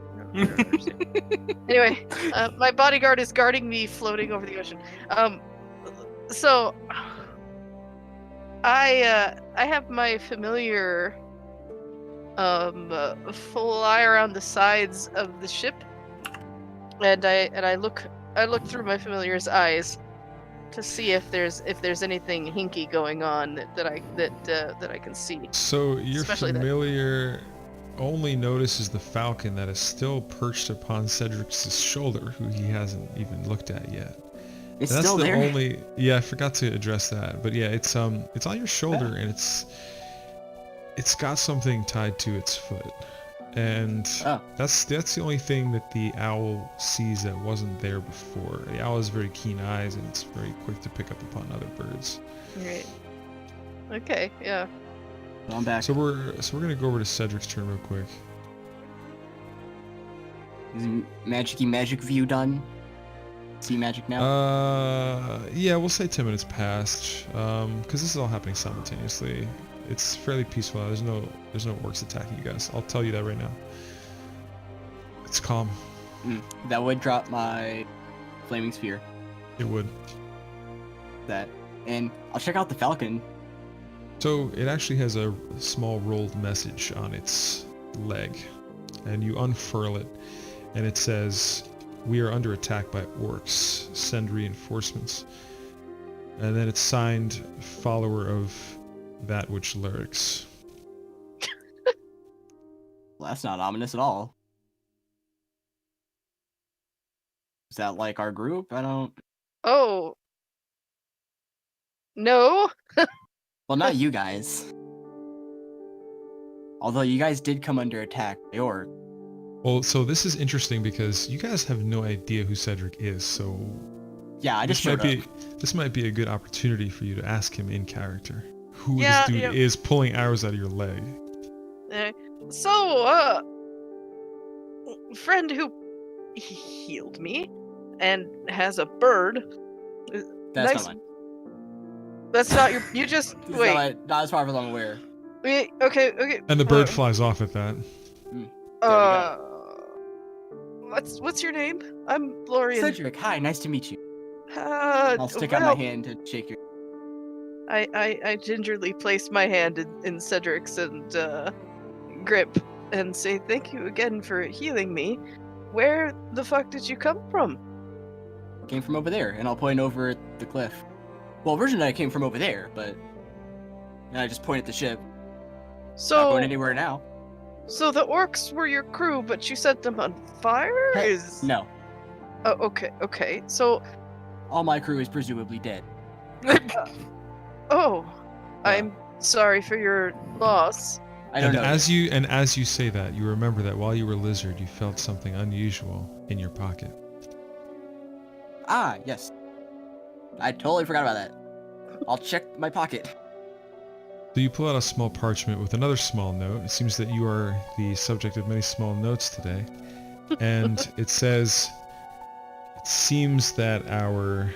Anyway, my bodyguard is guarding me floating over the ocean. So I have my familiar fly around the sides of the ship, and I look through my familiar's eyes to see if there's anything hinky going on that I can see. So your Especially that- familiar only notices the falcon that is still perched upon Cedric's shoulder, who he hasn't even looked at yet. It's And that's still the there. only. Yeah, I forgot to address that, but yeah, it's on your shoulder, and it's got something tied to its foot, and Oh. that's the only thing that the owl sees that wasn't there before. The owl has very keen eyes, and it's very quick to pick up upon other birds. Right. Okay. Yeah. I'm back. So we're gonna go over to Cedric's turn real quick. Is magic view done? See magic now? Yeah, we'll say 10 minutes passed, because this is all happening simultaneously. It's fairly peaceful. There's no orcs attacking you guys. I'll tell you that right now. It's calm. That would drop my flaming sphere. It would. That, and I'll check out the falcon. So it actually has a small rolled message on its leg, and you unfurl it, and it says, "We are under attack by orcs. Send reinforcements." And then it's signed, "Follower of that which lurks." Well, that's not ominous at all. Is that like our group? I don't. Oh. No. Well, not you guys. Although you guys did come under attack by orc. Well, so this is interesting because you guys have no idea who Cedric is, so Yeah, I just this showed might up. this might be a good opportunity for you to ask him in character who Yeah, this dude yeah. is pulling arrows out of your leg. So, friend who healed me and has a bird. That's nice. not mine. That's not your. You just It's wait. not as far as I'm aware. Wait. Okay. And the bird flies off at that. Uh, what's your name? I'm Lorian. Cedric, hi, nice to meet you. I'll stick out my hand to shake your. I gingerly place my hand in Cedric's and grip and say thank you again for healing me. Where the fuck did you come from? Came from over there, and I'll point over at the cliff. Well, originally I came from over there, but and I just point at the ship. Not So, going anywhere now. so the orcs were your crew, but you set them on fire? Is No, Oh, okay. So, all my crew is presumably dead. oh, I'm sorry for your loss. I don't And know. as you say that, you remember that while you were lizard, you felt something unusual in your pocket. Ah, yes. I totally forgot about that. I'll check my pocket. So you pull out a small parchment with another small note. It seems that you are the subject of many small notes today. And it says, "It seems that our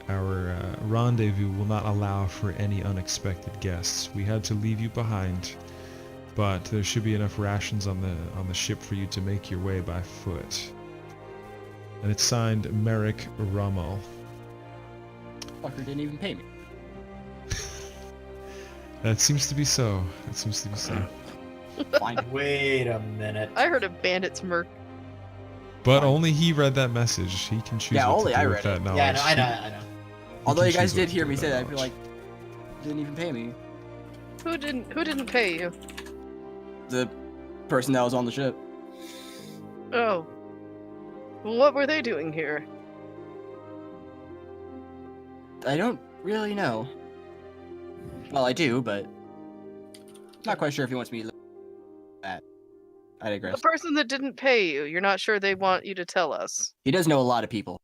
rendezvous will not allow for any unexpected guests. We had to leave you behind, but there should be enough rations on the ship for you to make your way by foot." And it's signed Merrick Rommel. Fucker didn't even pay me. That seems to be so. Fine. Wait a minute. I heard a bandit's murk. But Fine. only he read that message. He can choose Yeah, what only to do I with read that it. knowledge. Yeah, I know. Although can you guys choose what did to hear do me with say that, I feel knowledge. like didn't even pay me. Who didn't pay you? The person that was on the ship. Oh. Well, what were they doing here? I don't really know. Well, I do, but not quite sure if he wants me to look at that. I The digress. person that didn't pay you. You're not sure they want you to tell us. He does know a lot of people.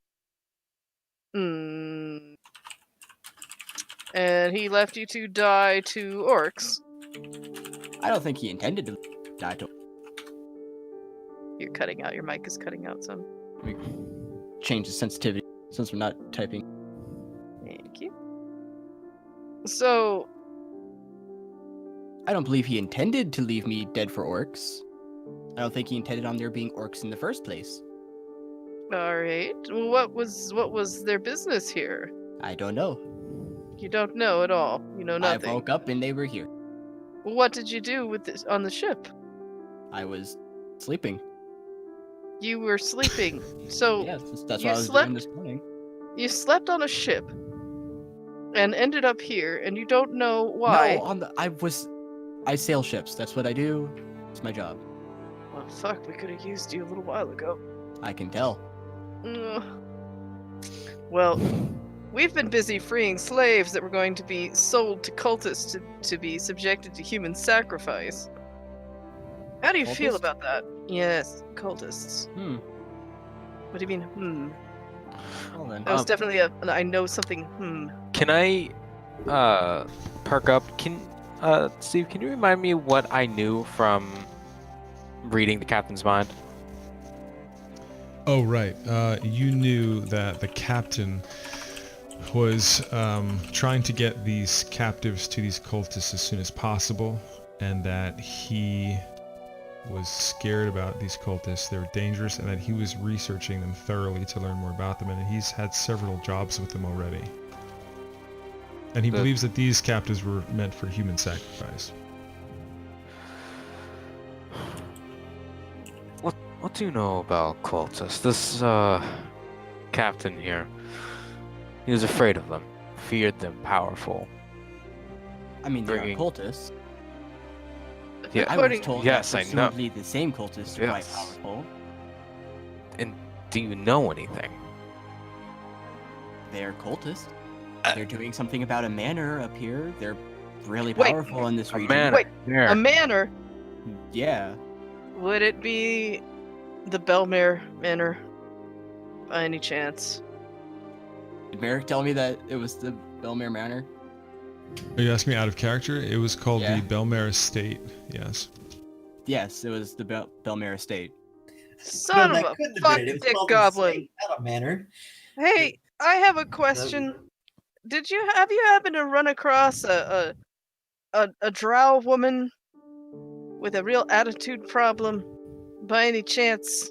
Hmm. And he left you to die to orcs. I don't think he intended to die to. You're cutting out. Your mic is cutting out some. Let me change the sensitivity since we're not typing. Thank you. So, I don't believe he intended to leave me dead for orcs. I don't think he intended on there being orcs in the first place. all right. Well, what was their business here? I don't know. You don't know at all. You know nothing. I woke up and they were here. Well, what did you do with this on the ship? I was sleeping. You were sleeping. So Yes, that's you what I was slept- doing this morning. you slept on a ship and ended up here, and you don't know why. No, I sail ships. That's what I do. It's my job. Well, fuck, we could have used you a little while ago. I can tell. Ugh. Well, we've been busy freeing slaves that were going to be sold to cultists to be subjected to human sacrifice. How do you feel Cultists? about that? Yes, cultists. What do you mean, Well then. That was definitely an I know something, Can I perk up? Steve, can you remind me what I knew from reading the captain's mind? Oh, right. You knew that the captain was trying to get these captives to these cultists as soon as possible, and that he was scared about these cultists. They were dangerous, and that he was researching them thoroughly to learn more about them, and he's had several jobs with them already. And he The- believes that these captives were meant for human sacrifice. What do you know about cultists? This captain here, he was afraid of them, feared them, powerful. I mean, they're Bringing- cultists. Yeah. I was According, told Yes, that I know. presumably the same cultists are quite Yes. powerful. Do you know anything? They're cultists. Uh, They're doing something about a manor up here. They're really Wait, powerful in this A region. manor. Wait, There. a manor. Yeah. Would it be the Belmere Manor, by any chance? Did Merrick tell me that it was the Belmere Manor? Are you asking me out of character? It was called Yeah. the Belmare Estate, yes. Yes, it was the Belmere Estate. Son No, of that a couldn't have fuck been it. It was dick called the goblin. Slate, not a manor. Hey, I have a question. Have you happened to run across a drow woman with a real attitude problem by any chance?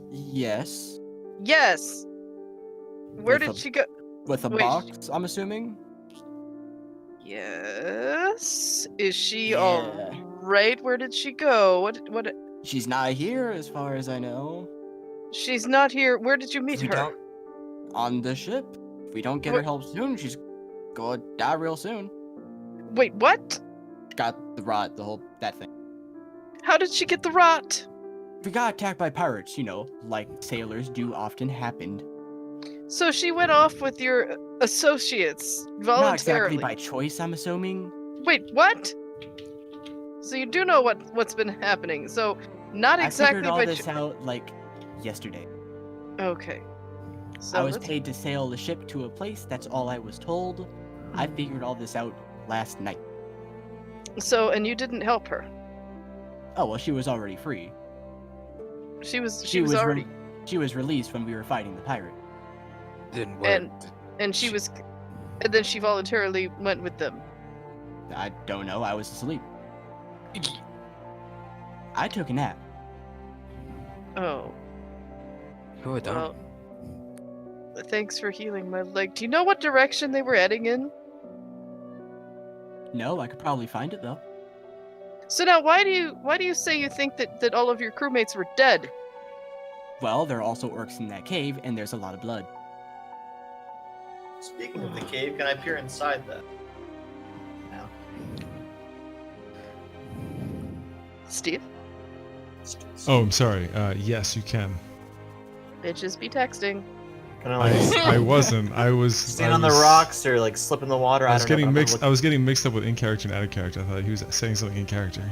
Yes. Yes. Where With did a- she go? With a Wait, box, I'm assuming? Yes. Is she Yeah. all right? Where did she go? What? She's not here, as far as I know. She's not here. Where did you meet We her? don't- On the ship. If we don't get her help soon, she's gonna die real soon. Wait, what? Got the rot, that thing. How did she get the rot? We got attacked by pirates, like sailors do often happen. So she went off with your associates Not exactly voluntarily. by choice, I'm assuming. Wait, what? So you do know what's been happening. So not I exactly figured all by this out, yesterday. Okay. So I was that's- paid to sail the ship to a place, that's all I was told. I figured all this out last night. So and you didn't help her. Oh, well, she was already free. She was She was already She was released when we were fighting the pirate. Didn't and- work. and she was and then she voluntarily went with them. I don't know, I was asleep. I took a nap. Oh. You were dumb. Well, thanks for healing my leg. Do you know what direction they were heading in? No, I could probably find it though. So now why do you say you think that all of your crewmates were dead? Well, there are also orcs in that cave, and there's a lot of blood. Speaking of the cave, can I peer inside that? No. Steve? Oh, I'm sorry. Yes, you can. Bitches be texting. Can I I wasn't. I was. stand I on the was- rocks or slip in the water? I was don't know, getting but I'm mixed. looking- I was getting mixed up with in character and out of character. I thought he was saying something in character.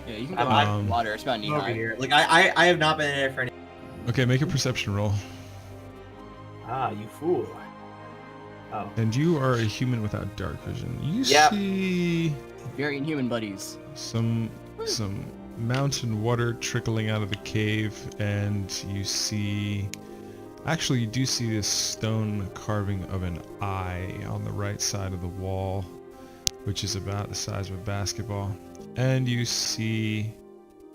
Yeah, you can go I'm out in on- the water. It's about knee over high. here. I have not been in there for any. Okay, make a perception roll. Ah, you fool. Oh. And you are a human without dark vision. You Yep. see Very inhuman buddies. some mountain water trickling out of the cave, and you see. Actually, you do see this stone carving of an eye on the right side of the wall, which is about the size of a basketball. And you see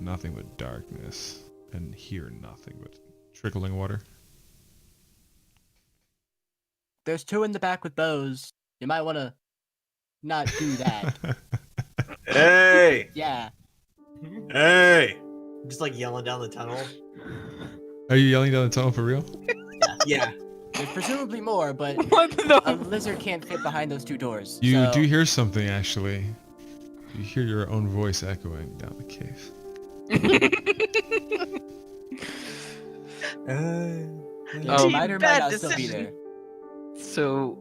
nothing but darkness, and hear nothing but trickling water. There's two in the back with bows. You might want to not do that. Hey! Yeah. Hey! Just yelling down the tunnel. Are you yelling down the tunnel for real? Yeah. There's presumably more, but What the? a lizard can't fit behind those two doors. You so- do hear something, actually. You hear your own voice echoing down the cave. Yeah, Oh. might or might Bad not still be decision. there. So,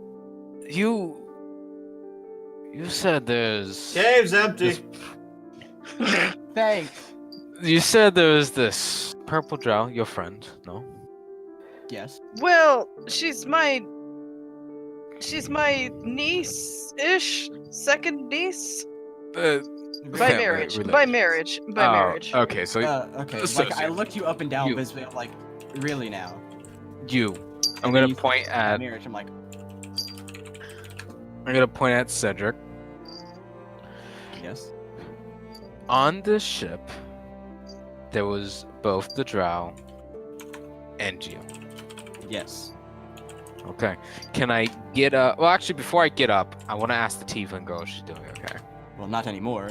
you said there's. Cave's empty. this- Thanks. You said there was this purple drow, your friend, no? Yes. Well, she's my niece-ish, second niece by Family marriage. relation. By marriage. By Oh, marriage. Okay, so Okay. So- I looked you up and down, You. visibly. I'm like, really now? you. I'm And then gonna you point said at. marriage. I'm like, I'm gonna point at Cedric. Yes. On this ship, there was both the Drow and Geo. Yes. Okay. Can I get up? Well, actually, before I get up, I want to ask the Tiefling girl if she's doing okay. Well, not anymore.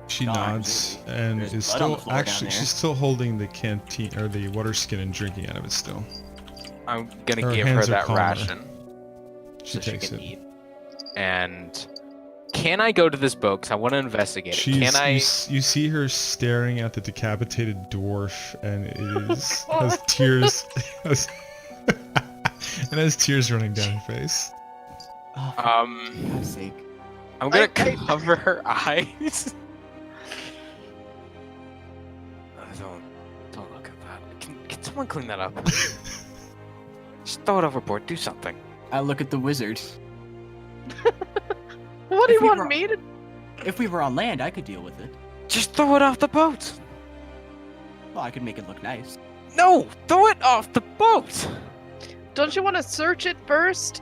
She No, nods and There's is blood on the still floor down actually there. she's still holding the canteen or the water skin and drinking out of it still. I'm gonna Her give her hands are that calmer. ration She so she takes can it. eat. And can I go to this boat? Because I want to investigate it. She's, Can I? you see her staring at the decapitated dwarf, and it is has tears, has, and has tears running down her face. Oh, for God's sake. I'm gonna I- cover her eyes. Don't look at that. Can someone clean that up? Just throw it overboard. Do something. I look at the wizard. What do If you we want were- me to? If we were on land, I could deal with it. Just throw it off the boat. Well, I could make it look nice. No, throw it off the boat. Don't you want to search it first?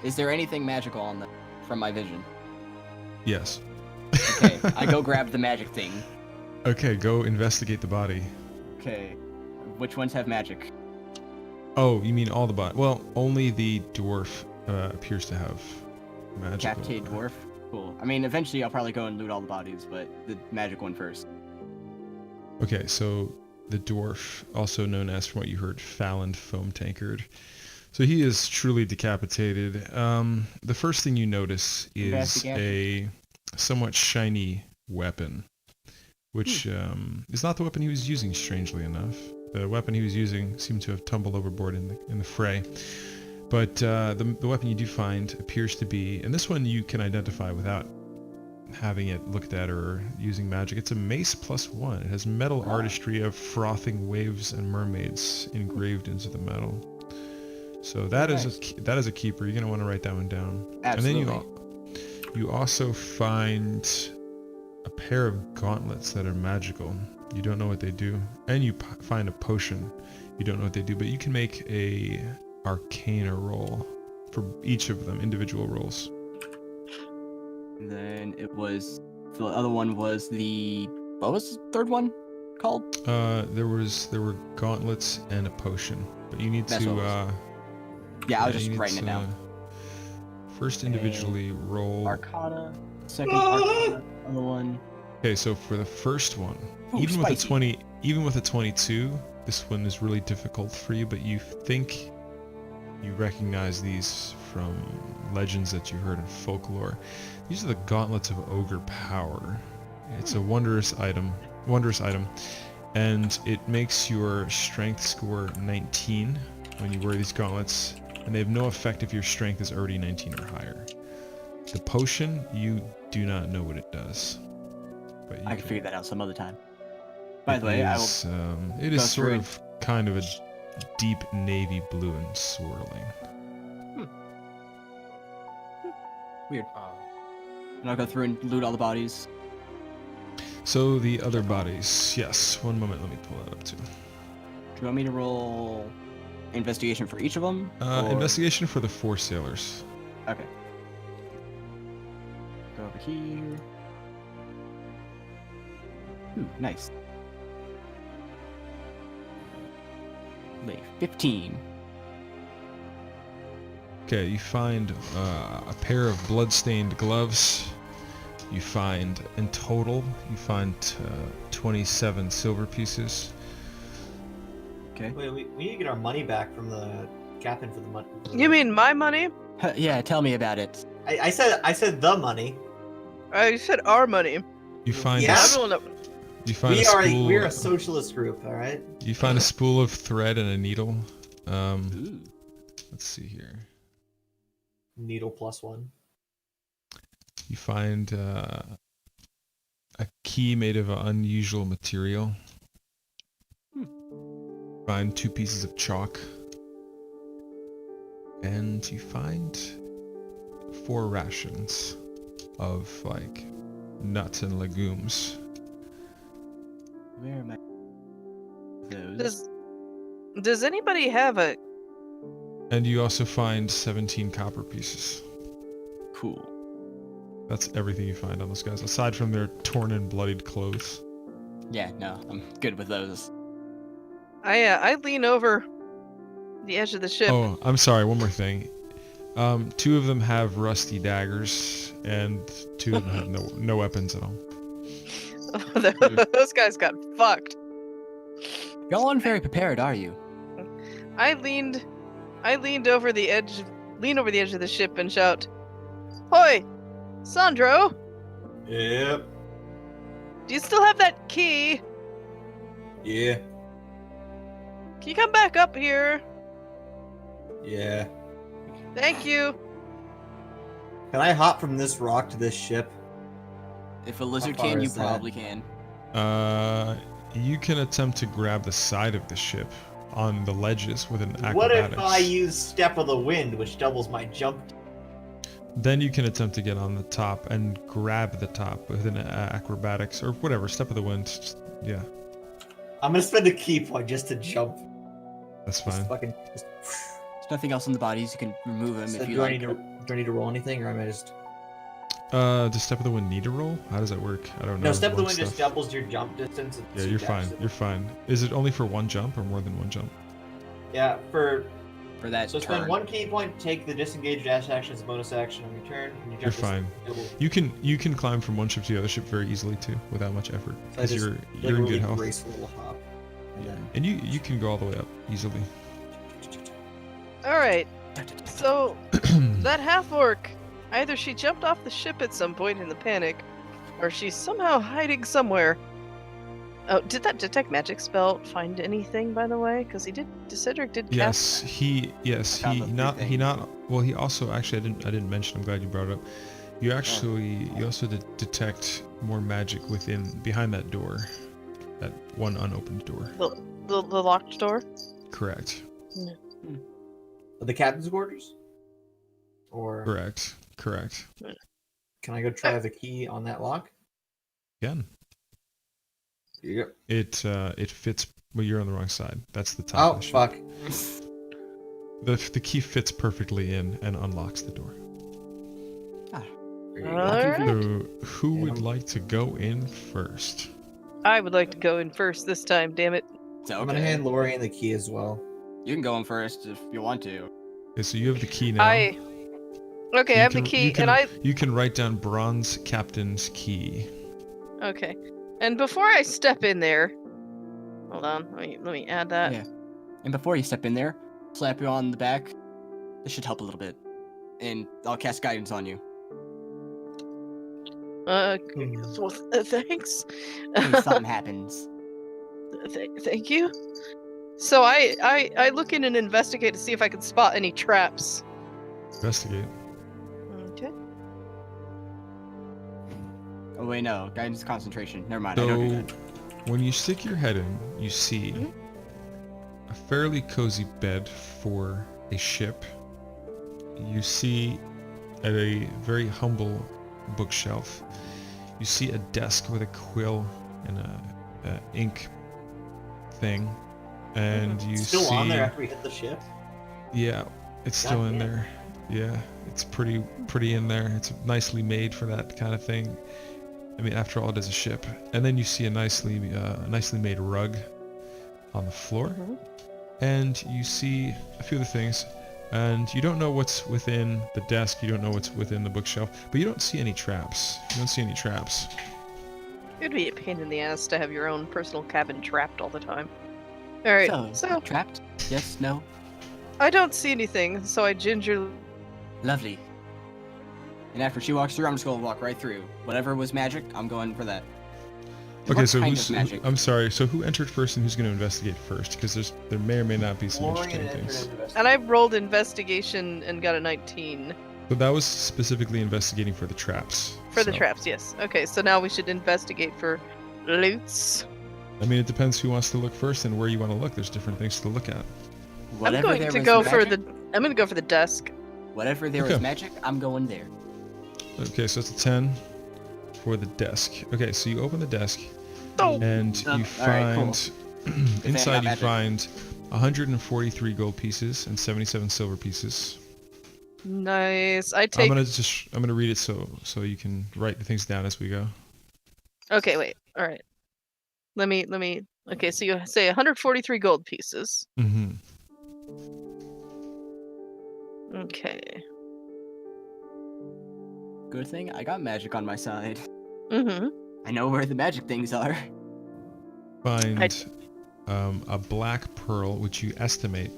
Is there anything magical on the from my vision? Yes. Okay, I go grab the magic thing. Okay, go investigate the body. Okay, which ones have magic? Oh, you mean all the body? Well, only the dwarf appears to have magical. Decapitated dwarf? Cool. I mean, eventually I'll probably go and loot all the bodies, but the magic one first. Okay, so the dwarf, also known as, from what you heard, Fallon Foam Tankard. So he is truly decapitated. The first thing you notice is Investigation. a somewhat shiny weapon, which is not the weapon he was using, strangely enough. The weapon he was using seemed to have tumbled overboard in the fray. But the weapon you do find appears to be, and this one you can identify without having it looked at or using magic. It's a mace +1. It has metal artistry of frothing waves and mermaids engraved into the metal. So that is that is a keeper. You're gonna want to write that one down. Absolutely. And then you also find a pair of gauntlets that are magical. You don't know what they do, and you find a potion. You don't know what they do, but you can make a Arcana roll for each of them, individual rolls. And then it was the other one was the what was the third one called? There were gauntlets and a potion, but you need That's to. what it was. Yeah, I was you just need writing it to down. First, individually roll. Arcana. Second Arcana. Other one. Okay, so for the first one, Ooh, even with a spicy. 20, even with a 22, this one is really difficult for you. But you think you recognize these from legends that you heard in folklore. These are the gauntlets of ogre power. It's a wondrous item, and it makes your strength score 19 when you wear these gauntlets, and they have no effect if your strength is already 19 or higher. The potion, you do not know what it does. But you I can figure that out some other time. By the way, I will. It go is sort through of kind of a deep navy blue and swirling. Weird. And I'll go through and loot all the bodies. So the other bodies, yes. One moment, let me pull that up too. Do you want me to roll investigation for each of them? or- Investigation for the 4 sailors. Okay. Go over here. Ooh, nice. Wait, 15. Okay, you find a pair of blood-stained gloves. You find, in total, 27 silver pieces. Okay. Wait, we need to get our money back from the captain for the money. You mean my money? Yeah, tell me about it. I said the money. I said our money. You find Yeah. a, I s- don't know. you find We a are spool. we're a socialist group, all right. You find a spool of thread and a needle. Ooh. Let's see here. Needle +1. You find a key made of an unusual material. Find 2 pieces of chalk. And you find 4 rations of, like, nuts and legumes. Where am I? Those. Does anybody have a? And you also find 17 copper pieces. Cool. That's everything you find on those guys, aside from their torn and bloodied clothes. Yeah, no, I'm good with those. I lean over the edge of the ship. Oh, I'm sorry. One more thing. 2 of them have rusty daggers, and 2 of them have no weapons at all. Those guys got fucked. Y'all aren't very prepared, are you? I leaned over the edge of the ship and shout, "Hoi, Sandro! Yep. Do you still have that key? Yeah. Can you come back up here? Yeah. Thank you." Can I hop from this rock to this ship? If a lizard How far can, you is that? probably can. You can attempt to grab the side of the ship on the ledges with an acrobatics. What if I use Step of the Wind, which doubles my jump? Then you can attempt to get on the top and grab the top with an acrobatics or whatever, step of the wind. Yeah, I'm gonna spend a key point just to jump. that's Just fine. fucking. There's nothing else in the bodies. You can remove them So if you do I like. need to? Do I need to roll anything, or am I just? Does step of the wind need a roll? How does that work? I don't know. No, Step of the Lord Wind just stuff. doubles your jump distance. Yeah, you're fine. You're fine. Is it only for one jump or more than one jump? Yeah, for For that so spend turn. 1 key point, take the disengaged dash action as a bonus action on your turn, and you You're jump fine. double. You can climb from one ship to the other ship very easily too, without much effort, So I because just, you're like, in really good health. graceful little hop, and then. And you can go all the way up easily. All right. So that half orc, either she jumped off the ship at some point in the panic, or she's somehow hiding somewhere. Oh, did that detect magic spell find anything, by the way? Because Cedric did Yes, cast. he Found the three things. well, he also actually I didn't mention. I'm glad you brought it up. You also did detect more magic behind that door, that one unopened door. The locked door. Correct. The captain's quarters? Or Correct. can I go try the key on that lock? Again, Yep. it fits. Well, you're on the wrong side. That's the top. Oh of the ship. fuck. The key fits perfectly in and unlocks the door. There you go. Alright. So, who Yeah. would like to go in first? I would like to go in first this time. Damn it. So, I'm gonna hand Lorian the key as well. You can go in first if you want to. Okay, so you have the key now. Okay, I have the key, and I. You can write down Bronze Captain's key. Okay, and before I step in there, hold on. Let me add that. Yeah. And before you step in there, slap you on the back. This should help a little bit. And I'll cast guidance on you. Well, thanks. In case something happens. Thank you. So I look in and investigate to see if I can spot any traps. Investigate. Okay. Oh wait, no. Guidance concentration. Never mind. I don't do So, that. when you stick your head in, you see Mhm. a fairly cozy bed for a ship. You see at a very humble bookshelf, you see a desk with a quill and a ink thing, and you Still see on there after we hit the ship? yeah, it's still in Goddamn. there. Yeah, it's pretty in there. It's nicely made for that kind of thing. I mean, after all, it is a ship. And then you see a nicely made rug on the floor, Mhm. and you see a few other things. And you don't know what's within the desk. You don't know what's within the bookshelf, but you don't see any traps. You don't see any traps. It'd be a pain in the ass to have your own personal cabin trapped all the time. All right. So trapped? Yes, no? I don't see anything. So I gingerly. Lovely. And after she walks through, I'm just gonna walk right through. Whatever was magic, I'm going for that. Okay, What so kind who's? of magic? I'm sorry. So who entered first, and who's going to investigate first? Because there may or may not be some Lorian interesting entered things. into And I rolled investigation and got a 19 So that was specifically investigating for the traps. for the So, traps. Yes. Okay. So now we should investigate for loots. I mean, it depends who wants to look first and where you want to look. There's different things to look at. Whatever I'm going there to was go for magic, the. I'm going to go for the desk. Whatever there Okay. was magic, I'm going there. Okay, so it's a 10 for the desk. Okay, so you open the desk Oh. and you Alright, find inside got you magic. find 143 gold pieces and 77 silver pieces. Nice. I I'm take. gonna read it so you can write the things down as we go. Okay, wait. All right. Let me. Okay, so you say 143 gold pieces. Mm-hmm. Okay. Good thing I got magic on my side. Mm-hmm. I know where the magic things are. Find a black pearl, which you estimate.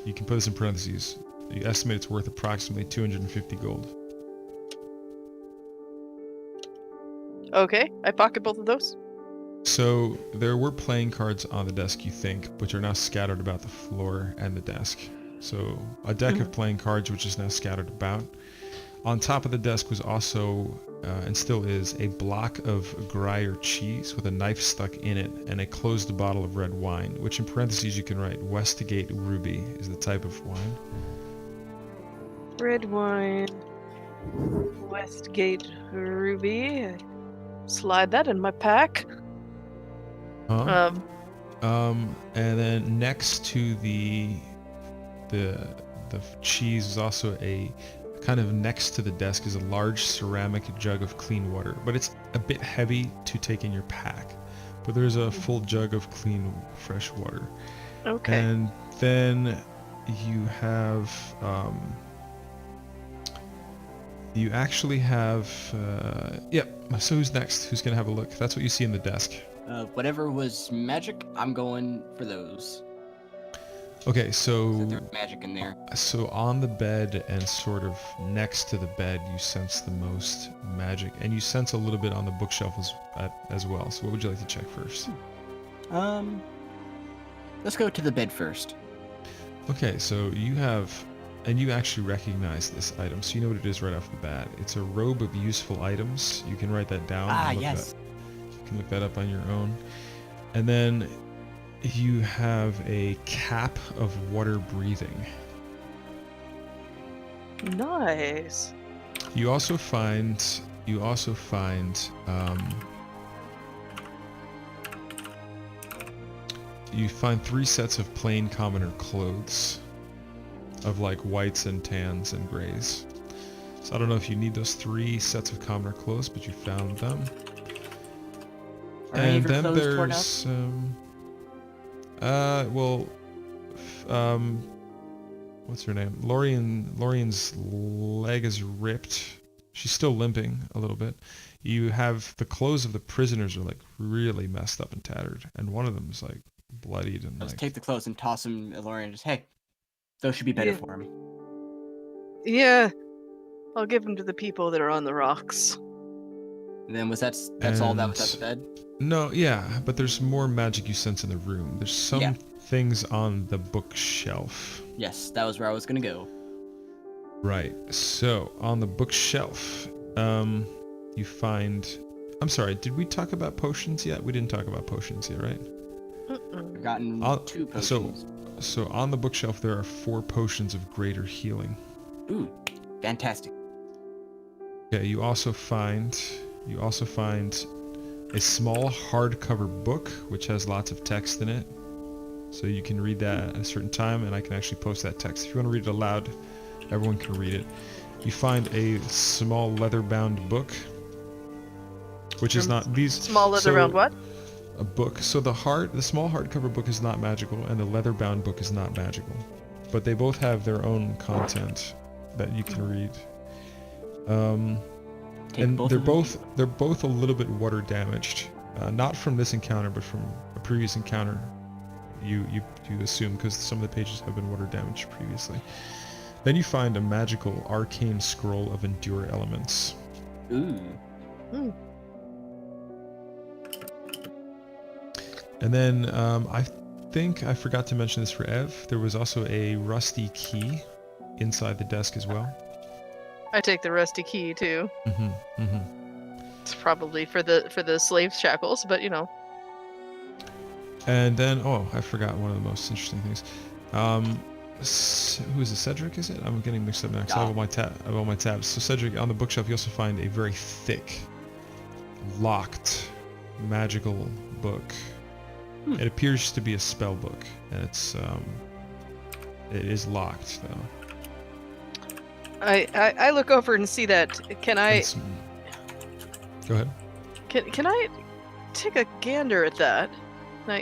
You can put this in parentheses. You estimate it's worth approximately 250 gold. Okay, I pocket both of those. So there were playing cards on the desk, you think, which are now scattered about the floor and the desk. So a deck of playing cards, which is now scattered about. On top of the desk was also, and still is, a block of Gruyere cheese with a knife stuck in it and a closed bottle of red wine, which in parentheses you can write Westgate Ruby is the type of wine. Red wine. Westgate Ruby. Slide that in my pack. And then next to the cheese is also a kind of next to the desk is a large ceramic jug of clean water, but it's a bit heavy to take in your pack. But there's a full jug of clean, fresh water. Okay. And then you have, you actually have, yep. So who's next? Who's gonna have a look? That's what you see in the desk. Whatever was magic, I'm going for those. Okay, So there's magic in there. So on the bed and sort of next to the bed, you sense the most magic, and you sense a little bit on the bookshelf as well. So what would you like to check first? Let's go to the bed first. Okay, so you have, and you actually recognize this item, so you know what it is right off the bat. It's a robe of useful items. You can write that down. and look Yes. You can look that up on your own. And then you have a cap of water breathing. Nice. You also find you find 3 sets of plain commoner clothes of like whites and tans and grays. So I don't know if you need those 3 sets of commoner clothes, but you found them. Are any And of your then clothes torn up? there's what's her name? Lorian's leg is ripped. She's still limping a little bit. You have the clothes of the prisoners are like really messed up and tattered, and one of them is like bloodied and Let's like. take the clothes and toss them at Lorian. Just, hey, those should be better Yeah. for him. Yeah. I'll give them to the people that are on the rocks. And then that's all that was at the bed? No, yeah, but there's more magic you sense in the room. There's some Yeah. things on the bookshelf. Yes, that was where I was gonna go. Right. So on the bookshelf, you find. I'm sorry. Did we talk about potions yet? We didn't talk about potions yet, right? Mm-mm. I've gotten I'll- 2 so- potions. So on the bookshelf there are 4 potions of greater healing. Ooh, fantastic. Okay. You also find a small hardcover book which has lots of text in it. So you can read that at a certain time, and I can actually post that text. If you want to read it aloud, everyone can read it. You find a small leather-bound book, which is not these Small leather so- round what? A book. So the small hardcover book is not magical, and the leather-bound book is not magical, but they both have their own content that you can read. Take And both they're of them. both a little bit water damaged, not from this encounter, but from a previous encounter. You assume because some of the pages have been water damaged previously. Then you find a magical arcane scroll of endure elements. Ooh. And then I think I forgot to mention this for Ev. There was also a rusty key inside the desk as well. I take the rusty key too. Mm-hmm. It's probably for the slave shackles, but you know. And then, oh, I forgot one of the most interesting things. Who is it? Cedric, is it? I'm getting mixed up now 'cause I have all my tabs. So Cedric, on the bookshelf, you also find a very thick, locked, magical book. It appears to be a spell book, and it is locked though. I look over and see that. Can I It's- Go ahead. can I take a gander at that?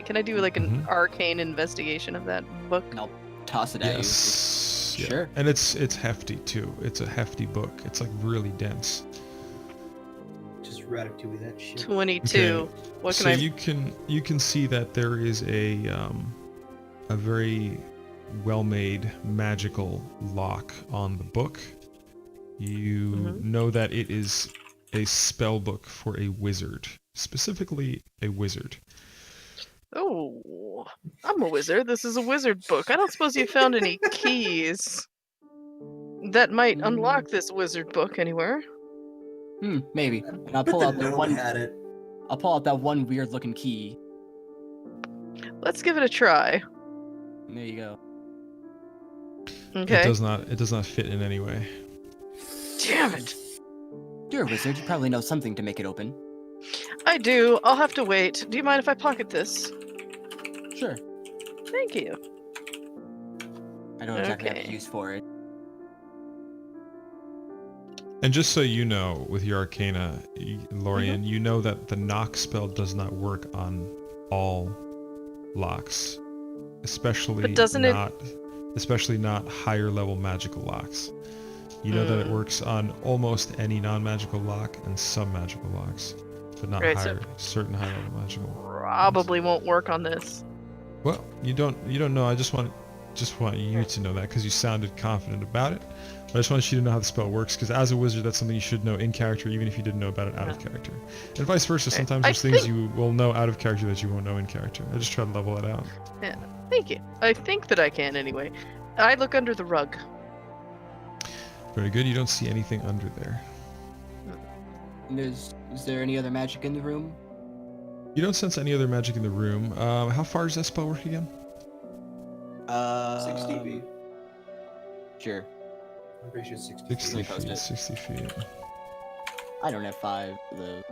Can I do like an Mhm. arcane investigation of that book? And I'll toss it at you. Yes. Yeah. Sure. And it's hefty too. It's a hefty book. It's like really dense. Just ratatouille that shit. 22. What can so I? you can see that there is a very well-made magical lock on the book. You Mhm. know that it is a spell book for a wizard, specifically a wizard. Oh, I'm a wizard. This is a wizard book. I don't suppose you found any keys that might unlock this wizard book anywhere. Maybe. And I'll Bet pull the out the gnome one. had it. I'll pull out that one weird-looking key. Let's give it a try. And there you go. Okay. It does not fit in any way. Damn it. You're a wizard. You probably know something to make it open. I do. I'll have to wait. Do you mind if I pocket this? Sure. Thank you. I don't exactly have Okay. a use for it. And just so you know, with your Arcana, Lorian, you know that the knock spell does not work on all locks, especially But doesn't it- especially not higher level magical locks. You know that it works on almost any non-magical lock and some magical locks, but not Right, so- certain high level magical. Probably won't work on this. Well, you don't know. I just want you to know that because you sounded confident about it. But I just want you to know how the spell works because as a wizard, that's something you should know in character, even if you didn't know about it out of character. And vice versa. Okay. Sometimes I there's things think- you will know out of character that you won't know in character. I just try to level it out. Thank you. I think that I can anyway. I look under the rug. Very good. You don't see anything under there. And is there any other magic in the room? You don't sense any other magic in the room. How far does that spell work again? 60 feet. Sure. I'm pretty sure it's 60 60 feet. Post feet. it. 60 feet. I don't have 5 of those.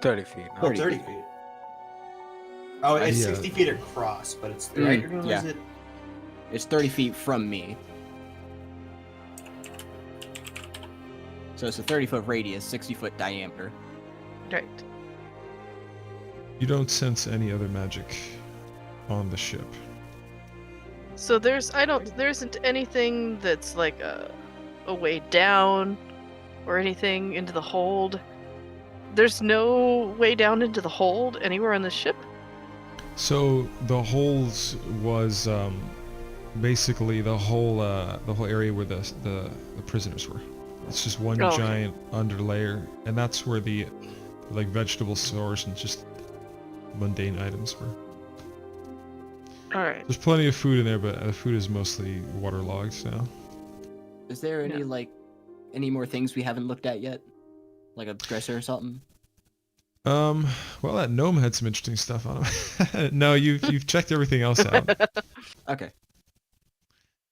30 feet. Oh, 30 30 feet. feet. Oh, it's Yeah. 60 feet across, but it's Mm, right. yeah. Is it? It's 30 feet from me. So it's a 30-foot radius, 60-foot diameter. Right. You don't sense any other magic on the ship. So there isn't anything that's like a way down or anything into the hold. There's no way down into the hold anywhere on the ship. So the holes was basically the whole area where the prisoners were. It's just one Oh, okay. giant underlayer, and that's where the like vegetable stores and just mundane items were. All right. There's plenty of food in there, but the food is mostly waterlogged now. Is there any, Yeah. any more things we haven't looked at yet? Like a dresser or something? Well, that gnome had some interesting stuff on him. No, you've checked everything else out. Okay.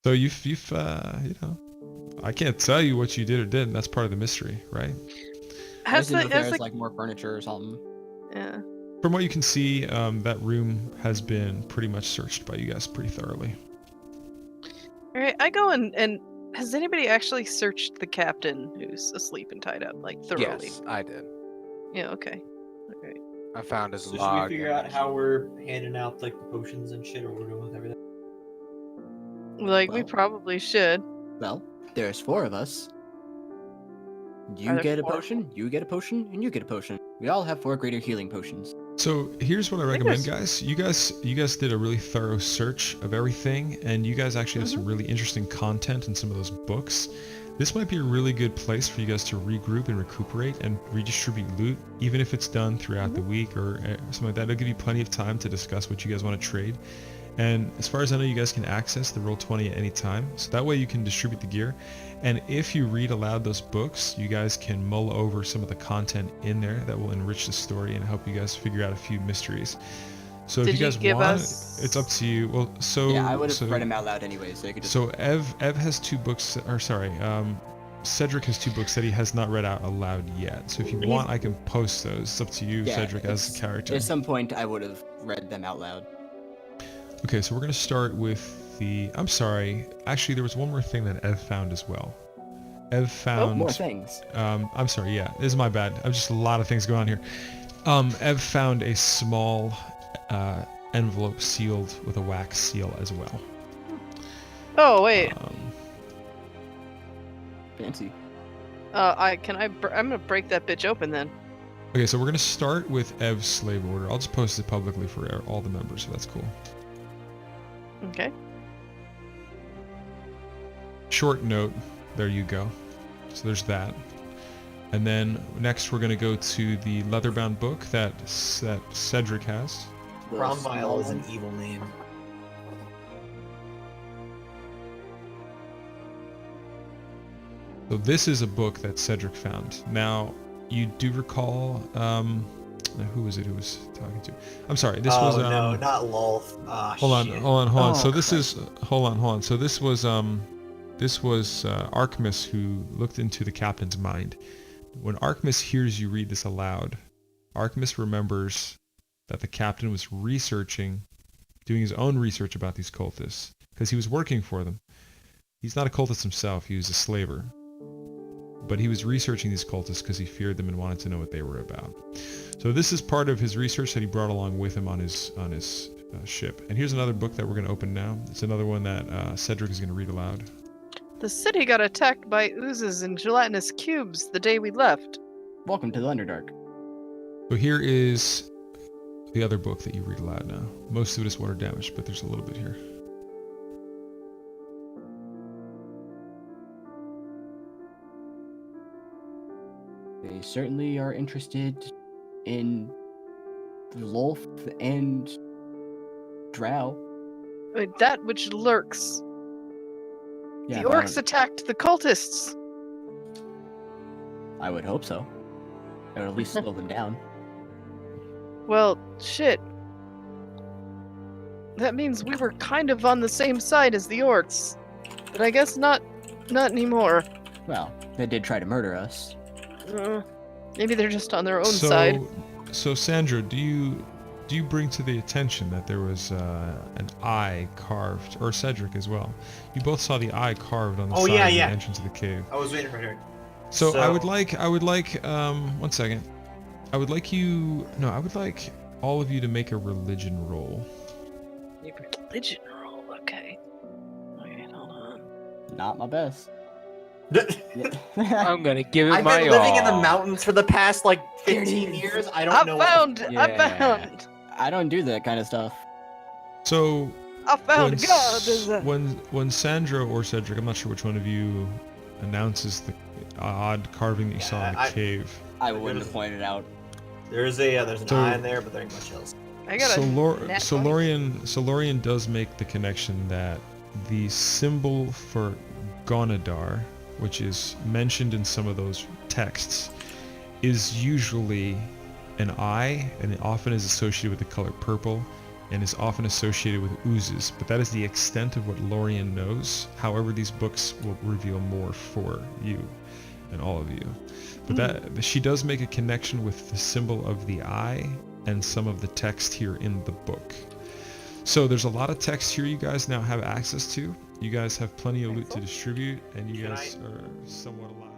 So you've you know, I can't tell you what you did or didn't. That's part of the mystery, right? I Has just didn't know the if has there's the more furniture or something. yeah. From what you can see, that room has been pretty much searched by you guys pretty thoroughly. All right. I go and has anybody actually searched the captain who's asleep and tied up like thoroughly? Yes, I did. Yeah. Okay. Okay. I found his So should log. we figure out how we're handing out like the potions and shit, or what we're doing with everything? Like we Well. probably should. Well, there's 4 of us. Are You there get a 4? potion, you get a potion, and you get a potion. We all have 4 greater healing potions. So here's what I think recommend, there's- guys. You guys did a really thorough search of everything, and you guys actually have some really interesting content in some of those books. This might be a really good place for you guys to regroup and recuperate and redistribute loot, even if it's done throughout the week or something like that. It'll give you plenty of time to discuss what you guys want to trade. And as far as I know, you guys can access the Roll20 at any time, so that way you can distribute the gear. And if you read aloud those books, you guys can mull over some of the content in there that will enrich the story and help you guys figure out a few mysteries. So Did if you you guys give want, us- it's up to you. Well, so Yeah, I would have so, read them out loud anyway, so you could just... So Ev has 2 books, or sorry, Cedric has 2 books that he has not read out aloud yet. So if you want, I can post those. It's up to you, Yeah, Cedric, as it's- the character. At some point, I would have read them out loud. Okay, so we're gonna start with the... I'm sorry. Actually, there was one more thing that Ev found as well. Ev found... More things. I'm sorry, yeah. This is my bad. I've just a lot of things going on here. Ev found a small envelope sealed with a wax seal as well. Oh wait. Fancy. I'm gonna break that bitch open then. Okay, so we're gonna start with Ev's slave order. I'll just post it publicly for all the members, so that's cool. Okay. Short note. There you go. So there's that. And then next we're gonna go to the leather-bound book that Cedric has. The Cromvile small is an one. evil name. So this is a book that Cedric found. Now, you do recall, who was it who was talking to? I'm sorry, this was, no, not Lolth. Ah, hold on. shit. Oh, So this Christ. is, hold on. So this was Archmus who looked into the captain's mind. When Archmus hears you read this aloud, Archmus remembers that the captain was doing his own research about these cultists, because he was working for them. He's not a cultist himself, he was a slaver. But he was researching these cultists because he feared them and wanted to know what they were about. So this is part of his research that he brought along with him on his ship. And here's another book that we're going to open now. It's another one that Cedric is going to read aloud. The city got attacked by oozes and gelatinous cubes the day we left. Welcome to the Underdark. So here is the other book that you read aloud now. Most of it is water damaged, but there's a little bit here. They certainly are interested in Lolth and Drow. Wait, that which lurks. Yeah, The orcs attacked the cultists. I would hope so. Or at least slow them down. Well, shit. That means we were kind of on the same side as the orcs. But I guess not anymore. Well, they did try to murder us. Maybe they're just on their own side. So Sandra, do you bring to the attention that there was an eye carved, or Cedric as well? You both saw the eye carved on the side of the entrance of the cave. I was waiting for her. So I would like one second. I would like all of you to make a religion roll. Religion roll, okay. Wait, hold on. Not my best. I'm gonna give it I've my been living in the all. mountains for the past like There it 15 is. years. I don't I know. found! I Yeah. found! I don't do that kind of stuff. So I found God! when Sandra or Cedric, I'm not sure which one of you, announces the odd carving that you saw in the cave. I wouldn't have pointed out. There's an So- eye in there, but there ain't much else. I got So, a nat 20. Lorien does make the connection that the symbol for Gonadar, which is mentioned in some of those texts, is usually an eye, and it often is associated with the color purple, and is often associated with oozes. But that is the extent of what Lorien knows. However, these books will reveal more for you and all of you. But that she does make a connection with the symbol of the eye and some of the text here in the book. So there's a lot of text here you guys now have access to. You guys have plenty of loot to distribute, and you Can guys are somewhat alive.